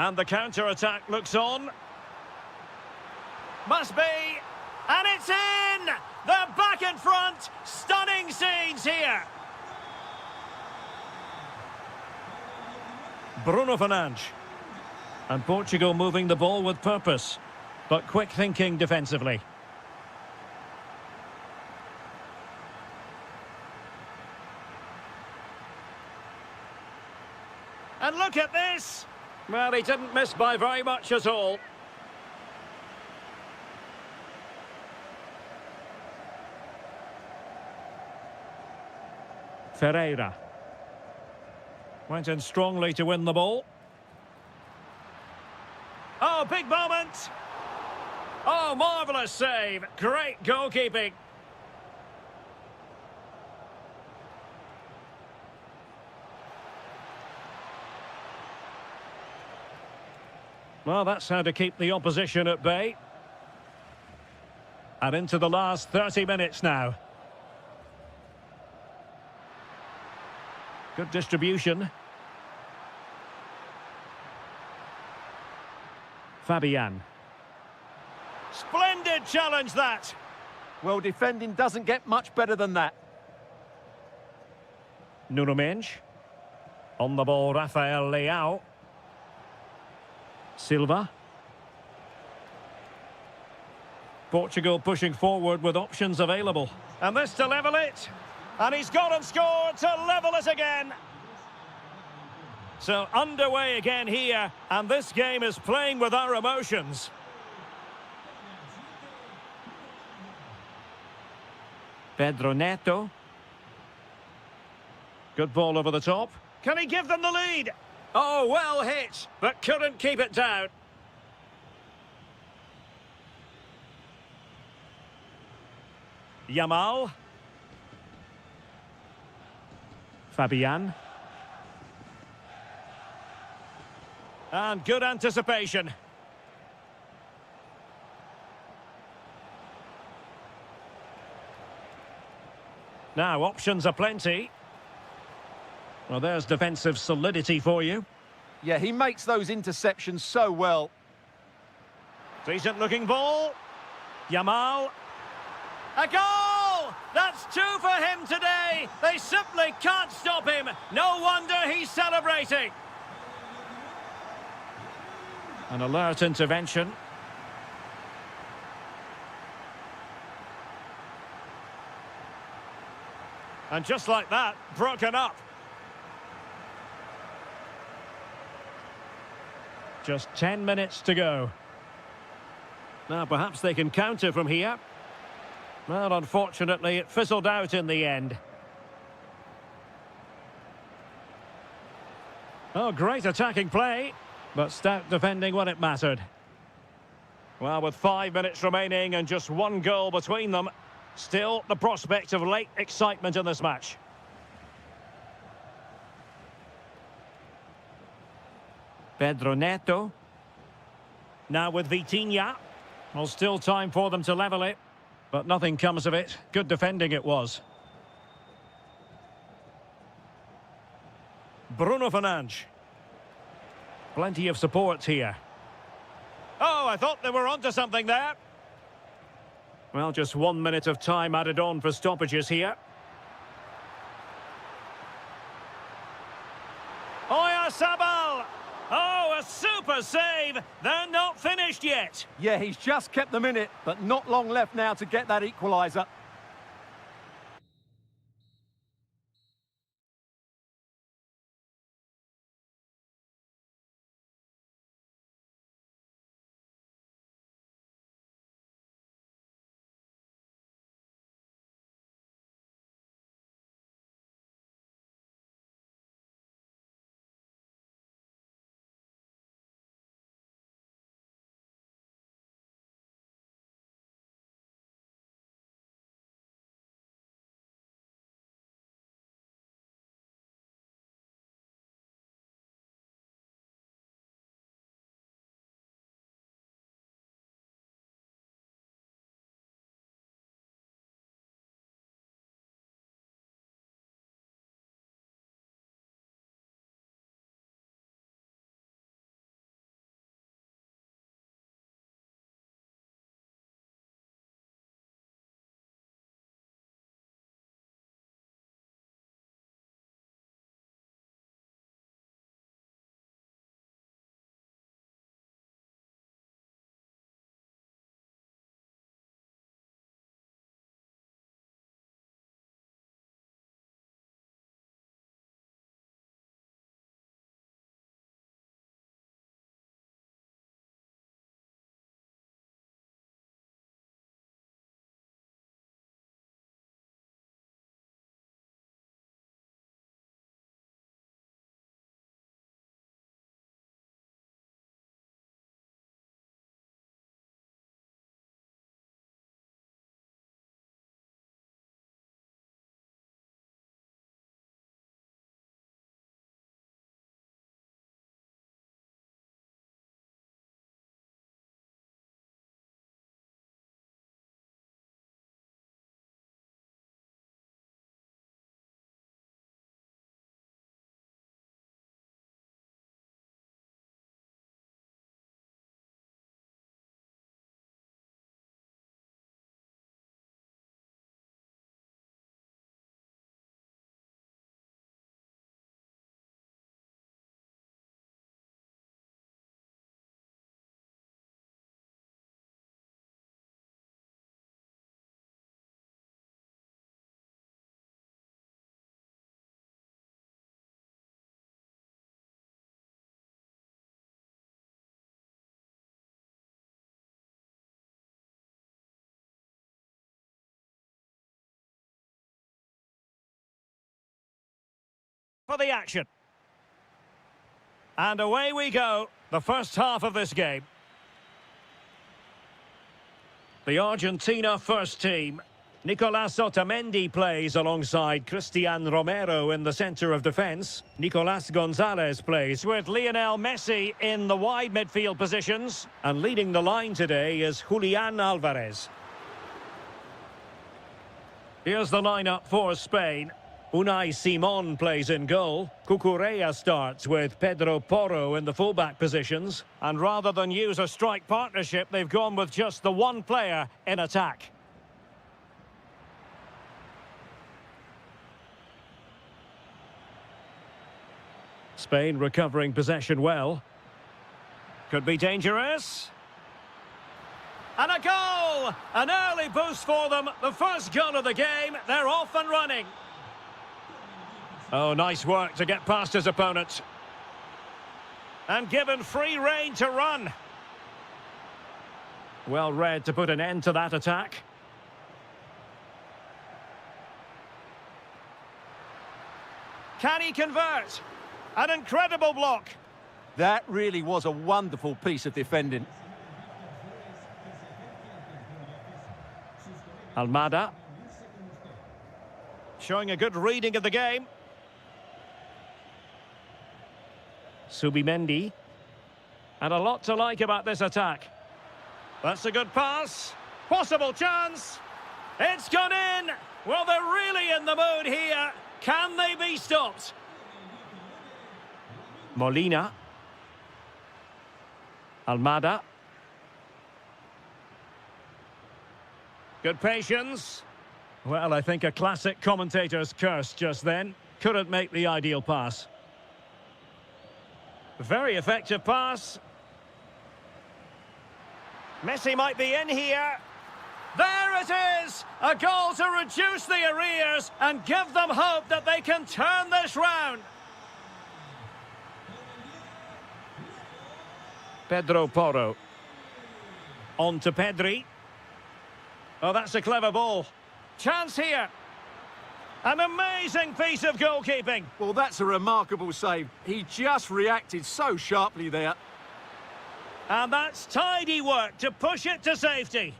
And the counter-attack looks on. Must be. And it's in! They're back in front. Stunning scenes here. Bruno Fernandes. And Portugal moving the ball with purpose, but quick thinking defensively. And look at this! Well, he didn't miss by very much at all. Ferreira. Went in strongly to win the ball. Oh, big moment! Oh, marvellous save. Great goalkeeping. Well, that's how to keep the opposition at bay. And into the last 30 minutes now. Good distribution. Fabian. Splendid challenge, that. Well, defending doesn't get much better than that. Nuno Mendes. On the ball, Rafael Leao. Silva. Portugal pushing forward with options available. And this to level it. And he's gone and scored to level it again. So underway again here, and this game is playing with our emotions. Pedro Neto. Good ball over the top. Can he give them the lead? Oh, well hit, but couldn't keep it down. Yamal. Fabian. And good anticipation. Now, options are plenty. Well, there's defensive solidity for you. Yeah, he makes those interceptions so well. Decent-looking ball. Yamal. A goal! That's two for him today. They simply can't stop him. No wonder he's celebrating. An alert intervention. And just like that, broken up. Just 10 minutes to go. Now, perhaps they can counter from here. Well, unfortunately, it fizzled out in the end. Oh, great attacking play, but stout defending when it mattered. Well, with 5 minutes remaining and just one goal between them, still the prospect of late excitement in this match. Pedro Neto. Now with Vitinha. Well, still time for them to level it, but nothing comes of it. Good defending it was. Bruno Fernandes. Plenty of support here. Oh, I thought they were onto something there. Well, just 1 minute of time added on for stoppages here. Oyarzabal! Oh, a super save! They're not finished yet. Yeah, he's just kept them in it, but not long left now to get that equaliser. for the action. And away we go, the first half of this game. The Argentina first team. Nicolas Otamendi plays alongside Cristian Romero in the centre of defence. Nicolas Gonzalez plays with Lionel Messi in the wide midfield positions. And leading the line today is Julian Alvarez. Here's the lineup for Spain. Unai Simon plays in goal. Cucurella starts with Pedro Porro in the fullback positions. And rather than use a strike partnership, they've gone with just the one player in attack. Spain recovering possession well. Could be dangerous. And a goal! An early boost for them. The first goal of the game. They're off and running. Oh, nice work to get past his opponent. And given free rein to run. Well read to put an end to that attack. Can he convert? An incredible block. That really was a wonderful piece of defending. Almada. Showing a good reading of the game. Subimendi. And a lot to like about this attack. That's a good pass. Possible chance. It's gone in. Well, they're really in the mood here. Can they be stopped? Molina. Almada. Good patience. Well, I think a classic commentator's curse just then. Couldn't make the ideal pass. Very effective pass. Messi might be in here. There it is! A goal to reduce the arrears and give them hope that they can turn this round. Pedro Porro. On to Pedri. Oh, that's a clever ball. Chance here. An amazing piece of goalkeeping. Well, that's a remarkable save. He just reacted so sharply there. And that's tidy work to push it to safety.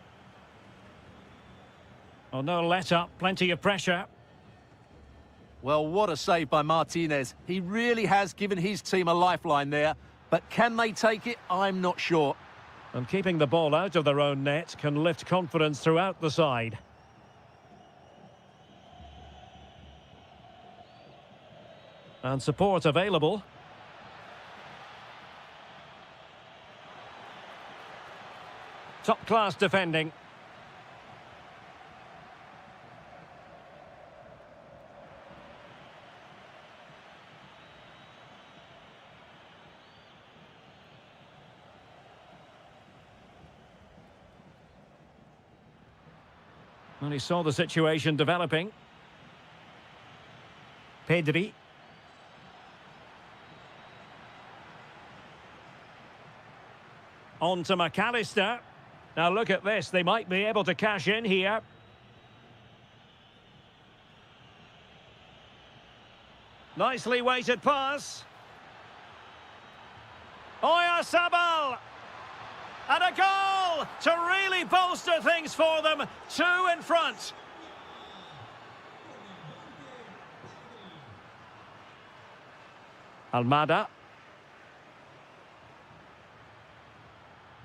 Oh, no let up. Plenty of pressure. Well, what a save by Martinez. He really has given his team a lifeline there. But can they take it? I'm not sure. And keeping the ball out of their own net can lift confidence throughout the side. And support available. Top-class defending. And he saw the situation developing. Pedri. On to McAllister. Now look at this, they might be able to cash in here. Nicely weighted pass. Oyarzabal! And a goal to really bolster things for them. 2 in front. Almada.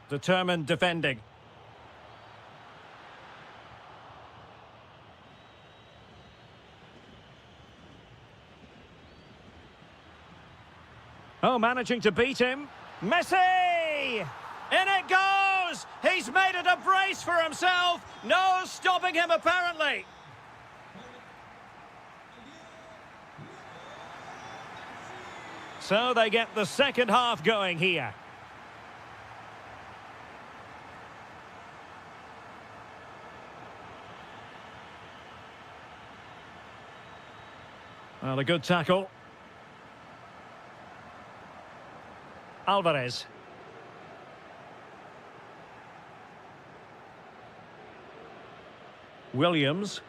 Determined defending. Oh, managing to beat him. Messi! In it goes! He's made it a brace for himself. No stopping him, apparently. So they get the second half going here. Well, a good tackle. Alvarez. Williams.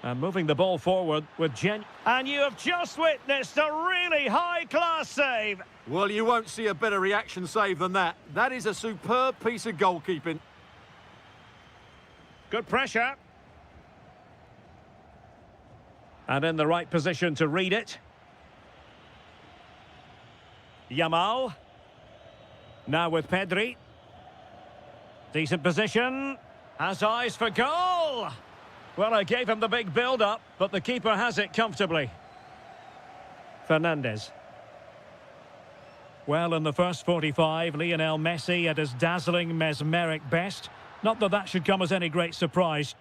And moving the ball forward with And you have just witnessed a really high-class save. Well, you won't see a better reaction save than that. That is a superb piece of goalkeeping. Good pressure. And in the right position to read it. Yamal. Now with Pedri. Decent position. Has eyes for goal. Well, I gave him the big build-up, but the keeper has it comfortably. Fernandes. Well, in the first 45, Lionel Messi at his dazzling, mesmeric best. Not that that should come as any great surprise.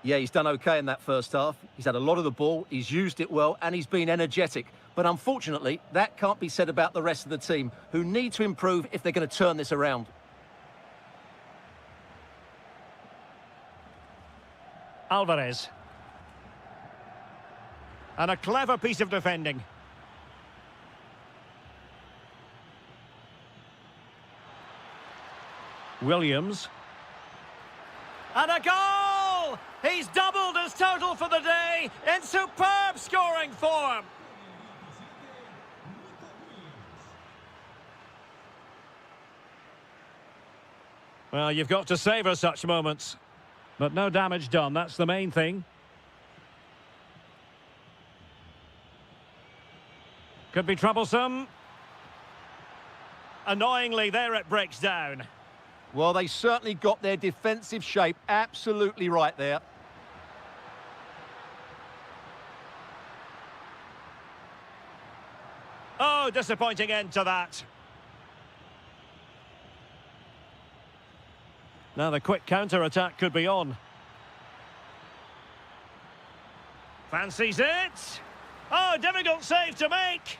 Yeah, he's done okay in that first half. He's had a lot of the ball, he's used it well, and he's been energetic. But unfortunately, that can't be said about the rest of the team, who need to improve if they're going to turn this around. Alvarez. And a clever piece of defending. Williams. And a goal! He's doubled his total for the day in superb scoring form. Well, you've got to savour such moments. But no damage done, that's the main thing. Could be troublesome. Annoyingly, there it breaks down. Well, they certainly got their defensive shape absolutely right there. Oh, disappointing end to that. Now the quick counter-attack could be on. Fancies it. Oh, difficult save to make.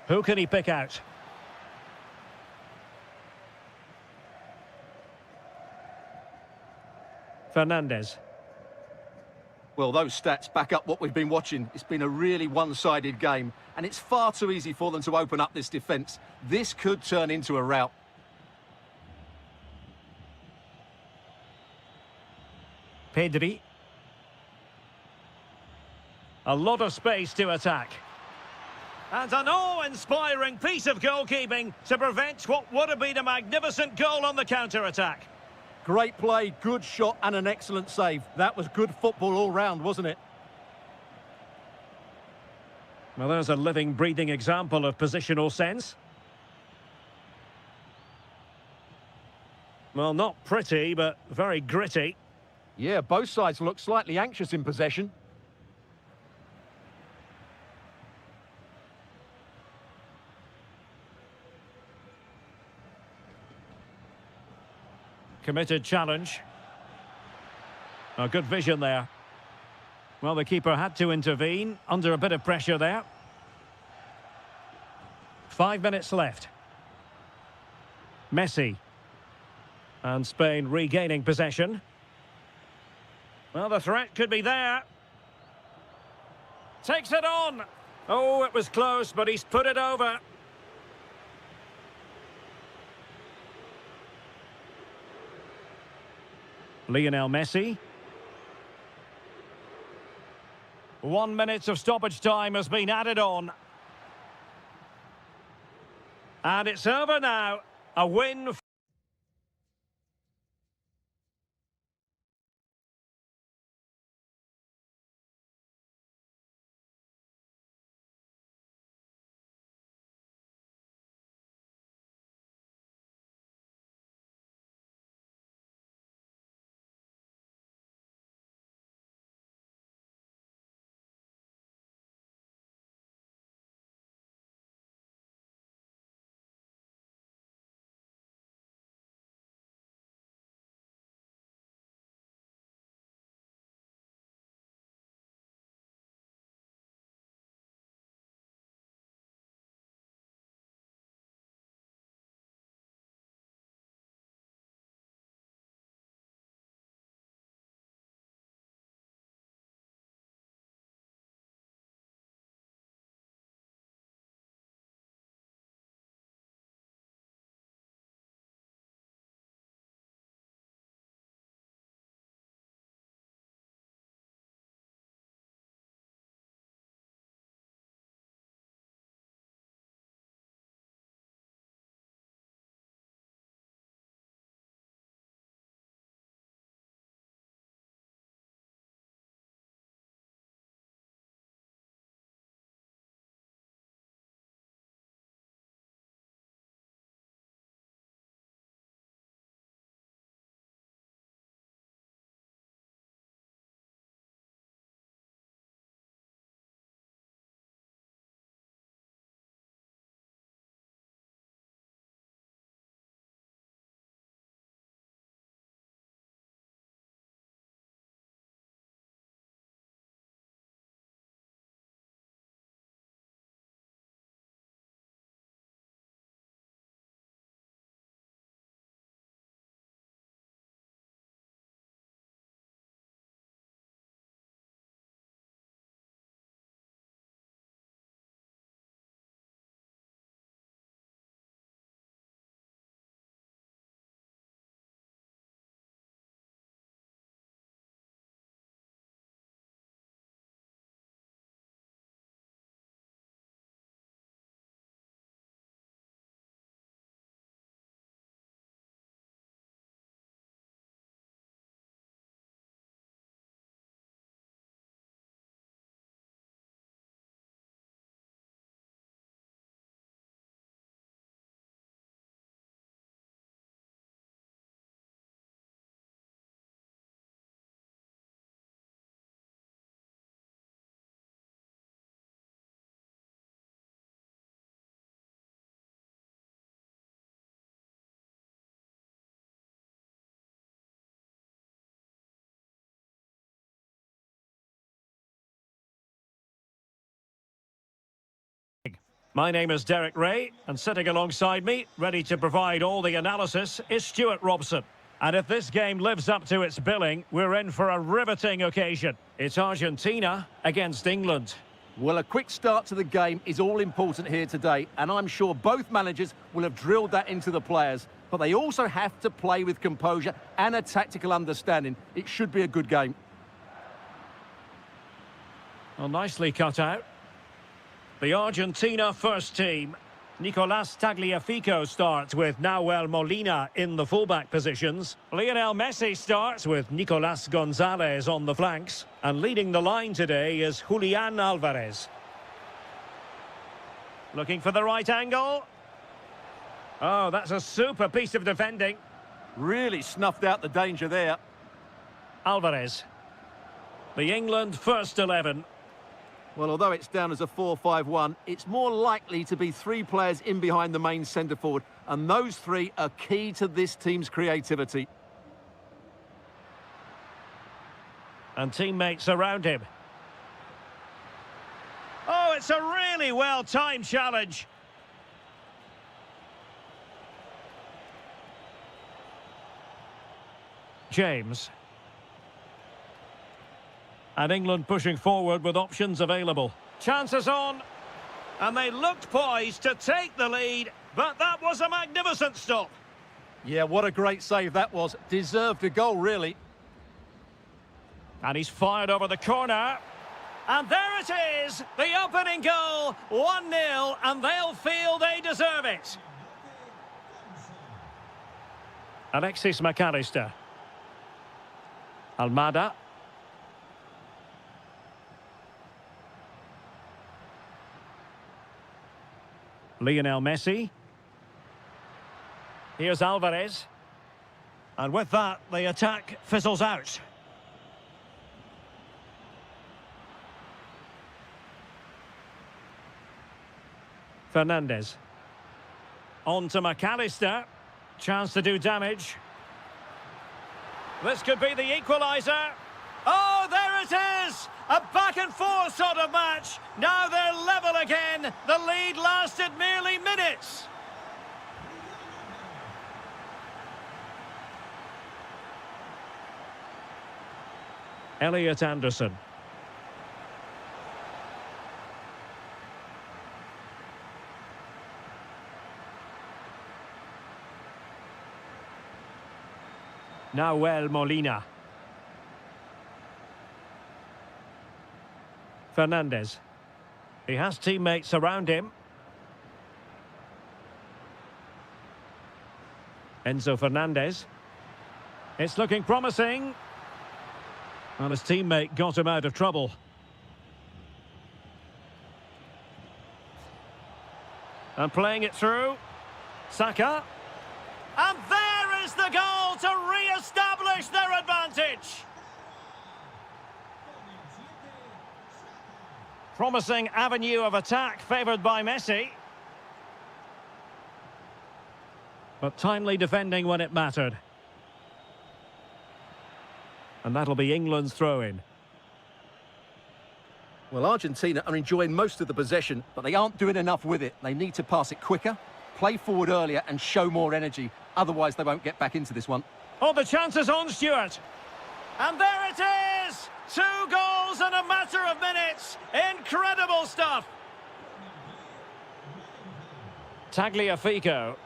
Who can he pick out? Fernandes. Well, those stats back up what we've been watching. It's been a really one-sided game, and it's far too easy for them to open up this defence. This could turn into a rout. Pedri. A lot of space to attack. And an awe-inspiring piece of goalkeeping to prevent what would have been a magnificent goal on the counter-attack. Great play, good shot and an excellent save. That was good football all round, wasn't it? Well, there's a living, breathing example of positional sense. Well, not pretty, but very gritty. Yeah, both sides look slightly anxious in possession. Committed challenge. A good vision there. Well, the keeper had to intervene under a bit of pressure there. 5 minutes left. Messi. And Spain regaining possession. Well, the threat could be there. Takes it on. Oh, it was close, but he's put it over. Lionel Messi. 1 minute of stoppage time has been added on. And it's over now. A win. My name is Derek Ray, and sitting alongside me, ready to provide all the analysis, is Stuart Robson. And if this game lives up to its billing, we're in for a riveting occasion. It's Argentina against England. Well, a quick start to the game is all important here today, and I'm sure both managers will have drilled that into the players. But they also have to play with composure and a tactical understanding. It should be a good game. Well, nicely cut out. The Argentina first team. Nicolas Tagliafico starts with Nahuel Molina in the fullback positions. Lionel Messi starts with Nicolas Gonzalez on the flanks. And leading the line today is Julian Alvarez. Looking for the right angle. Oh, that's a super piece of defending. Really snuffed out the danger there. Alvarez. The England first 11. Well, although it's down as a 4-5-1, it's more likely to be three players in behind the main centre-forward, and those three are key to this team's creativity. And teammates around him. Oh, it's a really well-timed challenge. James. And England pushing forward with options available. Chances on. And they looked poised to take the lead, but that was a magnificent stop. Yeah, what a great save that was. Deserved a goal, really. And he's fired over the corner. And there it is, the opening goal, 1-0, and they'll feel they deserve it. Alexis McAllister. Almada. Lionel Messi. Here's Alvarez. And with that, the attack fizzles out. Fernandez. On to McAllister. Chance to do damage. This could be the equaliser. Oh, there it is! A back-and-forth sort of match. Now they're level again. The lead lasted merely minutes. Elliot Anderson. Nahuel Molina. Fernandez. He has teammates around him. Enzo Fernandez. It's looking promising. Well, his teammate got him out of trouble. And playing it through. Saka. And there is the goal to re-establish their advantage. Promising avenue of attack favoured by Messi. But timely defending when it mattered. And that'll be England's throw-in. Well, Argentina are enjoying most of the possession, but they aren't doing enough with it. They need to pass it quicker, play forward earlier and show more energy. Otherwise, they won't get back into this one. Oh, the chance is on, Stuart. And there it is! 2 goals in a matter of minutes. Incredible stuff. Tagliafico.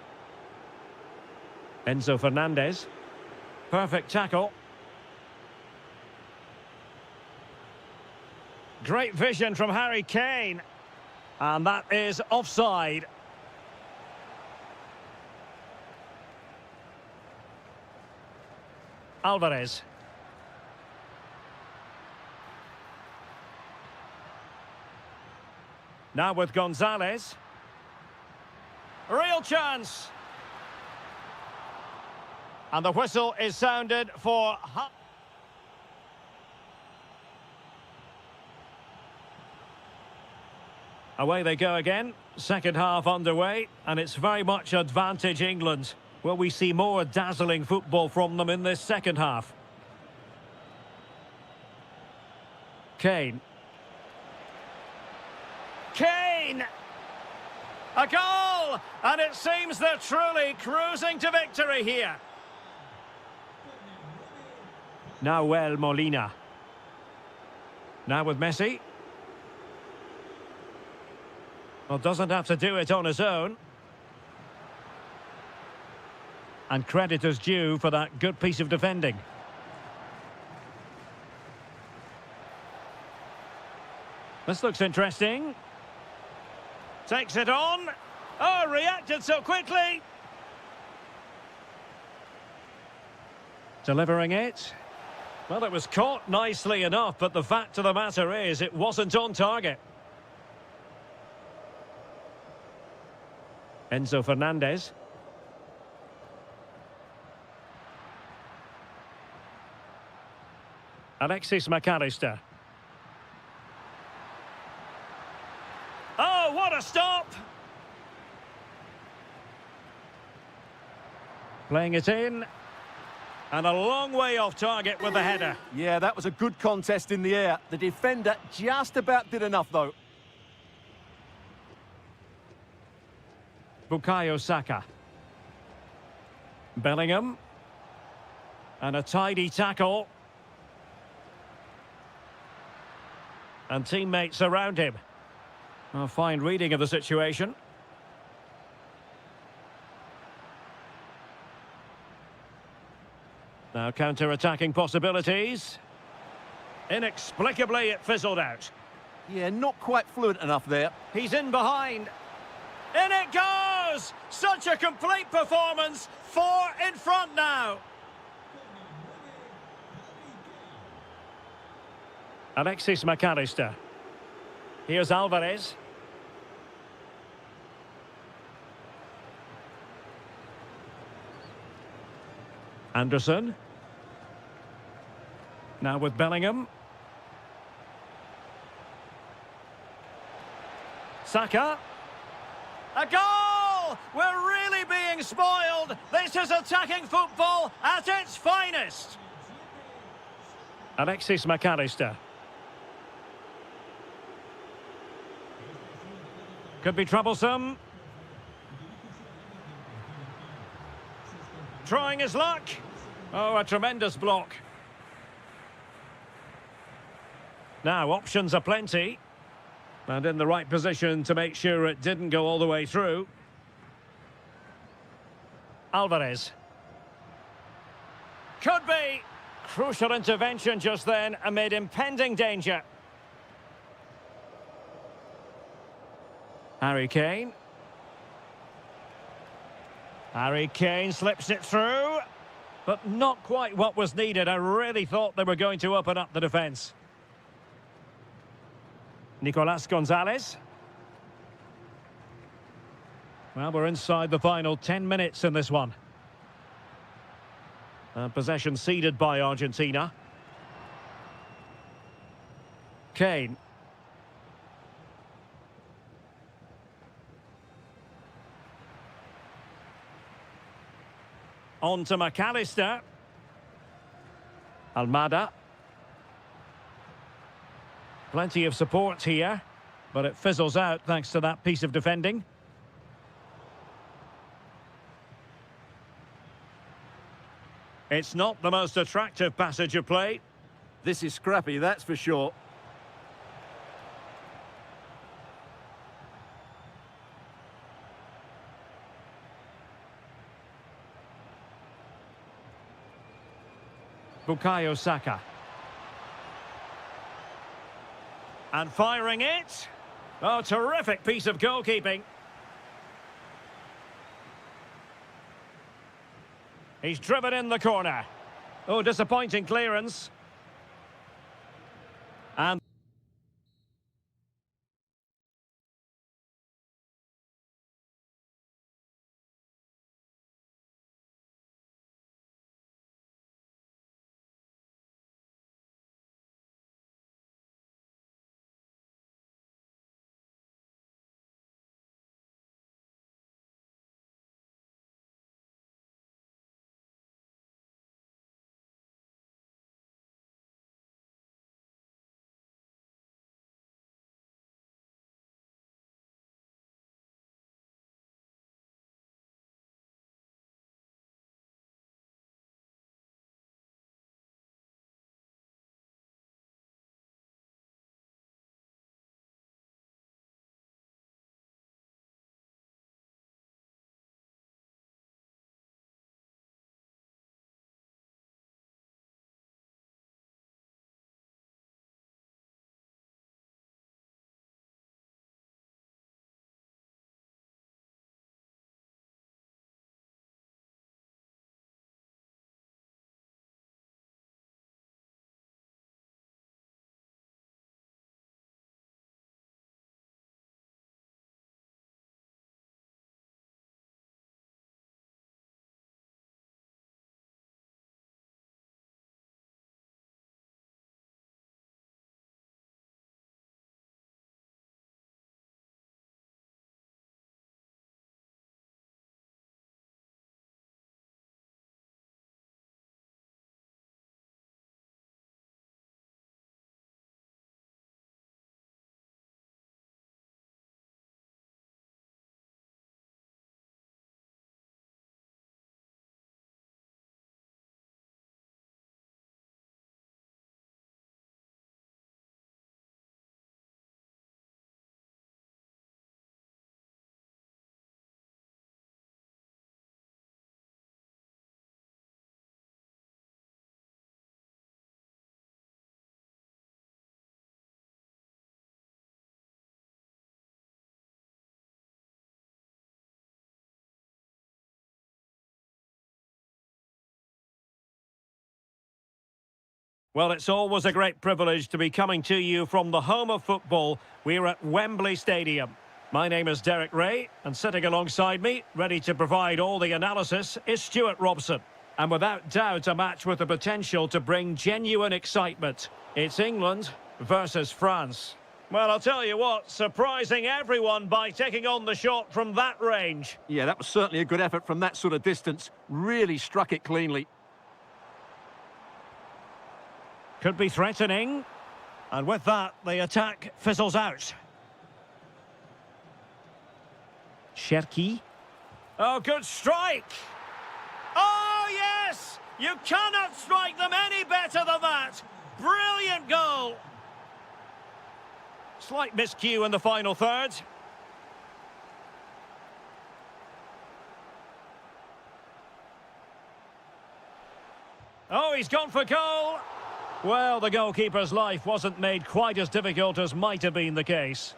Enzo Fernandez. Perfect tackle. Great vision from Harry Kane. And that is offside. Alvarez. Now with Gonzalez. Real chance. And the whistle is sounded for... Away they go again. Second half underway, and it's very much advantage England. Will we see more dazzling football from them in this second half? Kane. Kane! A goal! And it seems they're truly cruising to victory here. Nahuel Molina. Now with Messi. Well, doesn't have to do it on his own. And credit is due for that good piece of defending. This looks interesting. Takes it on. Oh, reacted so quickly. Delivering it. Well, it was caught nicely enough, but the fact of the matter is it wasn't on target. Enzo Fernandez. Alexis McAllister. Oh, what a stop! Playing it in. And a long way off target with the header. Yeah, that was a good contest in the air. The defender just about did enough, though. Bukayo Saka. Bellingham. And a tidy tackle. And teammates around him. A fine reading of the situation. Now counter-attacking possibilities. Inexplicably, it fizzled out. Yeah, not quite fluent enough there. He's in behind. In it goes! Such a complete performance. 4 in front now. Alexis McAllister. Here's Alvarez. Anderson. Now with Bellingham. Saka. A goal! We're really being spoiled. This is attacking football at its finest. Alexis McAllister. Could be troublesome. Trying his luck. Oh, a tremendous block. Now, options are plenty. And in the right position to make sure it didn't go all the way through. Alvarez. Could be. Crucial intervention just then amid impending danger. Harry Kane. Harry Kane slips it through. But not quite what was needed. I really thought they were going to open up the defence. Nicolas Gonzalez. Well, we're inside the final 10 minutes in this one. Possession ceded by Argentina. Kane. On to McAllister. Almada. Plenty of support here, but it fizzles out thanks to that piece of defending. It's not the most attractive passage of play. This is scrappy, that's for sure. Bukayo Saka. And firing it. Oh, terrific piece of goalkeeping. He's driven in the corner. Oh, disappointing clearance. And Well, it's always a great privilege to be coming to you from the home of football. We're at Wembley Stadium. My name is Derek Ray, and sitting alongside me, ready to provide all the analysis, is Stuart Robson. And without doubt, a match with the potential to bring genuine excitement. It's England versus France. Well, I'll tell you what, surprising everyone by taking on the shot from that range. Yeah, that was certainly a good effort from that sort of distance. Really struck it cleanly. Could be threatening. And with that, the attack fizzles out. Cherki. Oh, good strike! Oh, yes! You cannot strike them any better than that! Brilliant goal! Slight miscue in the final third. Oh, he's gone for goal! Well, the goalkeeper's life wasn't made quite as difficult as might have been the case.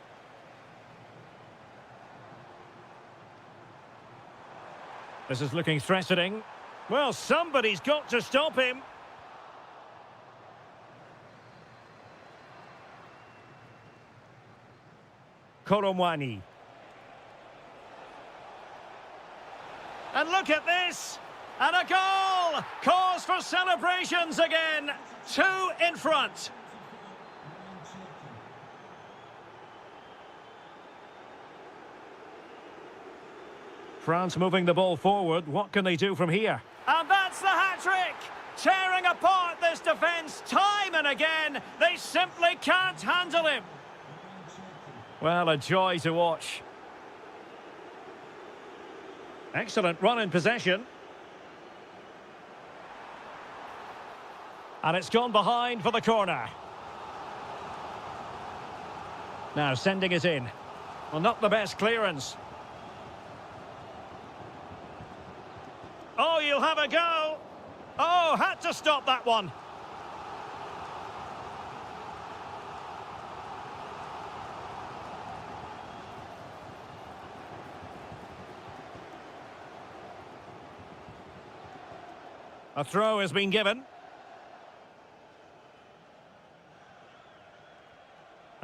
This is looking threatening. Well, somebody's got to stop him. Koromwani. And look at this! And a goal! Cause for celebrations again! 2 in front. France moving the ball forward. What can they do from here? And that's the hat-trick! Tearing apart this defence time and again. They simply can't handle him. Well, a joy to watch. Excellent run in possession. And it's gone behind for the corner. Now sending it in. Well, not the best clearance. Oh, you'll have a go. Oh, had to stop that one. A throw has been given.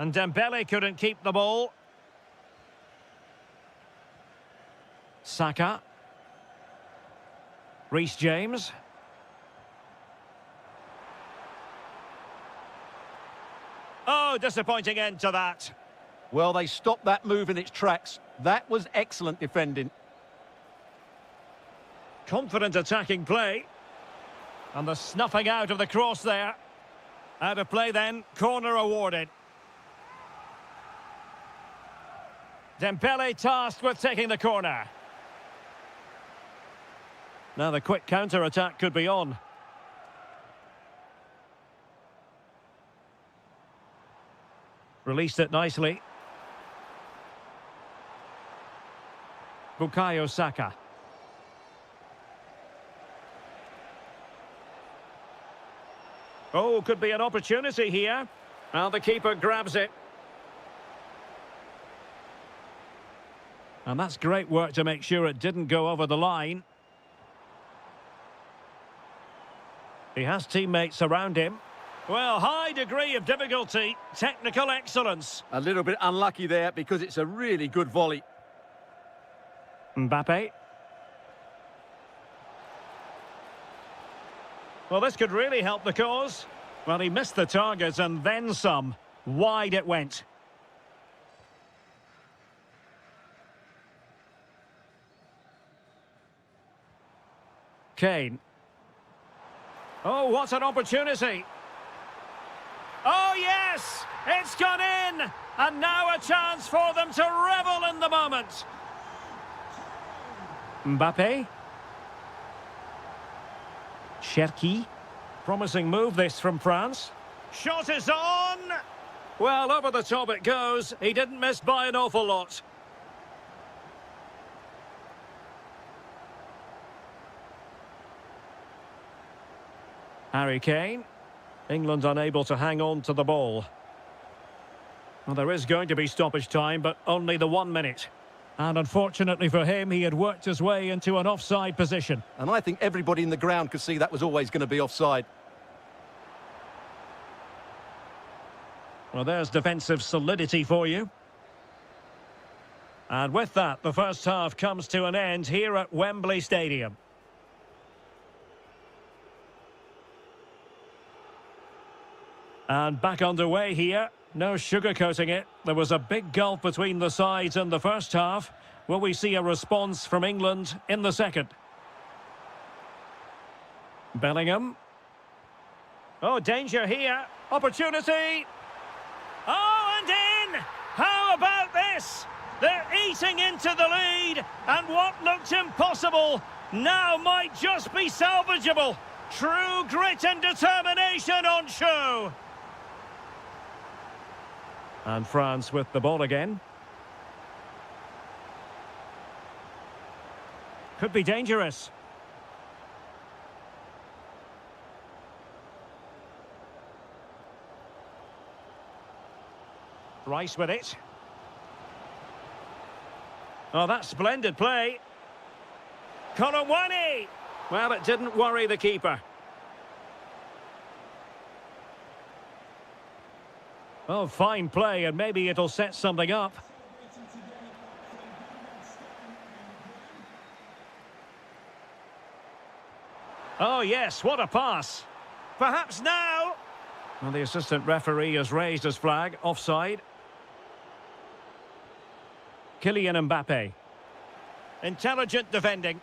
And Dembele couldn't keep the ball. Saka. Reece James. Oh, disappointing end to that. Well, they stopped that move in its tracks. That was excellent defending. Confident attacking play. And the snuffing out of the cross there. Out of play then, corner awarded. Dembele tasked with taking the corner. Now the quick counter-attack could be on. Released it nicely. Bukayo Saka. Oh, could be an opportunity here. Now the keeper grabs it. And that's great work to make sure it didn't go over the line. He has teammates around him. Well, high degree of difficulty, technical excellence. A little bit unlucky there because it's a really good volley. Mbappe. Well, this could really help the cause. Well, he missed the target and then some. Wide it went. Kane. Oh, what an opportunity. Oh, yes! It's gone in! And now a chance for them to revel in the moment. Mbappe. Cherki. Promising move this from France. Shot is on! Well, over the top it goes. He didn't miss by an awful lot. Harry Kane. England unable to hang on to the ball. Well, there is going to be stoppage time, but only the 1 minute. And unfortunately for him, he had worked his way into an offside position. And I think everybody in the ground could see that was always going to be offside. Well, there's defensive solidity for you. And with that, the first half comes to an end here at Wembley Stadium. And back underway here. No sugarcoating it. There was a big gulf between the sides in the first half. Will we see a response from England in the second? Bellingham. Oh, danger here. Opportunity. Oh, and in! How about this? They're eating into the lead, and what looked impossible now might just be salvageable. True grit and determination on show. And France with the ball again. Could be dangerous. Rice with it. Oh, that's splendid play. Kolomwani! Well, it didn't worry the keeper. Oh, fine play, and maybe it'll set something up. Oh, yes, what a pass. Perhaps now. Well, the assistant referee has raised his flag, offside. Kylian Mbappe. Intelligent defending.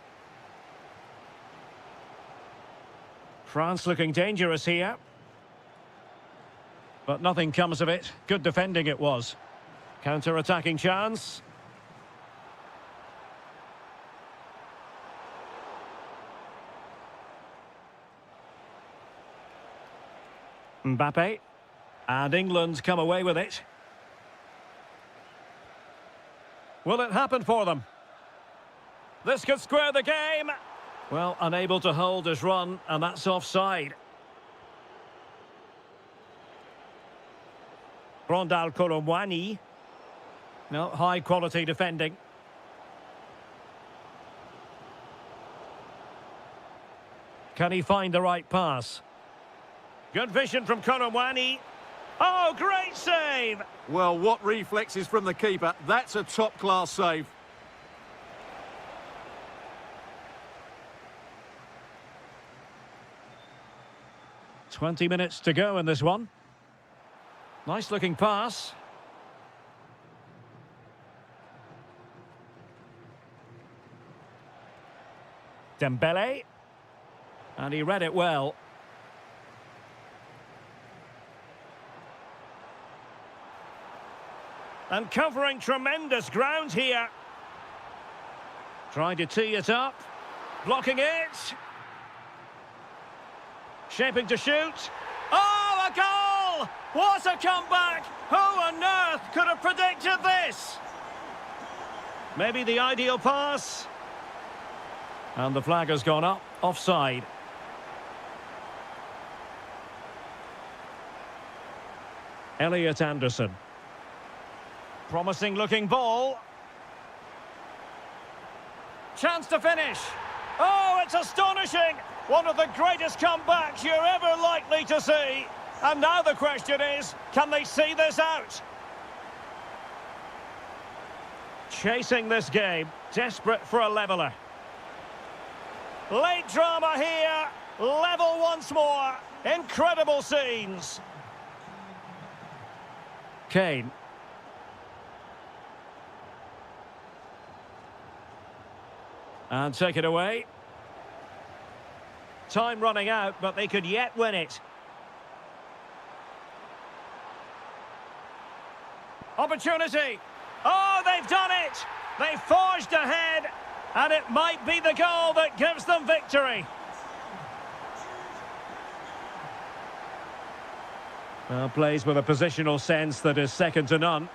France looking dangerous here. But nothing comes of it. Good defending it was. Counter-attacking chance. Mbappe. And England come away with it. Will it happen for them? This could square the game. Well, unable to hold his run, and that's offside. Rondal Kolomwani. No, high-quality defending. Can he find the right pass? Good vision from Kolomwani. Oh, great save! Well, what reflexes from the keeper. That's a top-class save. "20 minutes to go in this one. Nice-looking pass. Dembele. And he read it well. And covering tremendous ground here. Trying to tee it up. Blocking it. Shaping to shoot. Oh, a goal! What a comeback! Who on earth could have predicted this? Maybe the ideal pass. And the flag has gone up. Offside. Elliot Anderson. Promising looking ball. Chance to finish. Oh, it's astonishing. One of the greatest comebacks you're ever likely to see. And now the question is, can they see this out? Chasing this game, desperate for a leveller. Late drama here, level once more. Incredible scenes. Kane. And take it away. Time running out, but they could yet win it. Opportunity. Oh, they've done it. They forged ahead, and it might be the goal that gives them victory. Well, plays with a positional sense that is second to none.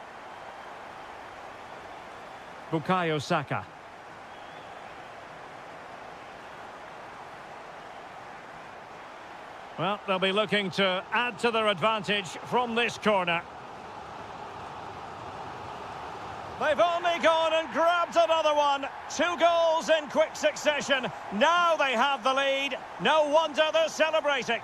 Bukayo Saka. Well, they'll be looking to add to their advantage from this corner. They've only gone and grabbed another one. 2 goals in quick succession. Now they have the lead. No wonder they're celebrating.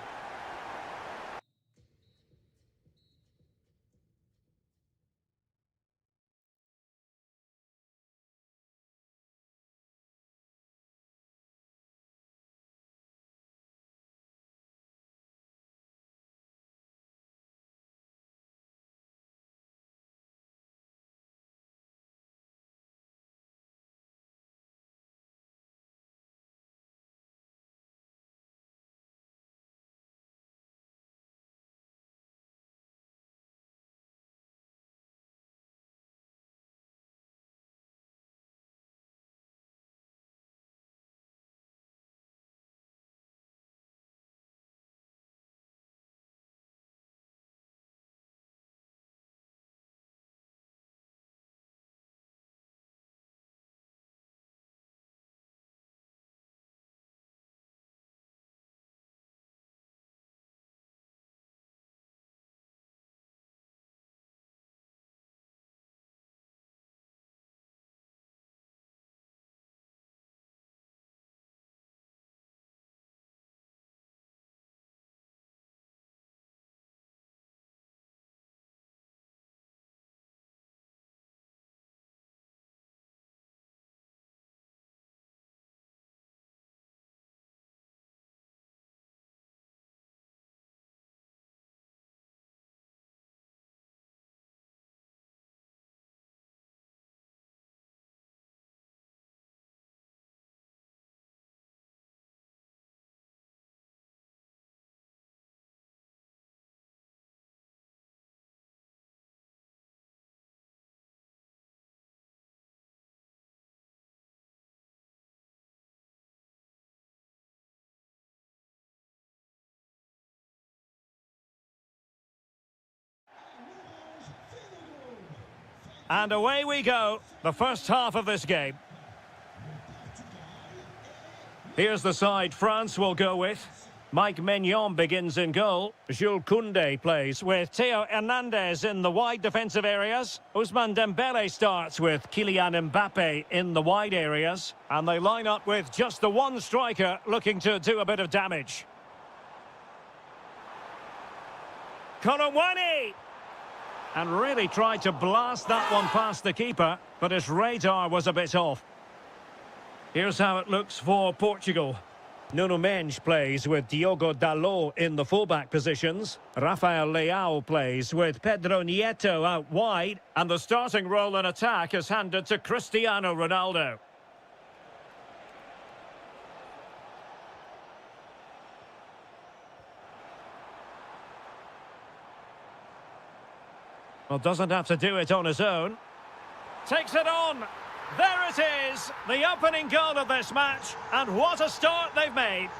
And away we go, the first half of this game. Here's the side France will go with. Mike Maignan begins in goal. Jules Koundé plays with Theo Hernandez in the wide defensive areas. Ousmane Dembele starts with Kylian Mbappe in the wide areas. And they line up with just the one striker looking to do a bit of damage. Colomwani! And really tried to blast that one past the keeper, but his radar was a bit off. Here's how it looks for Portugal. Nuno Mendes plays with Diogo Dalot in the fullback positions. Rafael Leao plays with Pedro Nieto out wide. And the starting role in attack is handed to Cristiano Ronaldo. Well, doesn't have to do it on his own. Takes it on. There it is, the opening goal of this match, and what a start they've made.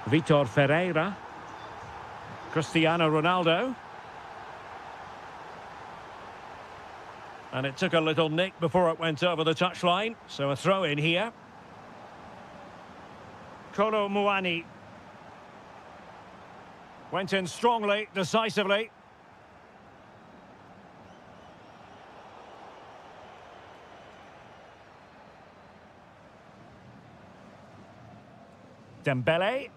Vitor Ferreira. Cristiano Ronaldo. And it took a little nick before it went over the touchline, so a throw in here. Colomwani. Went in strongly, decisively. Dembele.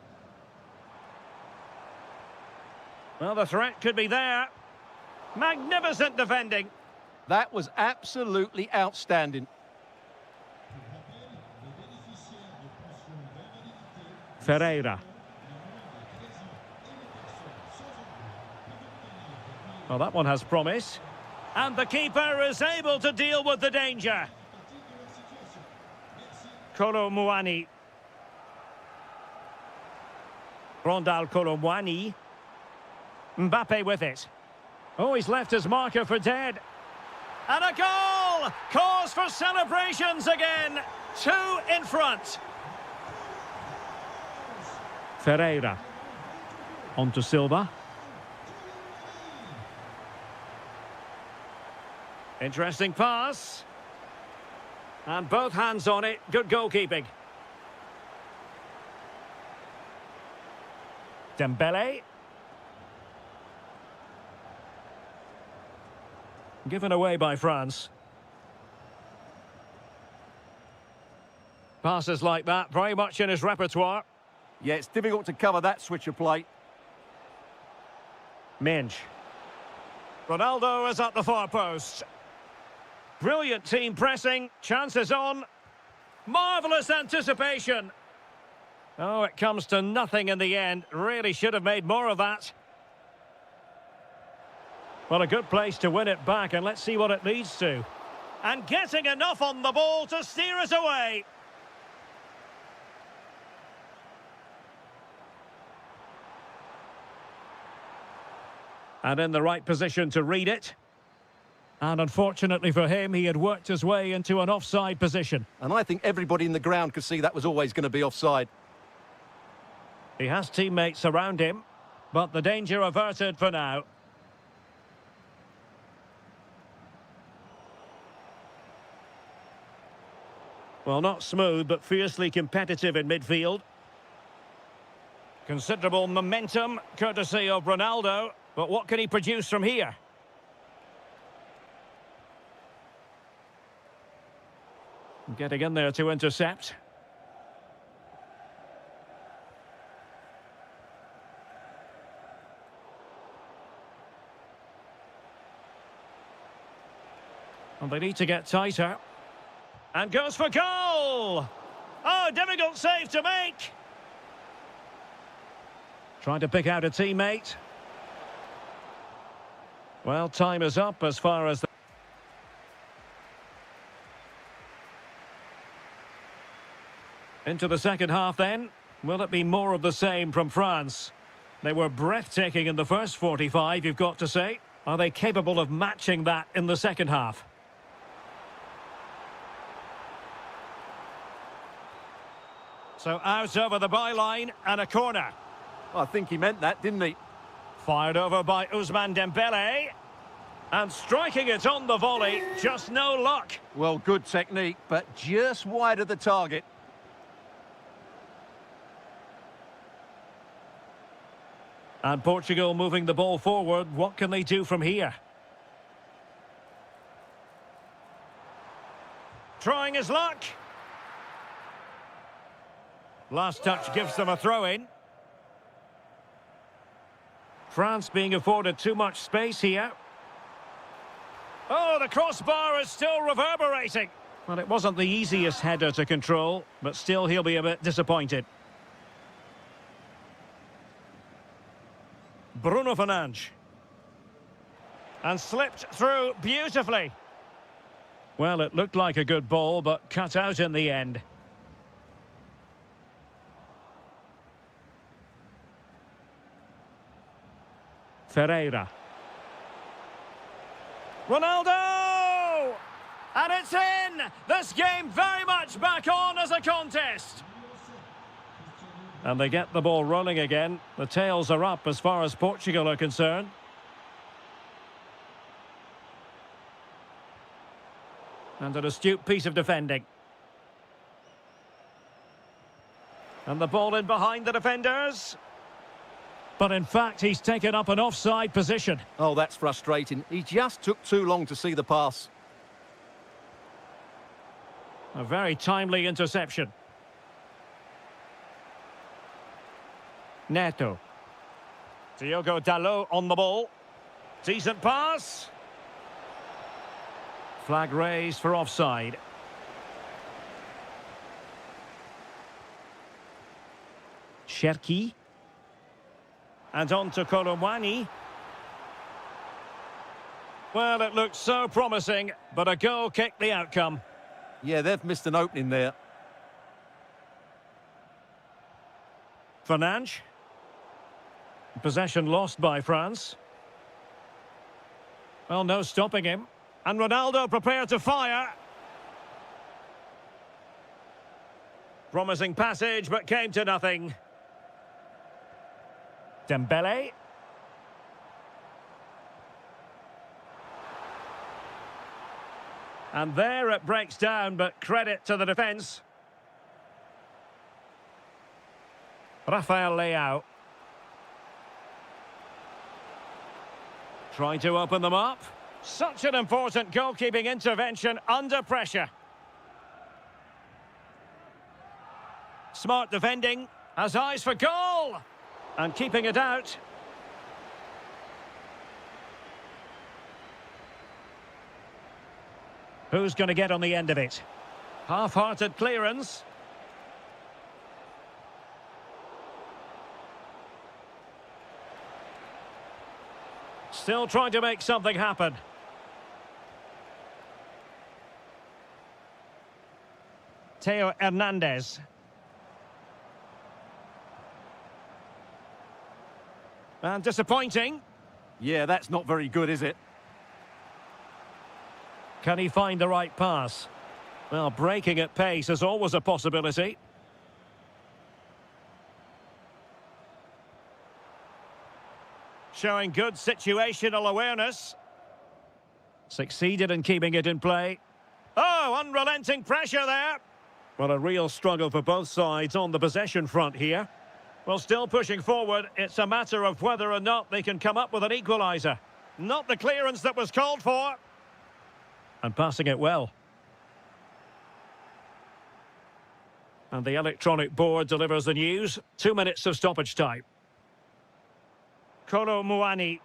Well, the threat could be there. Magnificent defending. That was absolutely outstanding. Ferreira. Well, that one has promise. And the keeper is able to deal with the danger. Colomwani. Rondal Colomwani. Mbappe with it. Oh, he's left his marker for dead. And a goal! Cause for celebrations again. 2 in front. Ferreira. On to Silva. Interesting pass. And both hands on it. Good goalkeeping. Dembele. Given away by France. Passes like that, very much in his repertoire. Yeah, it's difficult to cover that switch of play. Mendes. Ronaldo is at the far post. Brilliant team pressing, chances on. Marvellous anticipation. Oh, it comes to nothing in the end. Really should have made more of that. Well, a good place to win it back, and let's see what it leads to. And getting enough on the ball to steer us away. And in the right position to read it. And unfortunately for him, he had worked his way into an offside position. And I think everybody in the ground could see that was always going to be offside. He has teammates around him, but the danger averted for now. Well, not smooth, but fiercely competitive in midfield. Considerable momentum, courtesy of Ronaldo. But what can he produce from here? Getting in there to intercept. And they need to get tighter. And goes for goal! Oh, difficult save to make! Trying to pick out a teammate. Well, time is up as far as the... Into the second half then. Will it be more of the same from France? They were breathtaking in the first 45, you've got to say. Are they capable of matching that in the second half? So out over the byline and a corner. I think he meant that, didn't he? Fired over by Ousmane Dembele. And striking it on the volley, just no luck. Well, good technique, but just wide of the target. And Portugal moving the ball forward. What can they do from here? Trying his luck. Last touch gives them a throw-in. France being afforded too much space here. Oh, the crossbar is still reverberating. Well, it wasn't the easiest header to control, but still he'll be a bit disappointed. Bruno Fernandes. And slipped through beautifully. Well, it looked like a good ball, but cut out in the end. Ferreira. Ronaldo! And it's in! This game very much back on as a contest. And they get the ball rolling again. The tails are up as far as Portugal are concerned. And an astute piece of defending. And the ball in behind the defenders. But in fact, he's taken up an offside position. Oh, that's frustrating. He just took too long to see the pass. A very timely interception. Neto. Diogo Dalot on the ball. Decent pass. Flag raised for offside. Cherki. And on to Kolomwani. Well, it looked so promising, but a goal kicked the outcome. Yeah, they've missed an opening there. Fernandes. Possession lost by France. Well, no stopping him. And Ronaldo prepared to fire. Promising passage, but came to nothing. Dembele. And there it breaks down, but credit to the defence. Rafael Leao. Trying to open them up. Such an important goalkeeping intervention under pressure. Smart defending. Has eyes for goal. And keeping it out. Who's going to get on the end of it? Half-hearted clearance. Still trying to make something happen. Theo Hernandez. And disappointing. Yeah, that's not very good, is it? Can he find the right pass? Well, breaking at pace is always a possibility. Showing good situational awareness. Succeeded in keeping it in play. Oh, unrelenting pressure there. Well, a real struggle for both sides on the possession front here. Well, still pushing forward, it's a matter of whether or not they can come up with an equaliser. Not the clearance that was called for. And passing it well. And the electronic board delivers the news. 2 minutes of stoppage time. Kolomwani.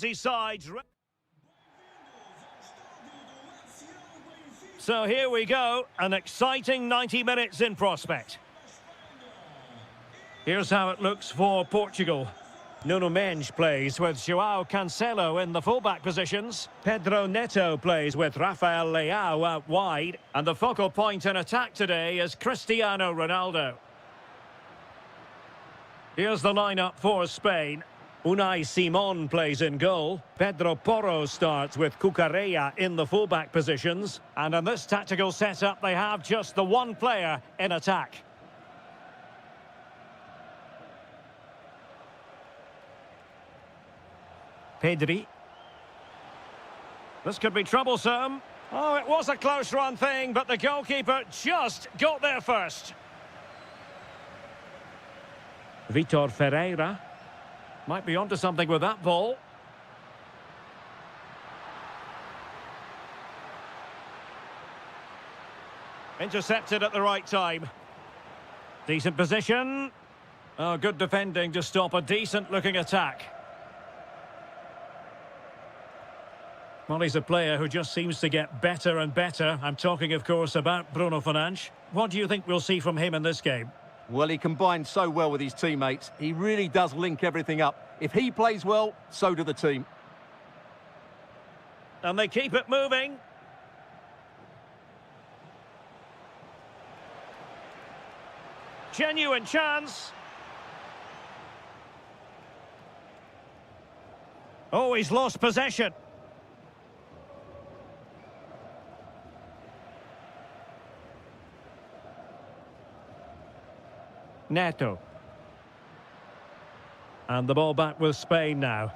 His sides. So here we go, an exciting 90 minutes in prospect. Here's how it looks for Portugal. Nuno Mendes plays with João Cancelo in the fullback positions. Pedro Neto plays with Rafael Leao out wide. And the focal point in attack today is Cristiano Ronaldo. Here's the lineup for Spain. Unai Simon plays in goal. Pedro Porro starts with Cucurella in the fullback positions. And in this tactical setup, they have just the one player in attack. Pedri. This could be troublesome. Oh, it was a close run thing, but the goalkeeper just got there first. Vitor Ferreira. Might be onto something with that ball. Intercepted at the right time. Decent position. Oh, good defending to stop a decent-looking attack. Well, he's a player who just seems to get better and better. I'm talking, of course, about Bruno Fernandes. What do you think we'll see from him in this game? Well, he combines so well with his teammates. He really does link everything up. If he plays well, so do the team. And they keep it moving. Genuine chance. Oh, he's lost possession. Neto. And the ball back with Spain now.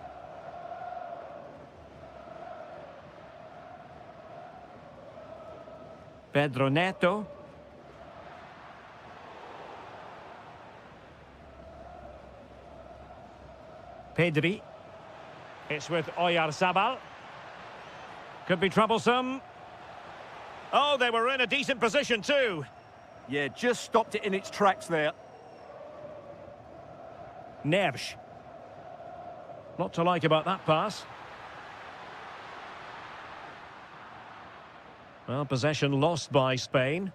Pedro Neto. Pedri. It's with Oyarzabal. Could be troublesome. Oh, they were in a decent position too. Yeah, just stopped it in its tracks there. Neves. Not to like about that pass. Well, possession lost by Spain.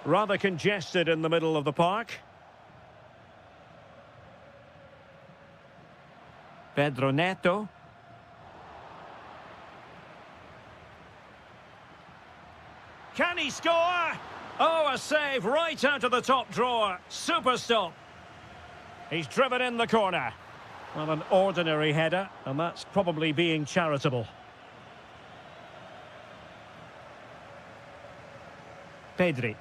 Rather congested in the middle of the park. Pedro Neto. Can he score? Oh, a save right out of the top drawer. Super stop. He's driven in the corner. Well, an ordinary header, and that's probably being charitable. Pedri.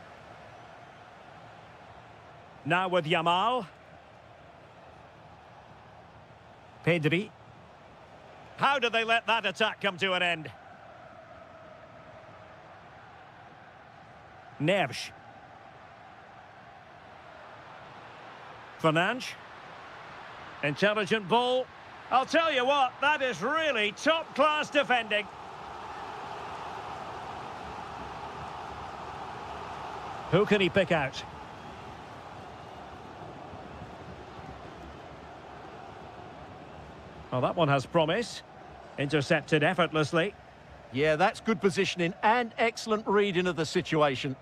Now with Yamal. Pedri. How did they let that attack come to an end? Neves. Fernandes. Intelligent ball. I'll tell you what, that is really top-class defending. Who can he pick out? Well, that one has promise. Intercepted effortlessly. Yeah, that's good positioning and excellent reading of the situation.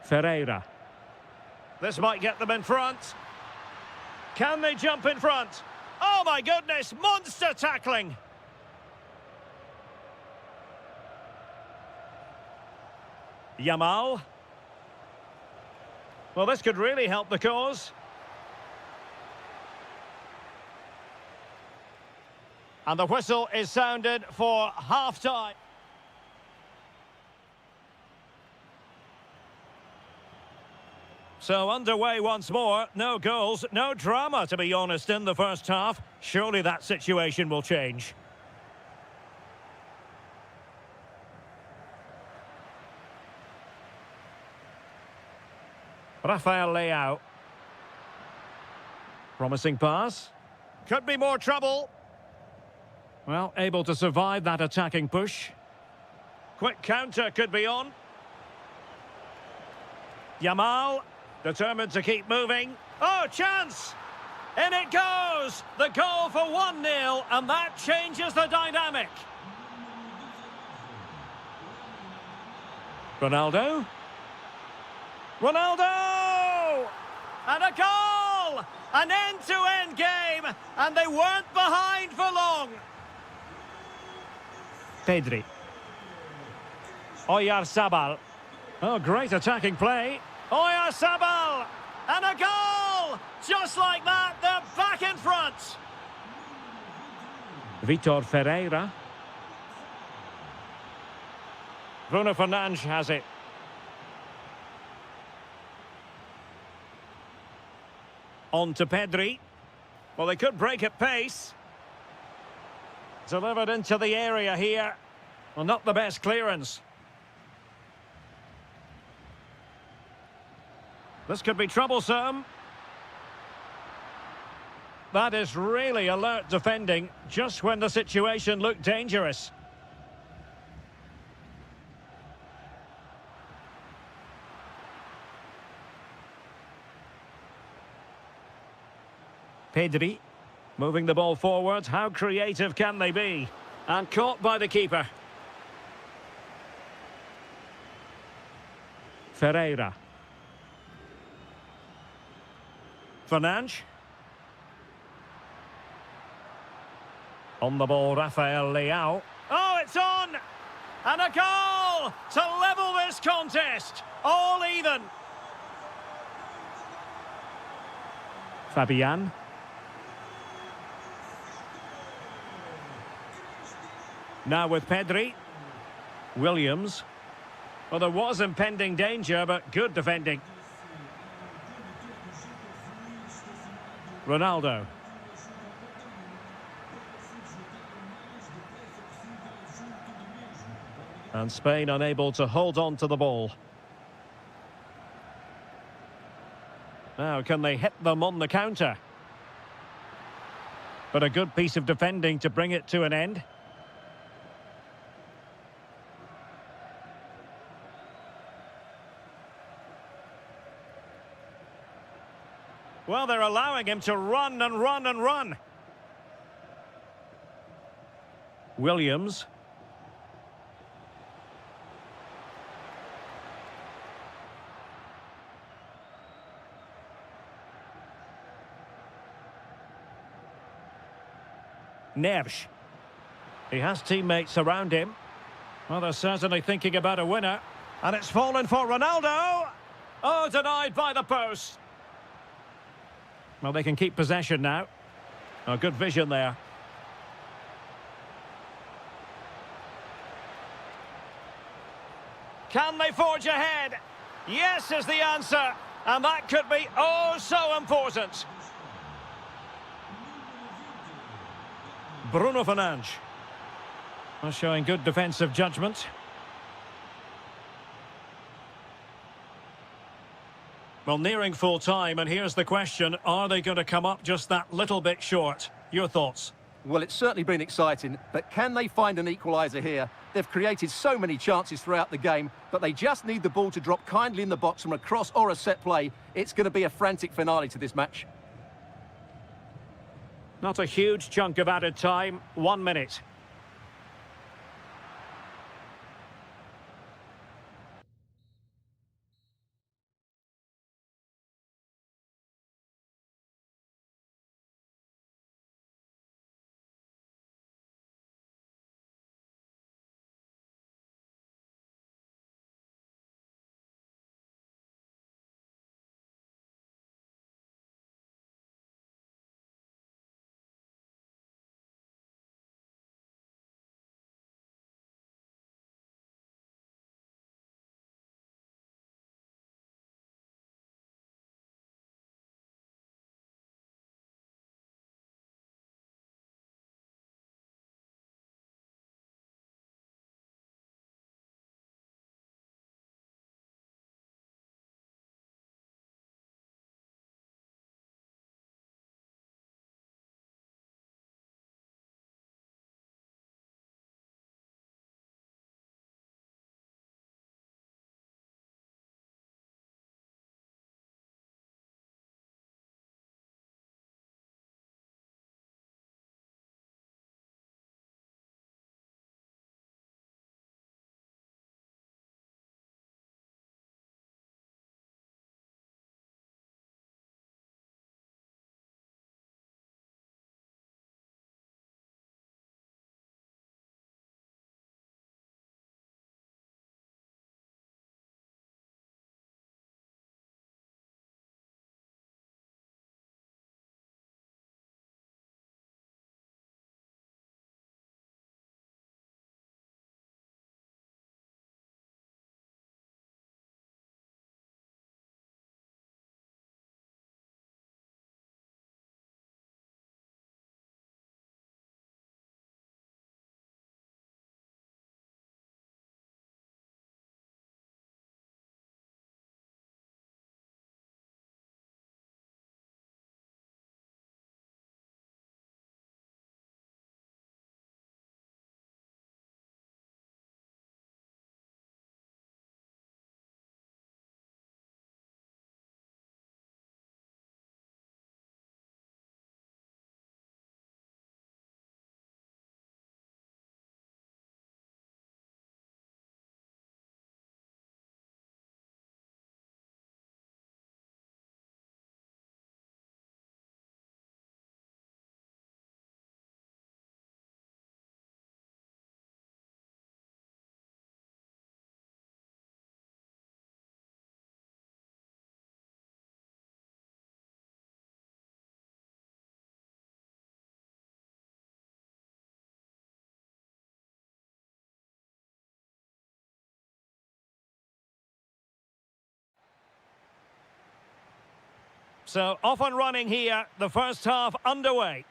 Ferreira. This might get them in front. Can they jump in front? Oh my goodness, monster tackling! Yamal. Well, this could really help the cause. And the whistle is sounded for half-time. So underway once more. No goals, no drama, to be honest, in the first half. Surely that situation will change. Rafael Leao. Promising pass. Could be more trouble. Well, able to survive that attacking push. Quick counter could be on. Yamal, determined to keep moving. Oh, chance! In it goes! The goal for 1-0, and that changes the dynamic. Ronaldo. Ronaldo! And a goal! An end-to-end game, and they weren't behind for long. Pedri. Oyarzabal. Oh, great attacking play. Oyarzabal! And a goal! Just like that, they're back in front. Vitor Ferreira. Bruno Fernandes has it. On to Pedri. Well, they could break at pace. Delivered into the area here. Well, not the best clearance. This could be troublesome. That is really alert defending, just when the situation looked dangerous. Pedri, moving the ball forward. How creative can they be? And caught by the keeper. Ferreira. Fernandes. On the ball, Rafael Leao. Oh, it's on! And a goal to level this contest. All even. Fabian. Now with Pedri. Williams. Well, there was impending danger, but good defending. Ronaldo. And Spain unable to hold on to the ball. Now, can they hit them on the counter? But a good piece of defending to bring it to an end. Well, they're allowing him to run and run and run. Williams. Neves. He has teammates around him. Well, they're certainly thinking about a winner. And it's fallen for Ronaldo. Oh, denied by the post. Well, they can keep possession now. Oh, good vision there. Can they forge ahead? Yes is the answer. And that could be oh so important. Bruno Fernandes. Well, showing good defensive judgment. Well, nearing full time, and here's the question. Are they going to come up just that little bit short? Your thoughts? Well, it's certainly been exciting, but can they find an equaliser here? They've created so many chances throughout the game, but they just need the ball to drop kindly in the box from a cross or a set play. It's going to be a frantic finale to this match. Not a huge chunk of added time. 1 minute. So off and running here, the first half underway.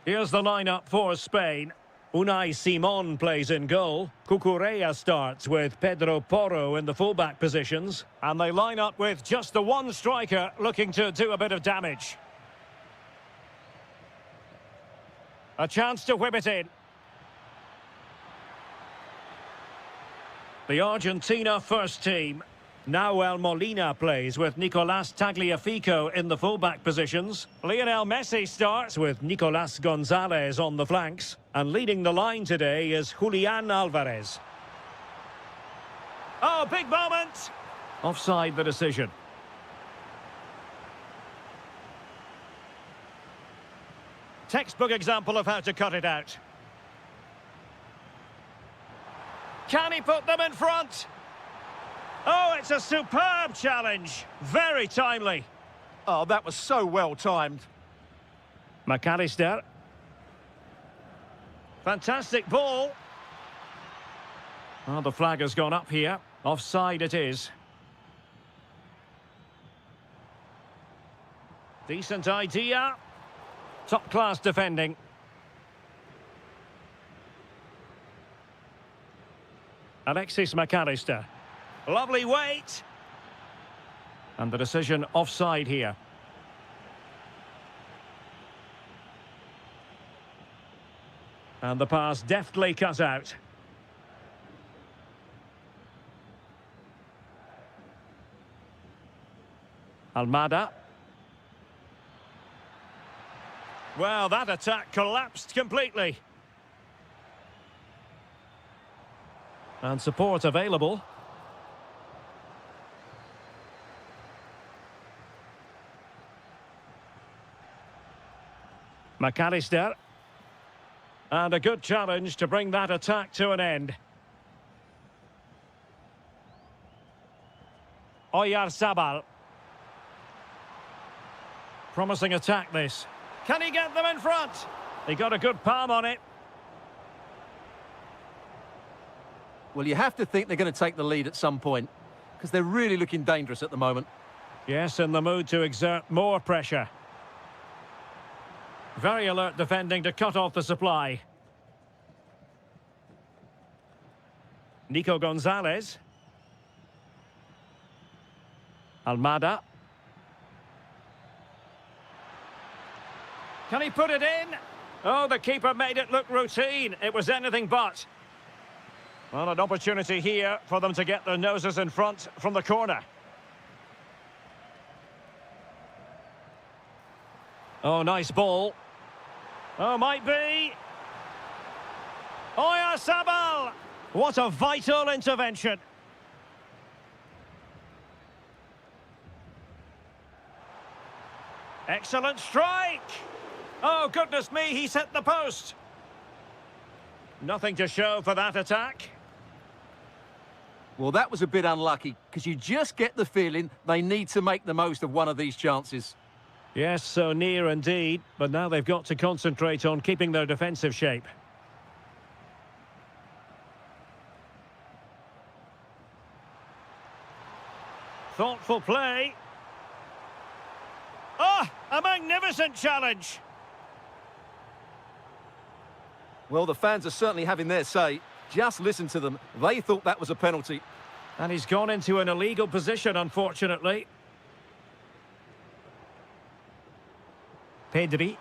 Here's the lineup for Spain. Unai Simon plays in goal. Cucurella starts with Pedro Porro in the fullback positions. And they line up with just the one striker looking to do a bit of damage. A chance to whip it in. The Argentina first team. Nahuel Molina plays with Nicolas Tagliafico in the fullback positions. Lionel Messi starts with Nicolas Gonzalez on the flanks. And leading the line today is Julian Alvarez. Oh, big moment! Offside the decision. Textbook example of how to cut it out. Can he put them in front? Oh, it's a superb challenge. Very timely. Oh, that was so well timed. McAllister. Fantastic ball. Oh, the flag has gone up here. Offside it is. Decent idea. Top-class defending. Alexis McAllister. Lovely weight. And the decision offside here. And the pass deftly cut out. Almada. Well, that attack collapsed completely. And support available. McAllister. And a good challenge to bring that attack to an end. Oyarzabal. Promising attack this. Can he get them in front? He got a good palm on it. Well, you have to think they're going to take the lead at some point, because they're really looking dangerous at the moment. Yes, in the mood to exert more pressure. Very alert defending to cut off the supply. Nico Gonzalez. Almada. Can he put it in? Oh, the keeper made it look routine. It was anything but. Well, an opportunity here for them to get their noses in front from the corner. Oh, nice ball. Oh, might be. Oyarzabal! What a vital intervention. Excellent strike. Oh, goodness me, he's hit the post. Nothing to show for that attack. Well, that was a bit unlucky, because you just get the feeling they need to make the most of one of these chances. Yes, so near indeed, but now they've got to concentrate on keeping their defensive shape. Thoughtful play. Oh, a magnificent challenge. Well, the fans are certainly having their say. Just listen to them. They thought that was a penalty. And he's gone into an illegal position, unfortunately. Pedri.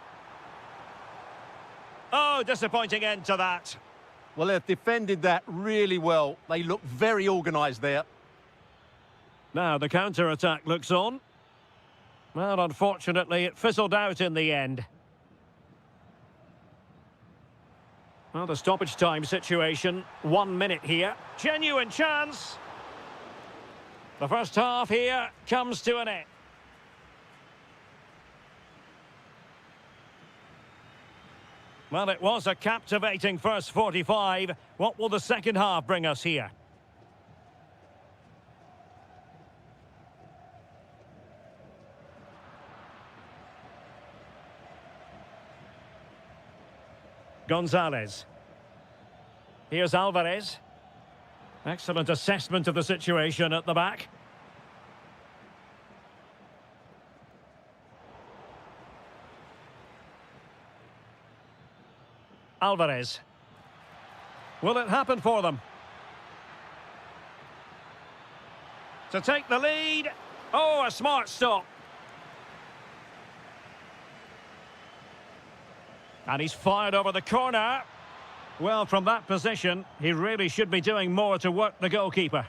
Oh, disappointing end to that. Well, they've defended that really well. They look very organised there. Now the counter-attack looks on. Well, unfortunately, it fizzled out in the end. Well, the stoppage time situation, 1 minute here. Genuine chance. The first half here comes to an end. Well, it was a captivating first 45. What will the second half bring us here? Gonzalez. Here's Alvarez. Excellent assessment of the situation at the back. Alvarez. Will it happen for them? To take the lead. Oh, a smart stop. And he's fired over the corner. Well, from that position, he really should be doing more to work the goalkeeper.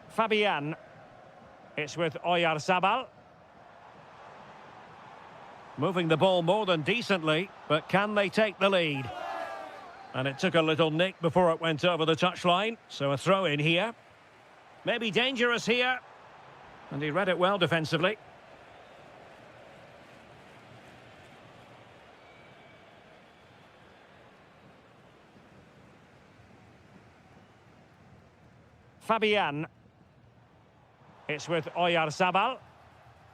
Fabian. It's with Oyarzabal. Moving the ball more than decently, but can they take the lead? And it took a little nick before it went over the touchline, so a throw in here. Maybe dangerous here. And he read it well defensively. Fabian. It's with Oyarzabal.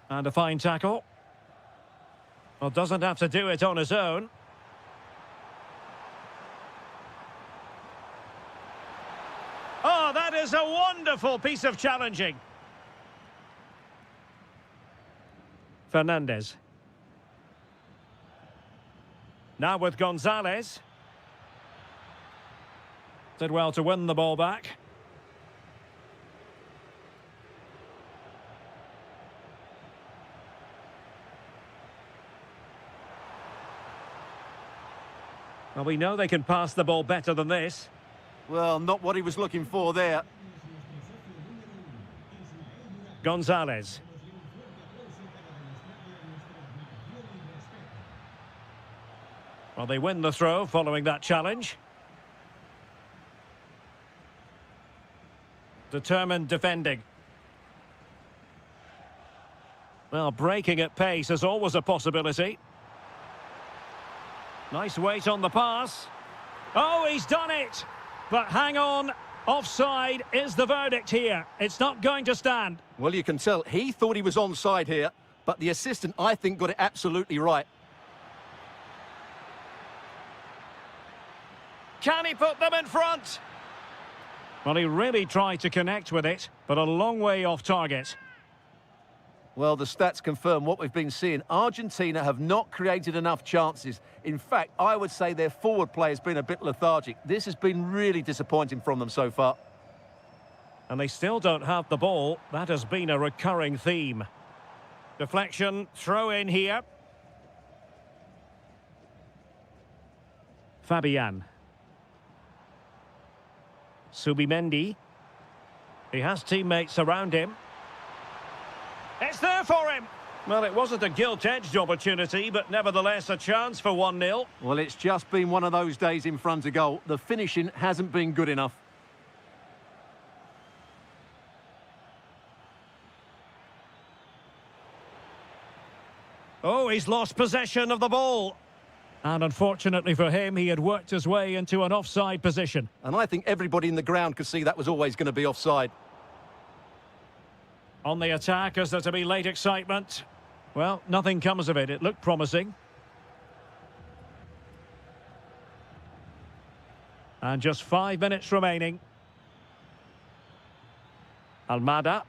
And a fine tackle. Well, doesn't have to do it on his own. Oh, that is a wonderful piece of challenging. Fernandez. Now with Gonzalez. Did well to win the ball back. Well, we know they can pass the ball better than this. Well, not what he was looking for there. Gonzalez. Well, they win the throw following that challenge. Determined defending. Well, breaking at pace is always a possibility. Nice weight on the pass. Oh, he's done it! But hang on, offside is the verdict here. It's not going to stand. Well, you can tell he thought he was onside here, but the assistant, I think, got it absolutely right. Can he put them in front? Well, he really tried to connect with it, but a long way off target. Well, the stats confirm what we've been seeing. Argentina have not created enough chances. In fact, I would say their forward play has been a bit lethargic. This has been really disappointing from them so far. And they still don't have the ball. That has been a recurring theme. Deflection, throw in here. Fabian. Subimendi. He has teammates around him. It's there for him. Well, it wasn't a gilt-edged opportunity, but nevertheless a chance for 1-0. Well, it's just been one of those days in front of goal. The finishing hasn't been good enough. Oh, he's lost possession of the ball. And unfortunately for him, he had worked his way into an offside position. And I think everybody in the ground could see that was always going to be offside. On the attack, is there to be late excitement? Well, nothing comes of it. It looked promising. And just 5 minutes remaining. Almada.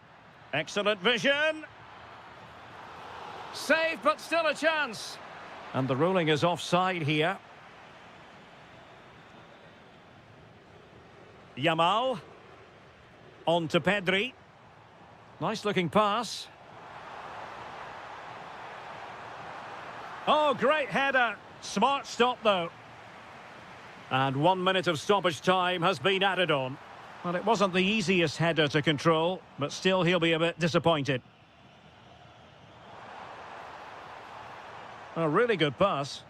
Excellent vision. Save, but still a chance. And the ruling is offside here. Yamal. On to Pedri. Nice looking pass. Oh, great header. Smart stop, though. And 1 minute of stoppage time has been added on. Well, it wasn't the easiest header to control, but still he'll be a bit disappointed. A really good pass.